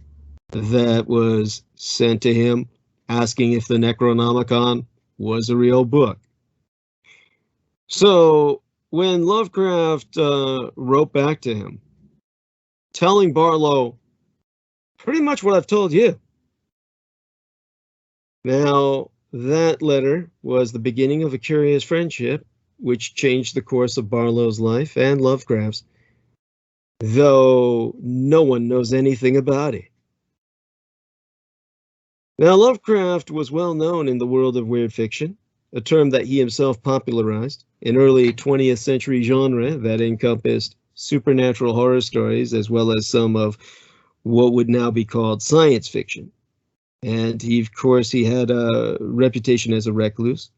that was sent to him asking if the Necronomicon was a real book. So when Lovecraft wrote back to him, telling Barlow pretty much what I've told you. Now, that letter was the beginning of a curious friendship, which changed the course of Barlow's life and Lovecraft's, though no one knows anything about it. Now, Lovecraft was well known in the world of weird fiction, a term that he himself popularized, an early 20th century genre that encompassed supernatural horror stories as well as some of what would now be called science fiction. And he, of course, he had a reputation as a recluse.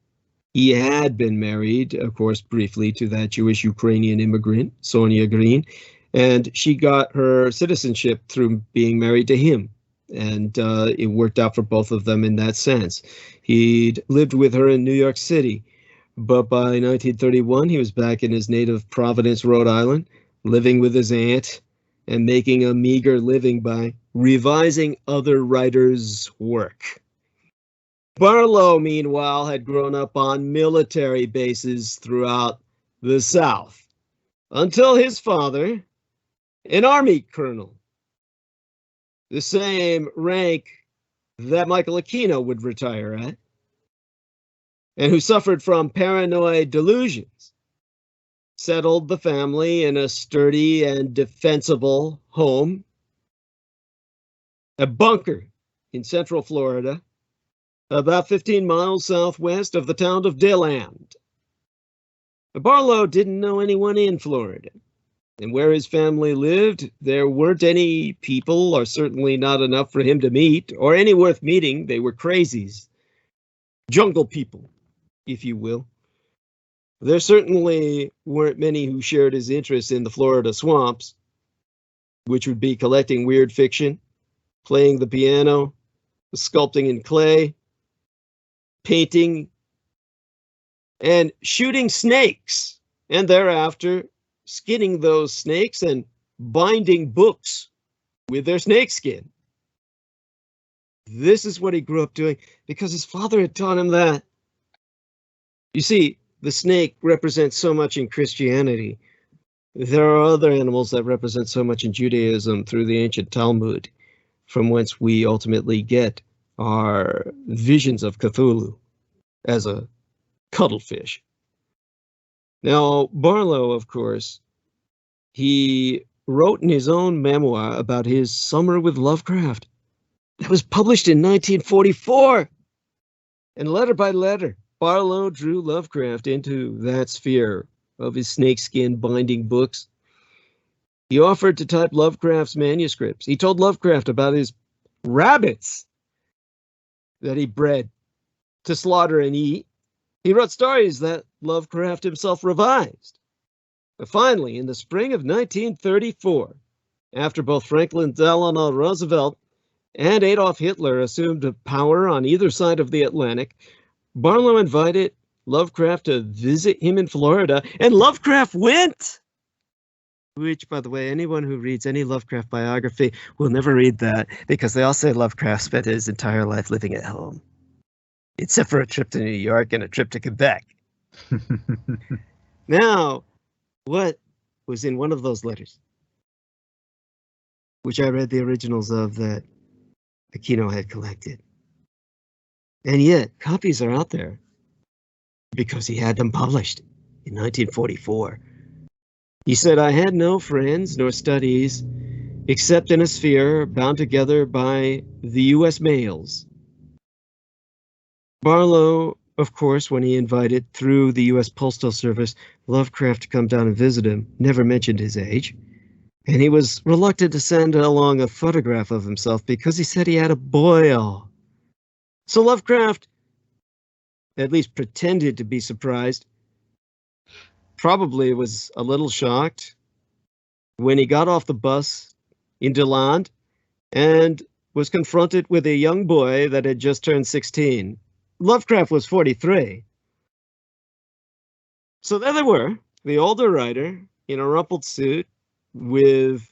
He had been married, of course, briefly to that Jewish Ukrainian immigrant, Sonia Green, and she got her citizenship through being married to him. And it worked out for both of them in that sense. He'd lived with her in New York City, but by 1931, he was back in his native Providence, Rhode Island, living with his aunt and making a meager living by revising other writers' work. Barlow, meanwhile, had grown up on military bases throughout the South, until his father, an Army colonel, the same rank that Michael Aquino would retire at, and who suffered from paranoid delusions, settled the family in a sturdy and defensible home, a bunker in central Florida, about 15 miles southwest of the town of DeLand. Barlow didn't know anyone in Florida, and where his family lived, there weren't any people, or certainly not enough for him to meet, or any worth meeting. They were crazies. Jungle people, if you will. There certainly weren't many who shared his interest in the Florida swamps, which would be collecting weird fiction, playing the piano, sculpting in clay, painting, and shooting snakes, and thereafter skinning those snakes and binding books with their snake skin. This is what he grew up doing because his father had taught him that. You see, the snake represents so much in Christianity. There are other animals that represent so much in Judaism through the ancient Talmud, from whence we ultimately get our visions of Cthulhu as a cuttlefish. Now, Barlow, of course, he wrote in his own memoir about his summer with Lovecraft. That was published in 1944. And letter by letter, Barlow drew Lovecraft into that sphere of his snakeskin binding books. He offered to type Lovecraft's manuscripts. He told Lovecraft about his rabbits that he bred to slaughter and eat. He wrote stories that Lovecraft himself revised. But finally, in the spring of 1934, after both Franklin Delano Roosevelt and Adolf Hitler assumed power on either side of the Atlantic, Barlow invited Lovecraft to visit him in Florida, and Lovecraft went. Which, by the way, anyone who reads any Lovecraft biography will never read that, because they all say Lovecraft spent his entire life living at home, except for a trip to New York and a trip to Quebec. Now, what was in one of those letters, which I read the originals of, that Aquino had collected? And yet, copies are out there because he had them published in 1944. He said, "I had no friends nor studies except in a sphere bound together by the US mails." Barlow, of course, when he invited through the US Postal Service Lovecraft to come down and visit him, never mentioned his age. And he was reluctant to send along a photograph of himself because he said he had a boil. So Lovecraft at least pretended to be surprised. Probably was a little shocked when he got off the bus in DeLand and was confronted with a young boy that had just turned 16. Lovecraft was 43. So there they were, the older writer in a rumpled suit with,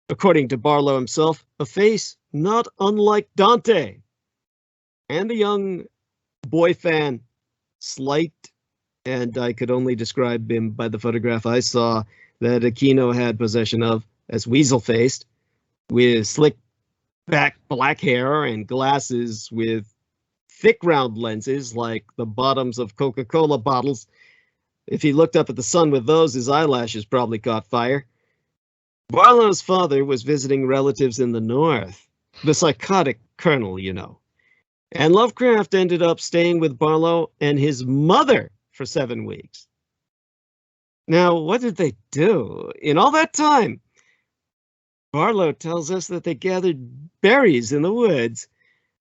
according to Barlow himself, a face not unlike Dante, and the young boy fan, slight, and I could only describe him by the photograph I saw that Aquino had possession of, as weasel-faced, with slick back black hair and glasses with thick round lenses like the bottoms of Coca-Cola bottles. If he looked up at the sun with those, his eyelashes probably caught fire. Barlow's father was visiting relatives in the north, the psychotic colonel, you know. And Lovecraft ended up staying with Barlow and his mother for 7 weeks. Now, what did they do? In all that time, Barlow tells us that they gathered berries in the woods,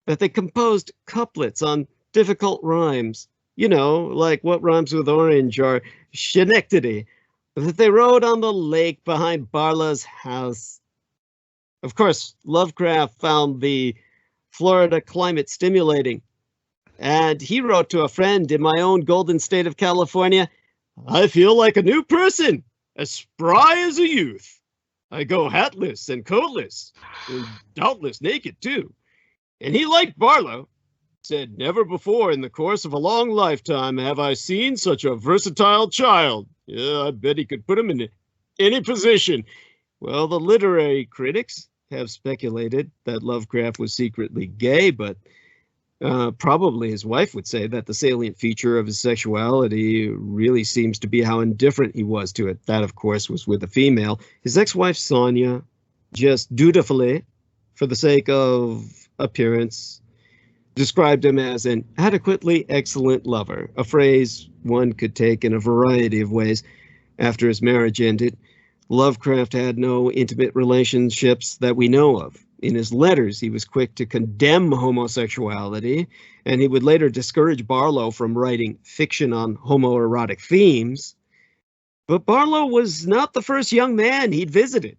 that they composed couplets on difficult rhymes, you know, like what rhymes with orange or Schenectady, that they rode on the lake behind Barlow's house. Of course, Lovecraft found the Florida climate stimulating, and he wrote to a friend in my own golden state of California, "I feel like a new person, as spry as a youth. I go hatless and coatless, and doubtless naked too." And he liked Barlow, said, "Never before in the course of a long lifetime have I seen such a versatile child. Yeah, I bet he could put him in any position." Well, the literary critics have speculated that Lovecraft was secretly gay, but probably his wife would say that the salient feature of his sexuality really seems to be how indifferent he was to it. That, of course, was with a female. His ex-wife, Sonia, just dutifully, for the sake of appearance, described him as an adequately excellent lover, a phrase one could take in a variety of ways. After his marriage ended, Lovecraft had no intimate relationships that we know of. In his letters, he was quick to condemn homosexuality, and he would later discourage Barlow from writing fiction on homoerotic themes. But Barlow was not the first young man he'd visited.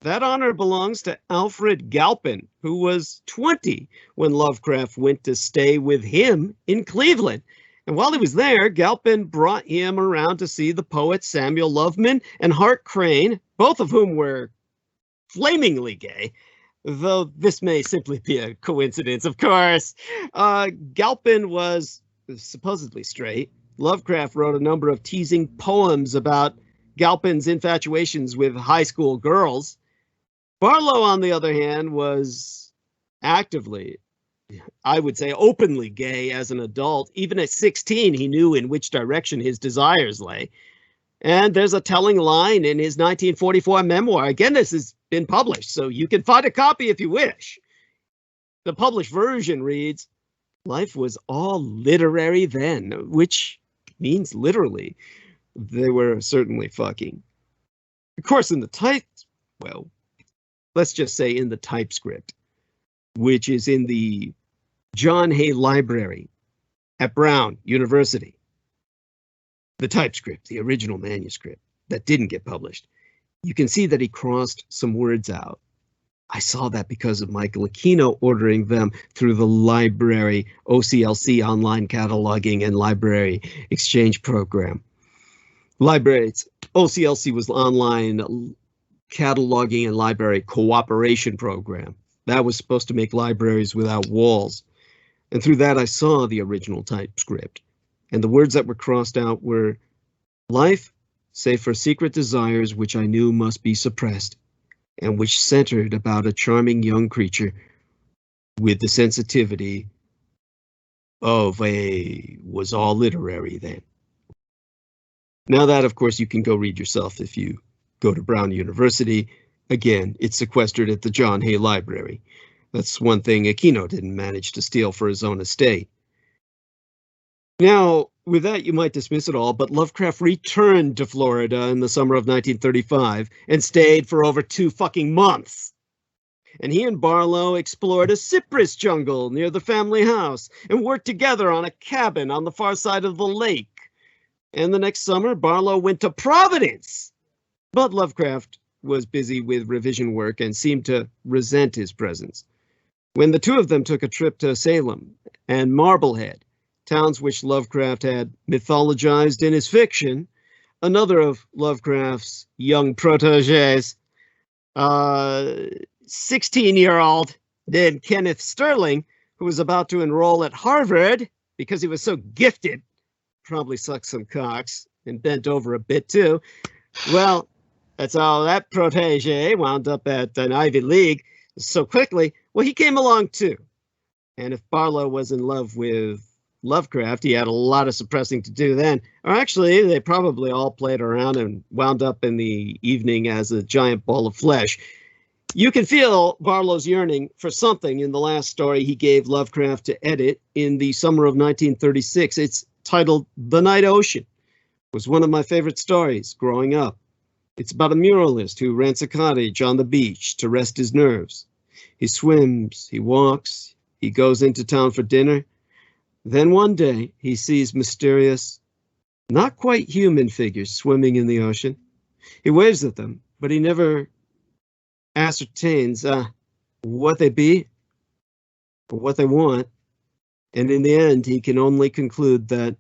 That honor belongs to Alfred Galpin, who was 20 when Lovecraft went to stay with him in Cleveland. And while he was there, Galpin brought him around to see the poets Samuel Loveman and Hart Crane, both of whom were flamingly gay, though this may simply be a coincidence, of course. Galpin was supposedly straight. Lovecraft wrote a number of teasing poems about Galpin's infatuations with high school girls. Barlow, on the other hand, was actively, I would say openly gay as an adult. Even at 16, he knew in which direction his desires lay. And there's a telling line in his 1944 memoir. Again, this has been published, so you can find a copy if you wish. The published version reads, "Life was all literary then," which means literally. They were certainly fucking. Of course, in the let's just say in the typescript, which is in the John Hay Library at Brown University. The typescript, the original manuscript that didn't get published. You can see that he crossed some words out. I saw that because of Michael Aquino ordering them through the library OCLC online cataloging and library exchange program. Libraries, OCLC was online cataloging and library cooperation program. That was supposed to make libraries without walls. And through that, I saw the original typescript. And the words that were crossed out were, "Life, save for secret desires which I knew must be suppressed, and which centered about a charming young creature with the sensitivity of was all literary then." Now that, of course, you can go read yourself if you go to Brown University. Again, it's sequestered at the John Hay Library. That's one thing Aquino didn't manage to steal for his own estate. Now, with that, you might dismiss it all, but Lovecraft returned to Florida in the summer of 1935 and stayed for over 2 fucking months. And he and Barlow explored a cypress jungle near the family house and worked together on a cabin on the far side of the lake. And the next summer, Barlow went to Providence. But Lovecraft was busy with revision work and seemed to resent his presence. When the two of them took a trip to Salem and Marblehead, towns which Lovecraft had mythologized in his fiction, another of Lovecraft's young protégés, 16-year-old named Kenneth Sterling, who was about to enroll at Harvard because he was so gifted, probably sucked some cocks and bent over a bit too. Well, that's how that protege wound up at an Ivy League so quickly. Well, he came along too. And if Barlow was in love with Lovecraft, he had a lot of suppressing to do then. Or actually, they probably all played around and wound up in the evening as a giant ball of flesh. You can feel Barlow's yearning for something in the last story he gave Lovecraft to edit in the summer of 1936. It's titled The Night Ocean. It was one of my favorite stories growing up. It's about a muralist who rents a cottage on the beach to rest his nerves. He swims, he walks, he goes into town for dinner. Then one day he sees mysterious, not quite human figures swimming in the ocean. He waves at them, but he never ascertains what they be or what they want. And in the end, he can only conclude that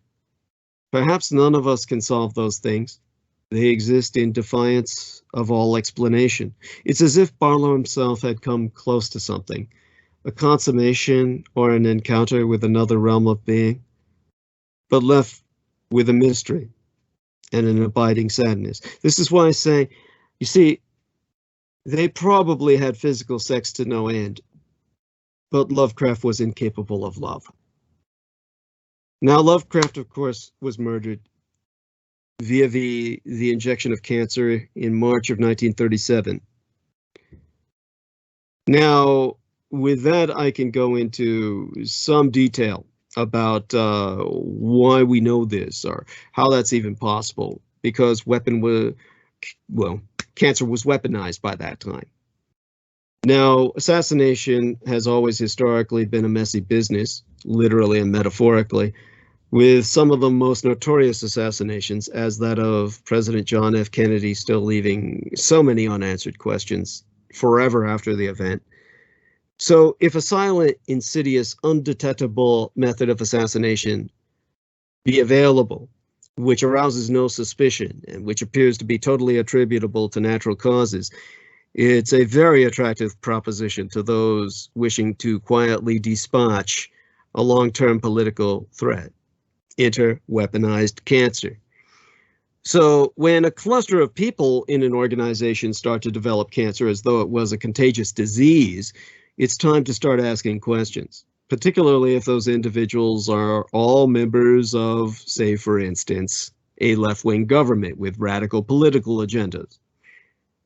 perhaps none of us can solve those things. They exist in defiance of all explanation. It's as if Barlow himself had come close to something, a consummation or an encounter with another realm of being, but left with a mystery and an abiding sadness. This is why I say, you see, They probably had physical sex to no end, but Lovecraft was incapable of love. Now, Lovecraft, of course, was murdered via the injection of cancer in March of 1937. Now, with that, I can go into some detail about why we know this or how that's even possible, because cancer was weaponized by that time. Now, assassination has always historically been a messy business, literally and metaphorically, with some of the most notorious assassinations, as that of President John F. Kennedy, still leaving so many unanswered questions forever after the event. So if a silent, insidious, undetectable method of assassination be available, which arouses no suspicion and which appears to be totally attributable to natural causes, it's a very attractive proposition to those wishing to quietly dispatch a long-term political threat. Enter weaponized cancer. So when a cluster of people in an organization start to develop cancer as though it was a contagious disease, it's time to start asking questions, particularly if those individuals are all members of, say, for instance, a left-wing government with radical political agendas,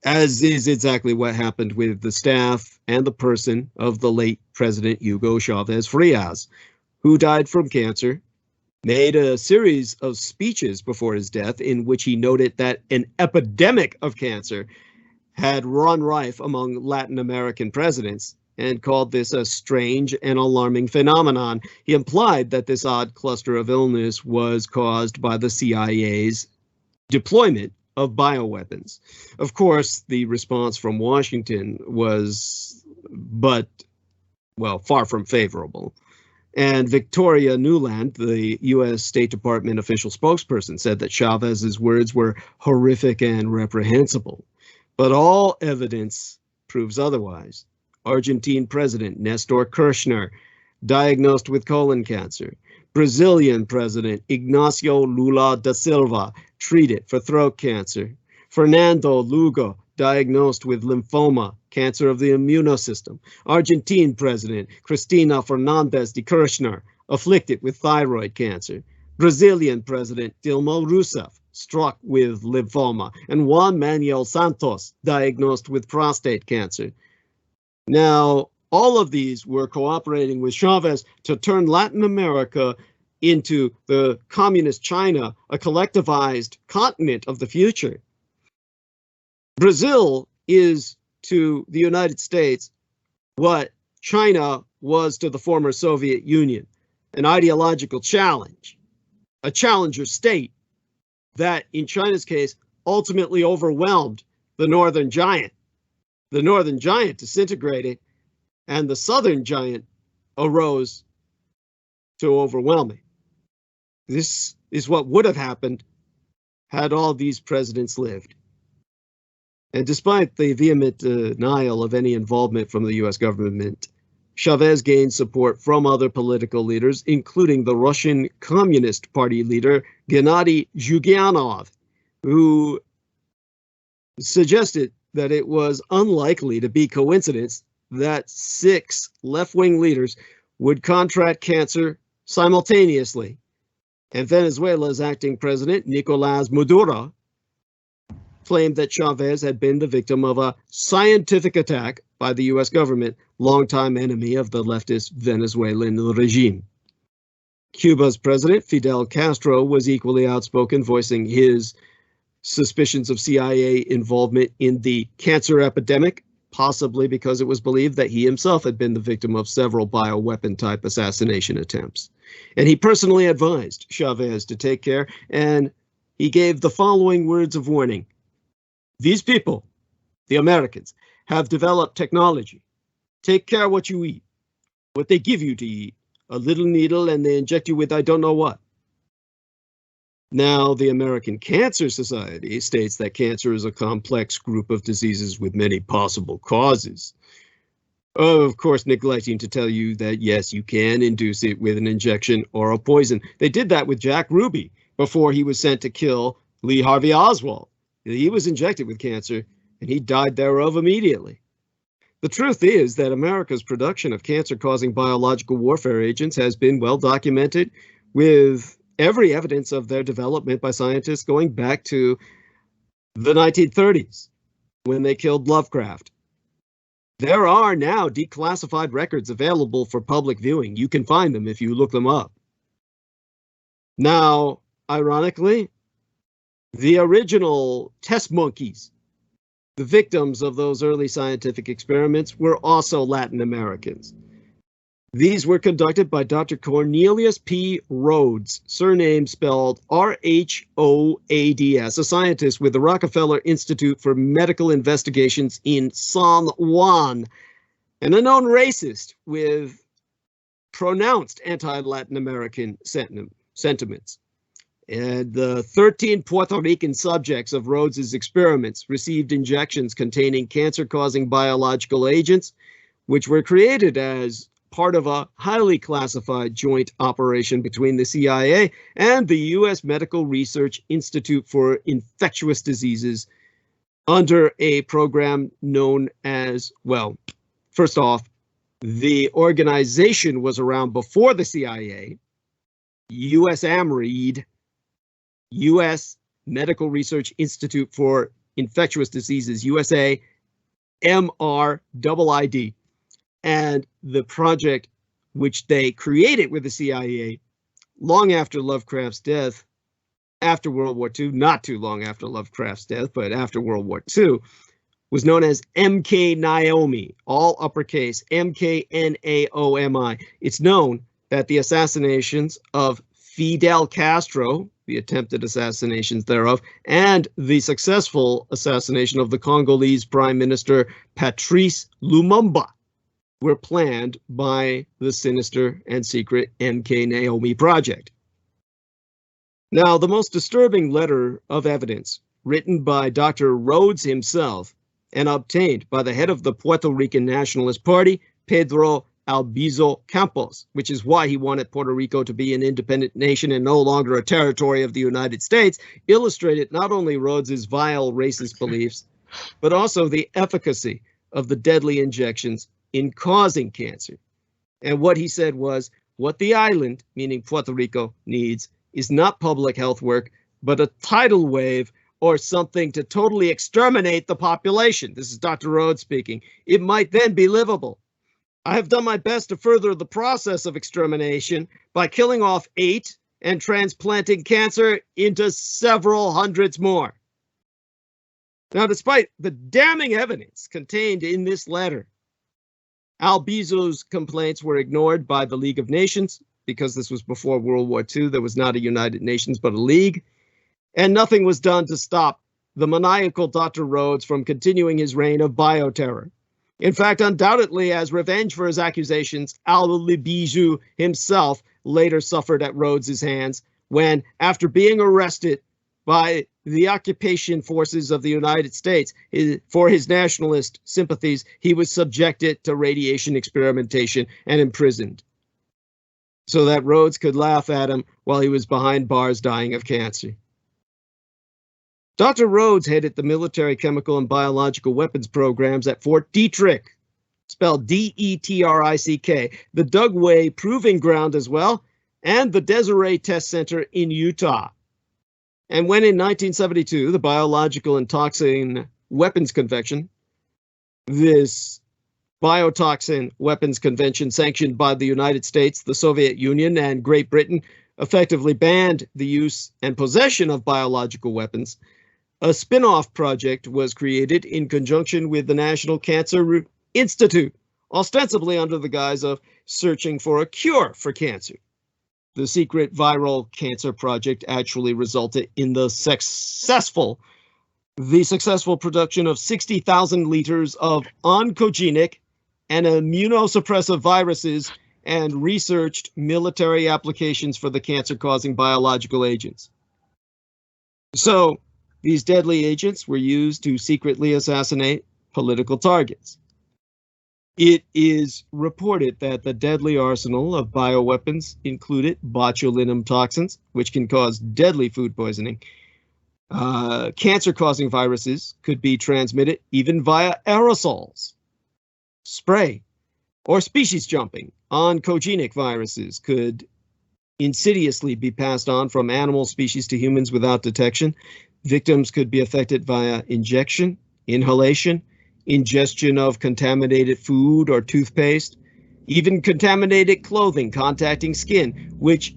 as is exactly what happened with the staff and the person of the late President Hugo Chavez Frias, who died from cancer, made a series of speeches before his death in which he noted that an epidemic of cancer had run rife among Latin American presidents and called this a strange and alarming phenomenon. He implied that this odd cluster of illness was caused by the CIA's deployment of bioweapons. Of course, the response from Washington was far from favorable. And Victoria Nuland, the US State Department official spokesperson, said that Chavez's words were horrific and reprehensible. But all evidence proves otherwise. Argentine President Nestor Kirchner, diagnosed with colon cancer. Brazilian President Ignacio Lula da Silva, treated for throat cancer. Fernando Lugo, diagnosed with lymphoma, cancer of the immunosystem. Argentine President Cristina Fernandez de Kirchner, afflicted with thyroid cancer. Brazilian President Dilma Rousseff, struck with lymphoma. And Juan Manuel Santos, diagnosed with prostate cancer. Now, all of these were cooperating with Chavez to turn Latin America into the communist China, a collectivized continent of the future. Brazil is to the United States what China was to the former Soviet Union, an ideological challenge, a challenger state that, in China's case, ultimately overwhelmed the Northern Giant. The Northern Giant disintegrated, and the Southern Giant arose to overwhelm it. This is what would have happened had all these presidents lived. And despite the vehement denial of any involvement from the US government, Chavez gained support from other political leaders, including the Russian Communist Party leader Gennady Zhuganov, who suggested that it was unlikely to be coincidence that 6 left-wing leaders would contract cancer simultaneously. And Venezuela's acting president, Nicolás Maduro, claimed that Chavez had been the victim of a scientific attack by the US government, longtime enemy of the leftist Venezuelan regime. Cuba's president, Fidel Castro, was equally outspoken, voicing his suspicions of CIA involvement in the cancer epidemic, possibly because it was believed that he himself had been the victim of several bioweapon-type assassination attempts. And he personally advised Chavez to take care, and he gave the following words of warning. These people, the Americans, have developed technology. Take care what you eat, what they give you to eat, a little needle, and they inject you with I don't know what. Now, the American Cancer Society states that cancer is a complex group of diseases with many possible causes. Of course, neglecting to tell you that, yes, you can induce it with an injection or a poison. They did that with Jack Ruby before he was sent to kill Lee Harvey Oswald. He was injected with cancer, and he died thereof immediately. The truth is that America's production of cancer-causing biological warfare agents has been well documented, with every evidence of their development by scientists going back to the 1930s, when they killed Lovecraft. There are now declassified records available for public viewing. You can find them if you look them up. Now, ironically, the original test monkeys, the victims of those early scientific experiments, were also Latin Americans. These were conducted by Dr. Cornelius P. Rhodes, surname spelled R-H-O-A-D-S, a scientist with the Rockefeller Institute for Medical Investigations in San Juan, and a known racist with pronounced anti-Latin American sentiments. And the 13 Puerto Rican subjects of Rhodes's experiments received injections containing cancer-causing biological agents, which were created as part of a highly classified joint operation between the CIA and the US Medical Research Institute for Infectious Diseases under a program known as, well, first off, the organization was around before the CIA, US AMRIID, US Medical Research Institute for Infectious Diseases, USA, MRIID. And the project which they created with the CIA long after Lovecraft's death, after World War II, not too long after Lovecraft's death, but after World War II, was known as MK Naomi, all uppercase, MKNAOMI. It's known that the assassinations of Fidel Castro, the attempted assassinations thereof, and the successful assassination of the Congolese Prime Minister Patrice Lumumba were planned by the sinister and secret MK Naomi project. Now, the most disturbing letter of evidence written by Dr. Rhodes himself and obtained by the head of the Puerto Rican Nationalist Party, Pedro Albizu Campos, which is why he wanted Puerto Rico to be an independent nation and no longer a territory of the United States, illustrated not only Rhodes's vile racist beliefs, but also the efficacy of the deadly injections in causing cancer. And what he said was, what the island, meaning Puerto Rico, needs is not public health work, but a tidal wave or something to totally exterminate the population. This is Dr. Rhodes speaking. It might then be livable. I have done my best to further the process of extermination by killing off 8 and transplanting cancer into several hundreds more. Now, despite the damning evidence contained in this letter, Albizu's complaints were ignored by the League of Nations because this was before World War II. There was not a United Nations, but a league, and nothing was done to stop the maniacal Dr. Rhodes from continuing his reign of bioterror. In fact, undoubtedly, as revenge for his accusations, Albizu himself later suffered at Rhodes's hands when, after being arrested by the occupation forces of the United States for his nationalist sympathies, he was subjected to radiation experimentation and imprisoned, so that Rhodes could laugh at him while he was behind bars dying of cancer. Dr. Rhodes headed the military, chemical, and biological weapons programs at Fort Dietrich, spelled D-E-T-R-I-C-K, the Dugway Proving Ground as well, and the Desiree Test Center in Utah. And when in 1972, the Biological and Toxin Weapons Convention, this biotoxin weapons convention sanctioned by the United States, the Soviet Union, and Great Britain, effectively banned the use and possession of biological weapons, a spin-off project was created in conjunction with the National Cancer Institute, ostensibly under the guise of searching for a cure for cancer. The secret viral cancer project actually resulted in the successful production of 60,000 liters of oncogenic and immunosuppressive viruses and researched military applications for the cancer-causing biological agents. So, these deadly agents were used to secretly assassinate political targets. It is reported that the deadly arsenal of bioweapons included botulinum toxins, which can cause deadly food poisoning, Cancer-causing viruses could be transmitted even via aerosols, spray, or species jumping. Oncogenic viruses could insidiously be passed on from animal species to humans without detection. Victims could be affected via injection, inhalation, ingestion of contaminated food or toothpaste, even contaminated clothing contacting skin, which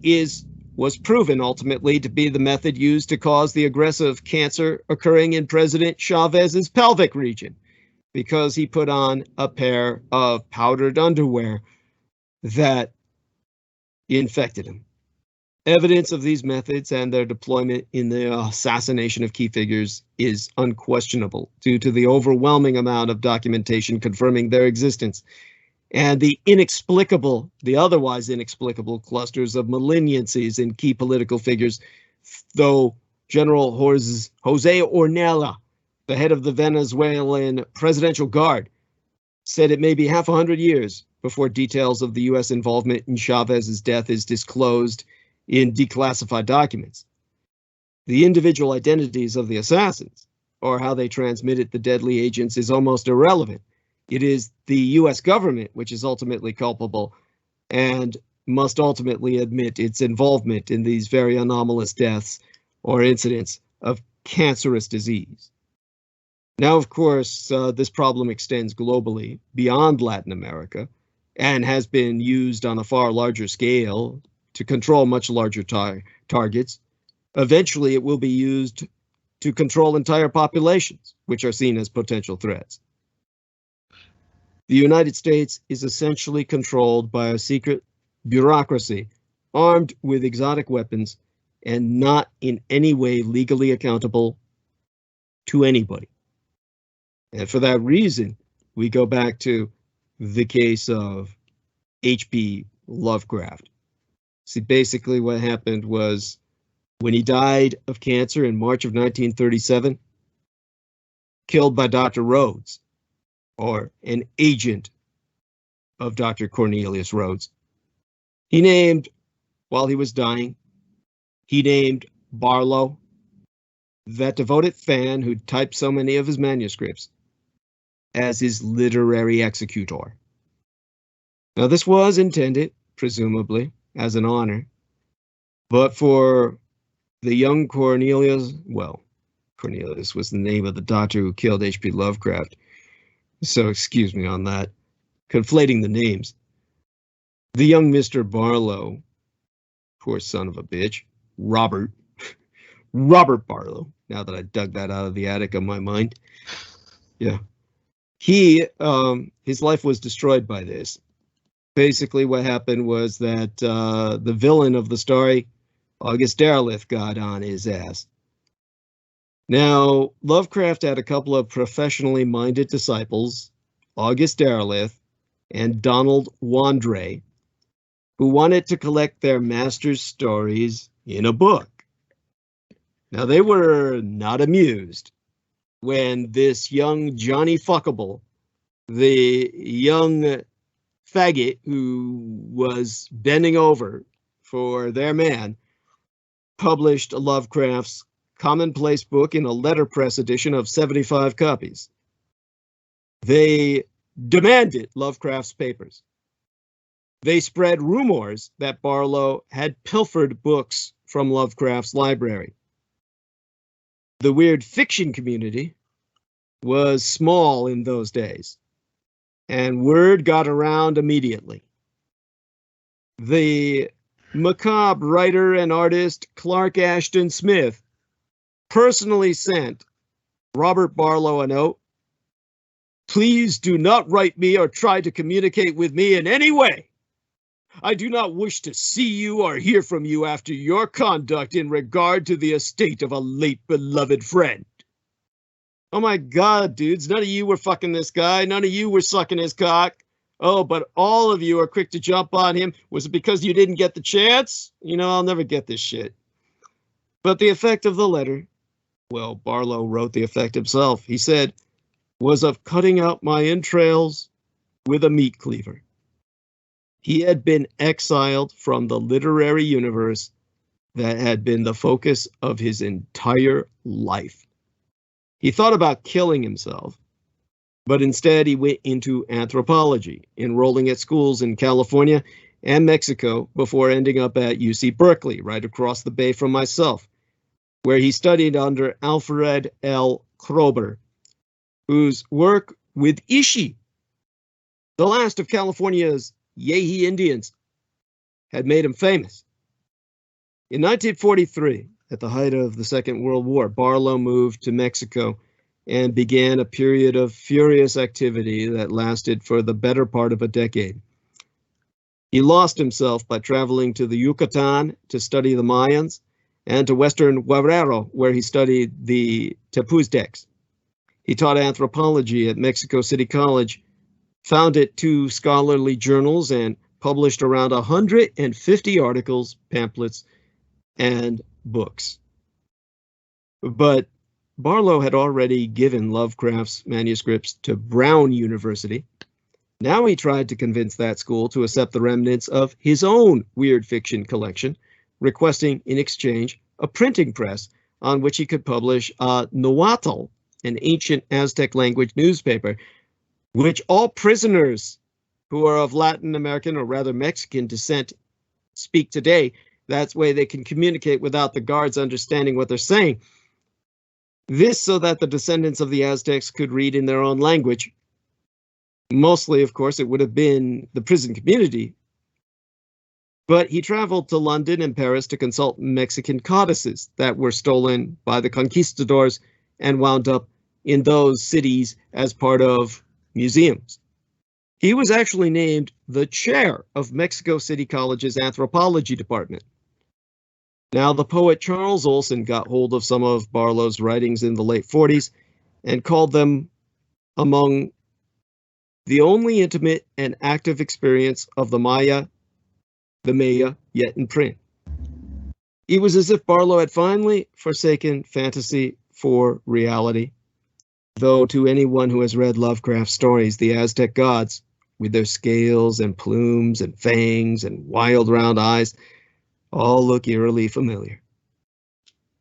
was proven ultimately to be the method used to cause the aggressive cancer occurring in President Chavez's pelvic region, because he put on a pair of powdered underwear that infected him. Evidence of these methods and their deployment in the assassination of key figures is unquestionable due to the overwhelming amount of documentation confirming their existence and the otherwise inexplicable clusters of malignancies in key political figures, though General Jose Ornella, the head of the Venezuelan Presidential Guard, said it may be half 100 years before details of the U.S. involvement in Chavez's death is disclosed in declassified documents. The individual identities of the assassins, or how they transmitted the deadly agents, is almost irrelevant. It is the U.S. government which is ultimately culpable and must ultimately admit its involvement in these very anomalous deaths or incidents of cancerous disease. Now, of course, this problem extends globally beyond Latin America and has been used on a far larger scale to control much larger targets. Eventually, it will be used to control entire populations, which are seen as potential threats. The United States is essentially controlled by a secret bureaucracy armed with exotic weapons and not in any way legally accountable to anybody. And for that reason, we go back to the case of H.P. Lovecraft. See, basically what happened was when he died of cancer in March of 1937, killed by Dr. Rhodes, or an agent of Dr. Cornelius Rhodes, while he was dying, he named Barlow, that devoted fan who typed so many of his manuscripts, as his literary executor. Now, this was intended, presumably, as an honor, but for the young Cornelius was the name of the doctor who killed H.P. Lovecraft, so excuse me on that, conflating the names. The young Mr. Barlow, poor son of a bitch, Robert Barlow, now that I dug that out of the attic of my mind. Yeah. His life was destroyed by this. Basically what happened was that the villain of the story, August Derleth, got on his ass. Now, Lovecraft had a couple of professionally minded disciples, August Derleth and Donald Wandre, who wanted to collect their master's stories in a book. Now, they were not amused when this young Johnny Fuckable, the young faggot who was bending over for their man, published Lovecraft's commonplace book in a letterpress edition of 75 copies. They demanded Lovecraft's papers. They spread rumors that Barlow had pilfered books from Lovecraft's library. The weird fiction community was small in those days, and word got around immediately. The macabre writer and artist Clark Ashton Smith personally sent Robert Barlow a note. "Please do not write me or try to communicate with me in any way. I do not wish to see you or hear from you after your conduct in regard to the estate of a late beloved friend." Oh my God, dudes, none of you were fucking this guy. None of you were sucking his cock. Oh, but all of you are quick to jump on him. Was it because you didn't get the chance? You know, I'll never get this shit. But the effect of the letter, well, Barlow wrote the effect himself. He said, was of cutting out my entrails with a meat cleaver. He had been exiled from the literary universe that had been the focus of his entire life. He thought about killing himself, but instead he went into anthropology, enrolling at schools in California and Mexico before ending up at UC Berkeley, right across the bay from myself, where he studied under Alfred L. Kroeber, whose work with Ishi, the last of California's Yehi Indians, had made him famous. In 1943, at the height of the Second World War, Barlow moved to Mexico and began a period of furious activity that lasted for the better part of a decade. He lost himself by traveling to the Yucatan to study the Mayans and to Western Guerrero, where he studied the Tepustecs. He taught anthropology at Mexico City College, founded 2 scholarly journals, and published around 150 articles, pamphlets, and books. But Barlow had already given Lovecraft's manuscripts to Brown University. Now he tried to convince that school to accept the remnants of his own weird fiction collection, requesting in exchange a printing press on which he could publish Nahuatl, an ancient Aztec language newspaper, which all prisoners who are of Latin American, or rather Mexican descent, speak today. That's the way they can communicate without the guards understanding what they're saying. This so that the descendants of the Aztecs could read in their own language. Mostly, of course, it would have been the prison community. But he traveled to London and Paris to consult Mexican codices that were stolen by the conquistadors and wound up in those cities as part of museums. He was actually named the chair of Mexico City College's anthropology department. Now, the poet Charles Olson got hold of some of Barlow's writings in the late 40s and called them among the only intimate and active experience of the Maya yet in print. It was as if Barlow had finally forsaken fantasy for reality, though to anyone who has read Lovecraft stories, the Aztec gods, with their scales and plumes and fangs and wild round eyes, all look eerily familiar.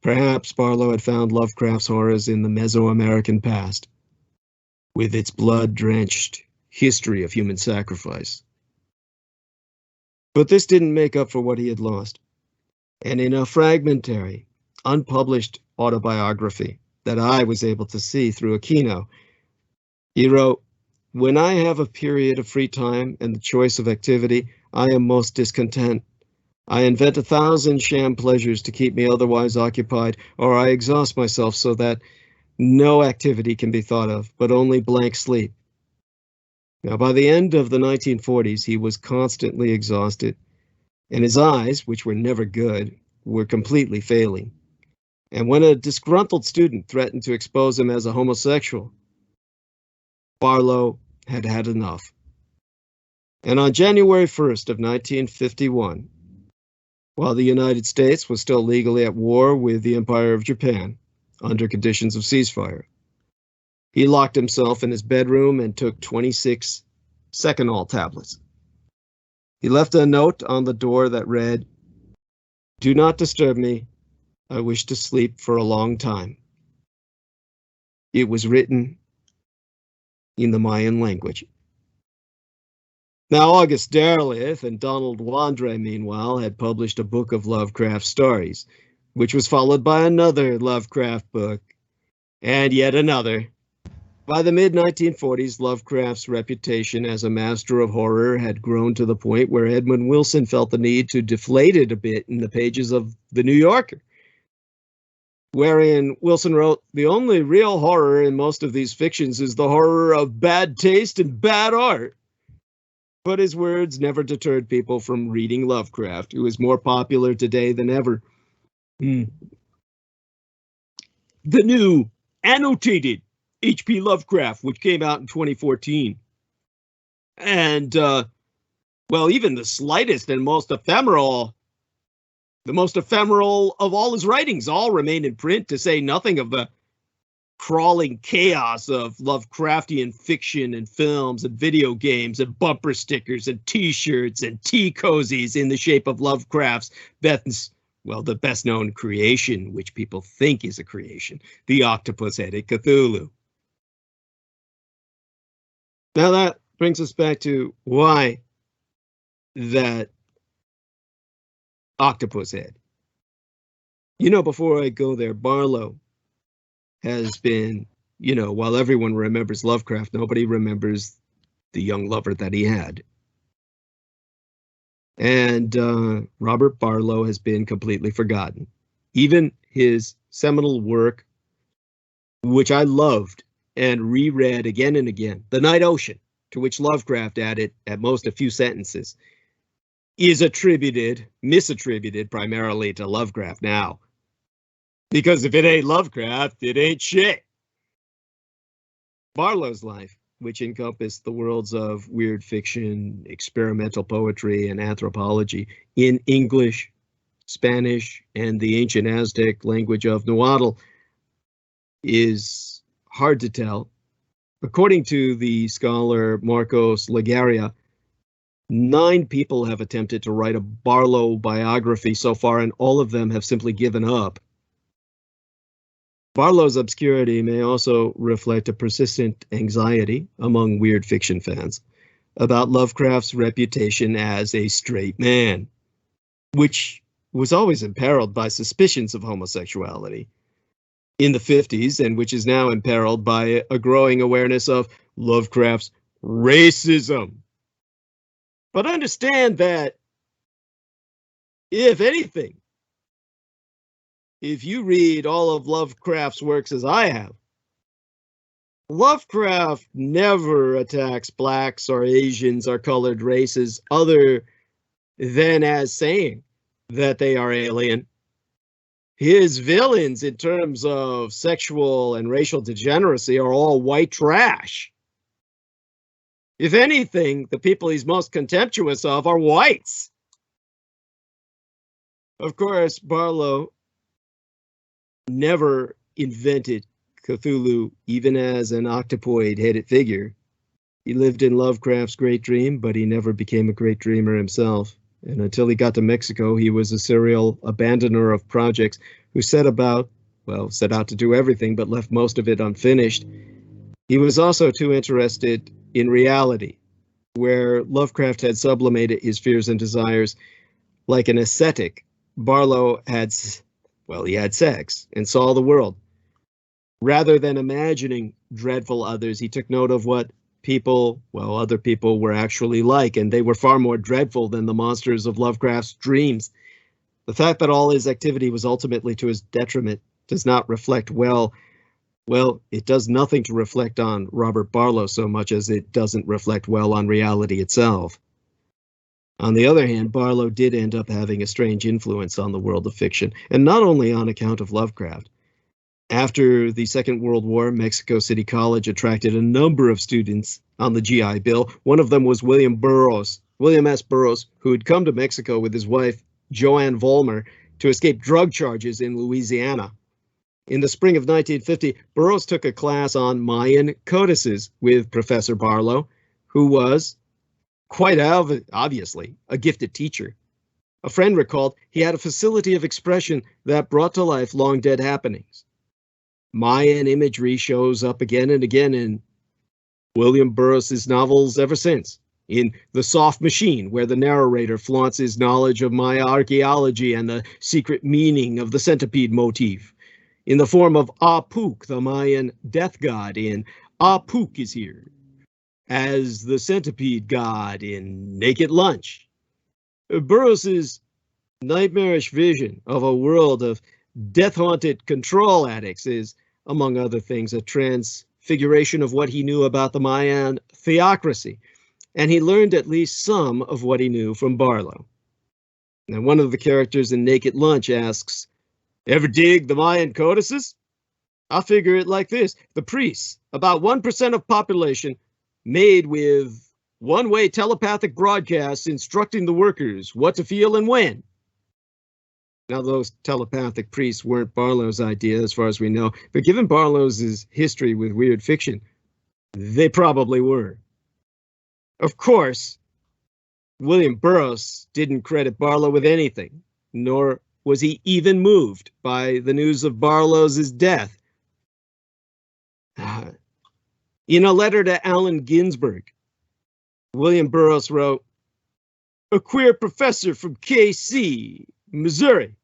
Perhaps Barlow had found Lovecraft's horrors in the Mesoamerican past, with its blood-drenched history of human sacrifice. But this didn't make up for what he had lost. And in a fragmentary, unpublished autobiography that I was able to see through a keynote, he wrote, "When I have a period of free time and the choice of activity, I am most discontent. I invent 1,000 sham pleasures to keep me otherwise occupied, or I exhaust myself so that no activity can be thought of, but only blank sleep." Now, by the end of the 1940s, he was constantly exhausted, and his eyes, which were never good, were completely failing. And when a disgruntled student threatened to expose him as a homosexual, Barlow had had enough. And on January 1st of 1951, while the United States was still legally at war with the Empire of Japan under conditions of ceasefire, he locked himself in his bedroom and took 26 Seconal tablets. He left a note on the door that read, "Do not disturb me. I wish to sleep for a long time." It was written in the Mayan language. Now, August Derleth and Donald Wandre, meanwhile, had published a book of Lovecraft stories, which was followed by another Lovecraft book, and yet another. By the mid-1940s, Lovecraft's reputation as a master of horror had grown to the point where Edmund Wilson felt the need to deflate it a bit in the pages of The New Yorker, wherein Wilson wrote, "The only real horror in most of these fictions is the horror of bad taste and bad art." But his words never deterred people from reading Lovecraft, who is more popular today than ever. The new annotated H.P. Lovecraft, which came out in 2014. And, well, even the slightest and most ephemeral of all his writings all remain in print, to say nothing of the crawling chaos of Lovecraftian fiction and films and video games and bumper stickers and t-shirts and tea cozies in the shape of Lovecraft's best well, the best known creation, which people think is a creation, the octopus-headed Cthulhu. Now that brings us back to why that octopus head. You know, before I go there, Barlow has been, you know, while everyone remembers Lovecraft, nobody remembers the young lover that he had. And Robert Barlow has been completely forgotten. Even his seminal work, which I loved and reread again and again, The Night Ocean, to which Lovecraft added at most a few sentences, is misattributed primarily to Lovecraft now. Because if it ain't Lovecraft, it ain't shit. Barlow's life, which encompassed the worlds of weird fiction, experimental poetry, and anthropology in English, Spanish, and the ancient Aztec language of Nahuatl, is hard to tell. According to the scholar Marcos Legaria, 9 people have attempted to write a Barlow biography so far, and all of them have simply given up. Barlow's obscurity may also reflect a persistent anxiety among weird fiction fans about Lovecraft's reputation as a straight man, which was always imperiled by suspicions of homosexuality in the 50s, and which is now imperiled by a growing awareness of Lovecraft's racism. But understand that, if anything, if you read all of Lovecraft's works as I have, Lovecraft never attacks blacks or Asians or colored races other than as saying that they are alien. His villains in terms of sexual and racial degeneracy are all white trash. If anything, the people he's most contemptuous of are whites. Of course, Barlow never invented Cthulhu, even as an octopoid-headed figure. He lived in Lovecraft's great dream, but he never became a great dreamer himself. And until he got to Mexico, he was a serial abandoner of projects who set out to do everything, but left most of it unfinished. He was also too interested in reality, where Lovecraft had sublimated his fears and desires. Like an ascetic, Barlow had sex and saw the world. Rather than imagining dreadful others, he took note of what other people were actually like, and they were far more dreadful than the monsters of Lovecraft's dreams. The fact that all his activity was ultimately to his detriment does not reflect it does nothing to reflect on Robert Barlow so much as it doesn't reflect well on reality itself. On the other hand, Barlow did end up having a strange influence on the world of fiction, and not only on account of Lovecraft. After the Second World War, Mexico City College attracted a number of students on the GI Bill. One of them was William S. Burroughs, who had come to Mexico with his wife, Joanne Vollmer, to escape drug charges in Louisiana. In the spring of 1950, Burroughs took a class on Mayan codices with Professor Barlow, who was, quite obviously, a gifted teacher. A friend recalled he had a facility of expression that brought to life long-dead happenings. Mayan imagery shows up again and again in William Burroughs' novels ever since. In The Soft Machine, where the narrator flaunts his knowledge of Maya archaeology and the secret meaning of the centipede motif. In the form of Apuk, the Mayan death god in Apuk is Here. As the centipede god in Naked Lunch. Burroughs' nightmarish vision of a world of death-haunted control addicts is, among other things, a transfiguration of what he knew about the Mayan theocracy, and he learned at least some of what he knew from Barlow. Now, one of the characters in Naked Lunch asks, "Ever dig the Mayan codices?" I figure it like this. The priests, about 1% of population, made with one-way telepathic broadcasts instructing the workers what to feel and when. Now, those telepathic priests weren't Barlow's idea, as far as we know, but given Barlow's history with weird fiction, they probably were. Of course, William Burroughs didn't credit Barlow with anything, nor Was he even moved by the news of Barlow's death? In a letter to Allen Ginsberg, William Burroughs wrote, "A queer professor from KC, Missouri,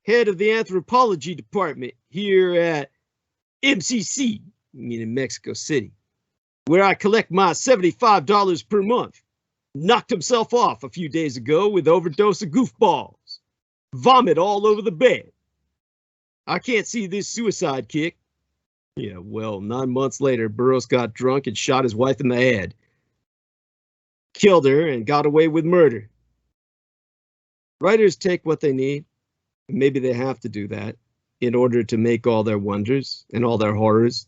head of the anthropology department here at MCC, meaning Mexico City, where I collect my $75 per month, knocked himself off a few days ago with overdose of goofballs. Vomit all over the bed. I can't see this suicide kick." Yeah, well, 9 months later, Burroughs got drunk and shot his wife in the head. Killed her and got away with murder. Writers take what they need, and maybe they have to do that in order to make all their wonders and all their horrors.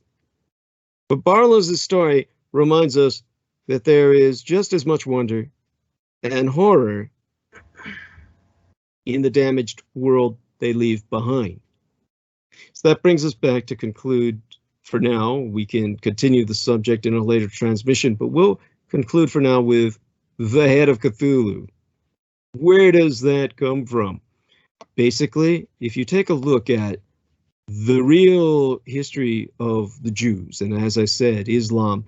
But Barlow's story reminds us that there is just as much wonder and horror in the damaged world they leave behind. So that brings us back to conclude for now. We can continue the subject in a later transmission, but we'll conclude for now with the head of Cthulhu. Where does that come from? Basically, if you take a look at the real history of the Jews, and as I said, Islam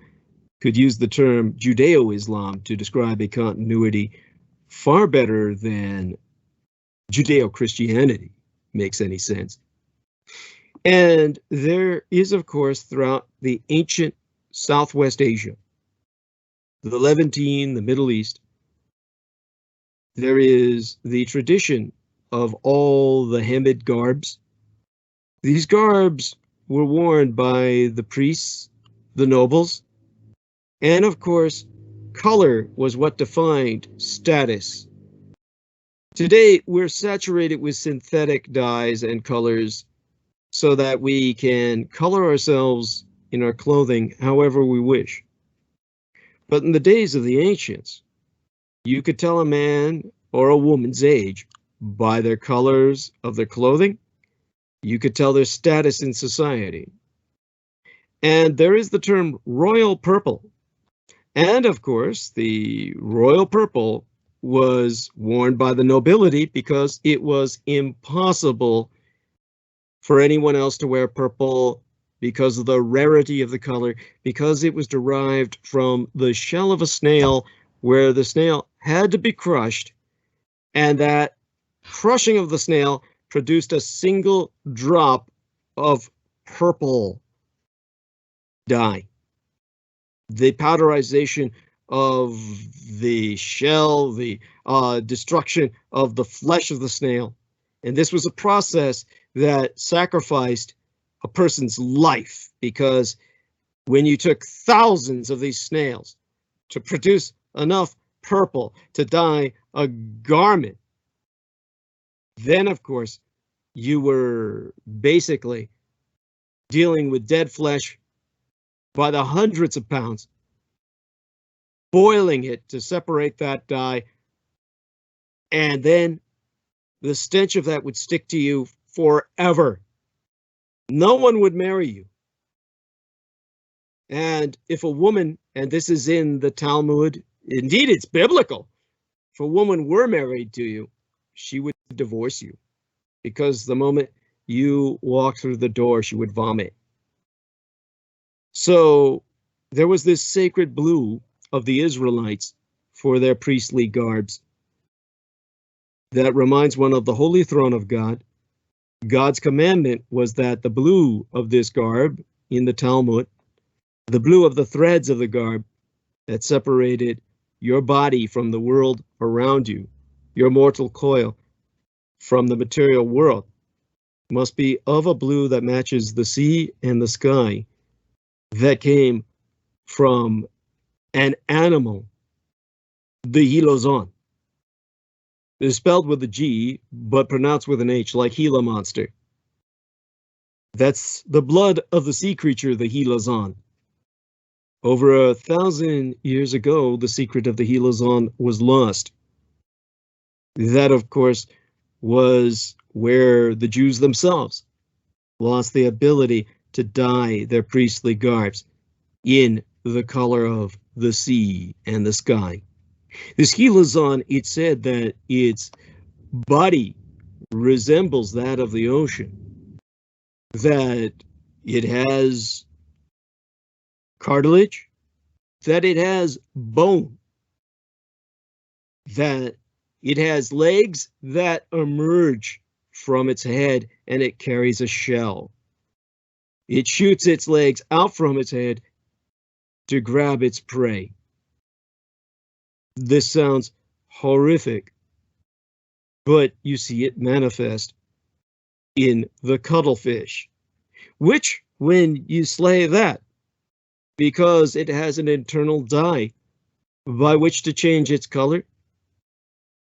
could use the term Judeo-Islam to describe a continuity far better than Judeo-Christianity makes any sense. And there is, of course, throughout the ancient Southwest Asia, the Levantine, the Middle East, there is the tradition of all the Hamid garbs. These garbs were worn by the priests, the nobles, and of course, color was what defined status. Today, we're saturated with synthetic dyes and colors so that we can color ourselves in our clothing however we wish. But in the days of the ancients, you could tell a man or a woman's age by their colors of their clothing. You could tell their status in society. And there is the term royal purple. And of course, the royal purple was worn by the nobility because it was impossible for anyone else to wear purple because of the rarity of the color, because it was derived from the shell of a snail, where the snail had to be crushed, and that crushing of the snail produced a single drop of purple dye. The powderization of the shell, the destruction of the flesh of the snail. And this was a process that sacrificed a person's life, because when you took thousands of these snails to produce enough purple to dye a garment, then of course you were basically dealing with dead flesh by the hundreds of pounds, boiling it to separate that dye, and then the stench of that would stick to you forever. No one would marry you. And if a woman, and this is in the Talmud, indeed it's biblical, if a woman were married to you, she would divorce you, because the moment you walked through the door, she would vomit. So there was this sacred blue of the Israelites for their priestly garbs that reminds one of the holy throne of God. God's commandment was that the blue of this garb in the Talmud, the blue of the threads of the garb that separated your body from the world around you, your mortal coil from the material world, must be of a blue that matches the sea and the sky, that came from an animal, the Hilozon. It is spelled with a G, but pronounced with an H, like Gila monster. That's the blood of the sea creature, the Hilozon. Over 1,000 years ago, the secret of the Hilozon was lost. That, of course, was where the Jews themselves lost the ability to dye their priestly garbs in the color of the sea and the sky. This Hilozon, it said that its body resembles that of the ocean, that it has cartilage, that it has bone, that it has legs that emerge from its head, and it carries a shell. It shoots its legs out from its head to grab its prey. This sounds horrific, but you see it manifest in the cuttlefish, which, when you slay that, because it has an internal dye by which to change its color,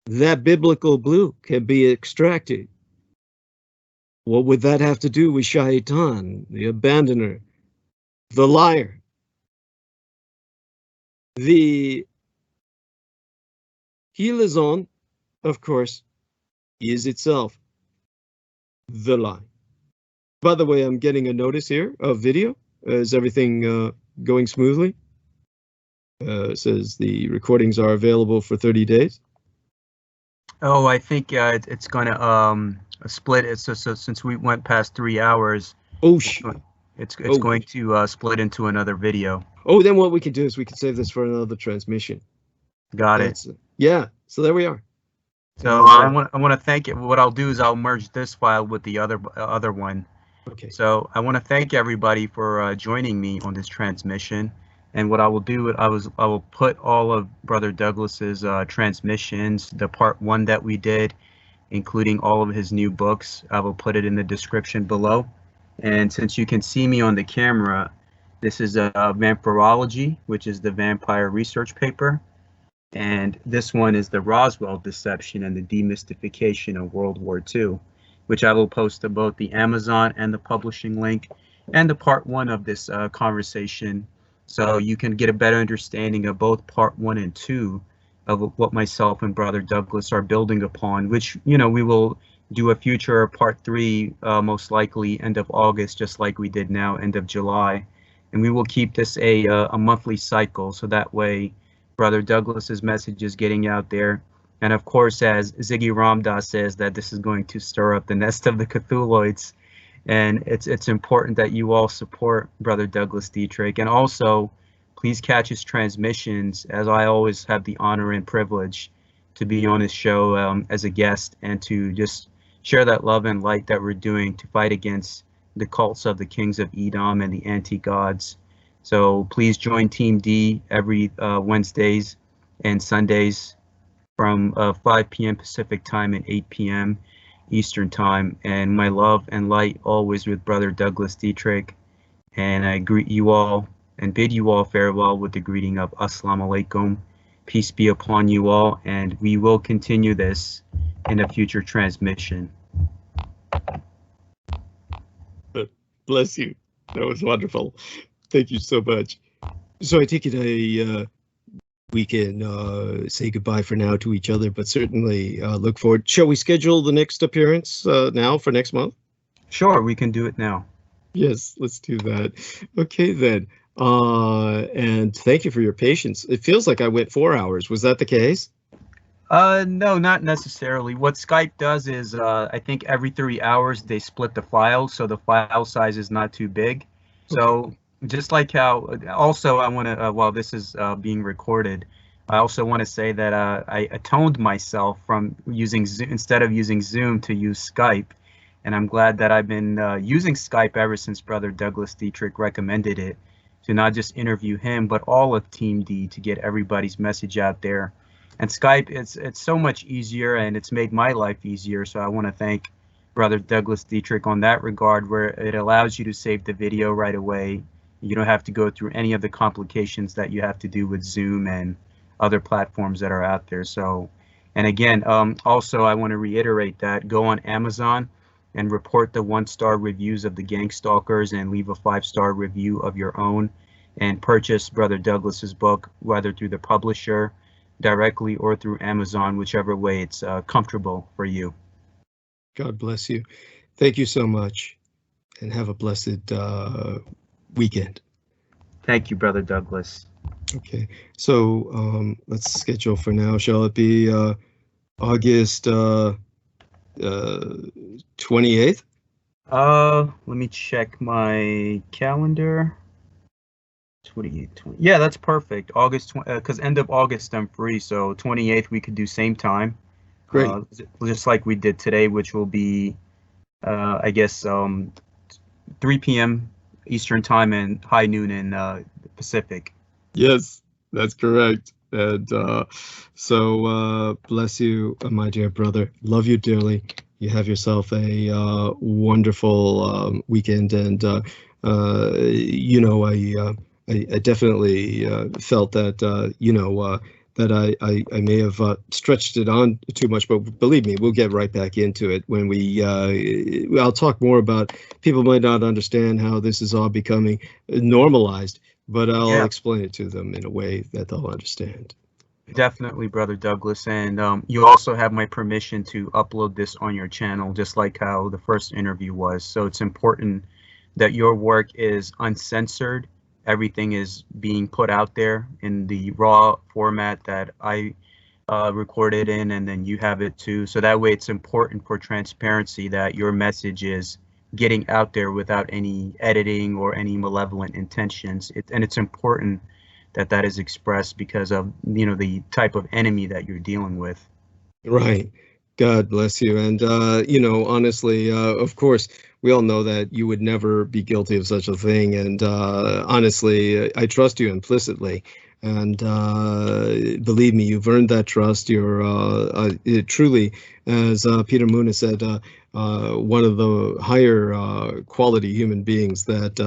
that biblical blue can be extracted. What would that have to do with Shaitan, the abandoner, the liar? The Hilazon, of course, is itself the lie. By the way, I'm getting a notice here of video. Is everything going smoothly? It says the recordings are available for 30 days. Oh, I think it's going to split it. So since we went past 3 hours, it's going to split into another video. Oh, then what we can do is we can save this for another transmission. Got it. Yeah. So there we are. So I want to thank it. What I'll do is I'll merge this file with the other one. Okay. So I want to thank everybody for joining me on this transmission. And what I will do, I will put all of Brother Douglas's transmissions, the part 1 that we did, including all of his new books. I will put it in the description below. And since you can see me on the camera, this is a Vampirology, which is the vampire research paper. And this one is the Roswell deception and the demystification of World War II, which I will post to both the Amazon and the publishing link and the part 1 of this conversation, so you can get a better understanding of both part 1 and 2 of what myself and Brother Douglas are building upon, which, you know, we will do a future part 3, most likely end of August, just like we did now, end of July. And we will keep this a monthly cycle, so that way Brother Douglas's message is getting out there. And of course, as Ziggy Ramdas says, that this is going to stir up the nest of the Cthulhuoids. And it's important that you all support Brother Douglas Dietrich. And also, please catch his transmissions, as I always have the honor and privilege to be on his show as a guest, and to just share that love and light that we're doing to fight against the cults of the kings of Edom and the anti-gods. So please join Team D every Wednesdays and Sundays from 5 p.m. Pacific time and 8 p.m. Eastern time. And my love and light always with Brother Douglas Dietrich. And I greet you all and bid you all farewell with the greeting of Assalamu alaikum. Peace be upon you all, and we will continue this in a future transmission. Bless you. That was wonderful. Thank you so much. So I take it we can say goodbye for now to each other, but certainly look forward. Shall we schedule the next appearance now for next month? Sure, we can do it now. Yes, let's do that. Okay, then. And thank you for your patience. It feels like I went 4 hours. Was that the case? No, not necessarily. What Skype does is, I think every 3 hours they split the file, so the file size is not too big. So just like how, also I want to, while this is being recorded, I also want to say that I atoned myself from using Zoom, instead of using Zoom, to use Skype. And I'm glad that I've been using Skype ever since Brother Douglas Dietrich recommended it, to not just interview him, but all of Team D, to get everybody's message out there. And Skype, it's so much easier, and it's made my life easier. So I want to thank Brother Douglas Dietrich on that regard, where it allows you to save the video right away. You don't have to go through any of the complications that you have to do with Zoom and other platforms that are out there. So, and again, also I want to reiterate that go on Amazon and report the 1-star reviews of the Gang Stalkers, and leave a 5-star review of your own, and purchase Brother Douglas's book, whether through the publisher directly or through Amazon, whichever way it's comfortable for you. God bless you. Thank you so much, and have a blessed weekend. Thank you, Brother Douglas. Okay, so let's schedule for now. Shall it be August 28th? Let me check my calendar. 28, 20. Yeah, that's perfect. August, because end of August I'm free, so 28th we could do same time. Great. Just like we did today, which will be, I guess, 3 p.m. Eastern time and high noon in Pacific. Yes, that's correct. And so bless you, my dear brother. Love you dearly. You have yourself a wonderful weekend, and you know, I definitely felt that you know that I may have stretched it on too much, but believe me, we'll get right back into it when we. I'll talk more about. People might not understand how this is all becoming normalized, but I'll Yeah, explain it to them in a way that they'll understand. definitely, Brother Douglas. And you also have my permission to upload this on your channel, just like how the first interview was. So it's important that your work is uncensored. Everything is being put out there in the raw format that I recorded in, and then you have it too. So that way it's important for transparency that your message is getting out there without any editing or any malevolent intentions. And it's important that that is expressed because of, you know, the type of enemy that you're dealing with. Right. God bless you. And, you know, honestly, of course, we all know that you would never be guilty of such a thing. And honestly, I trust you implicitly. And believe me, you've earned that trust. You're truly, as Peter Moon has said, one of the higher quality human beings that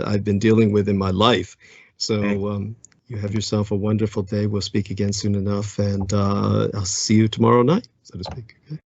I've been dealing with in my life. So you have yourself a wonderful day. We'll speak again soon enough, and I'll see you tomorrow night, so to speak. Okay?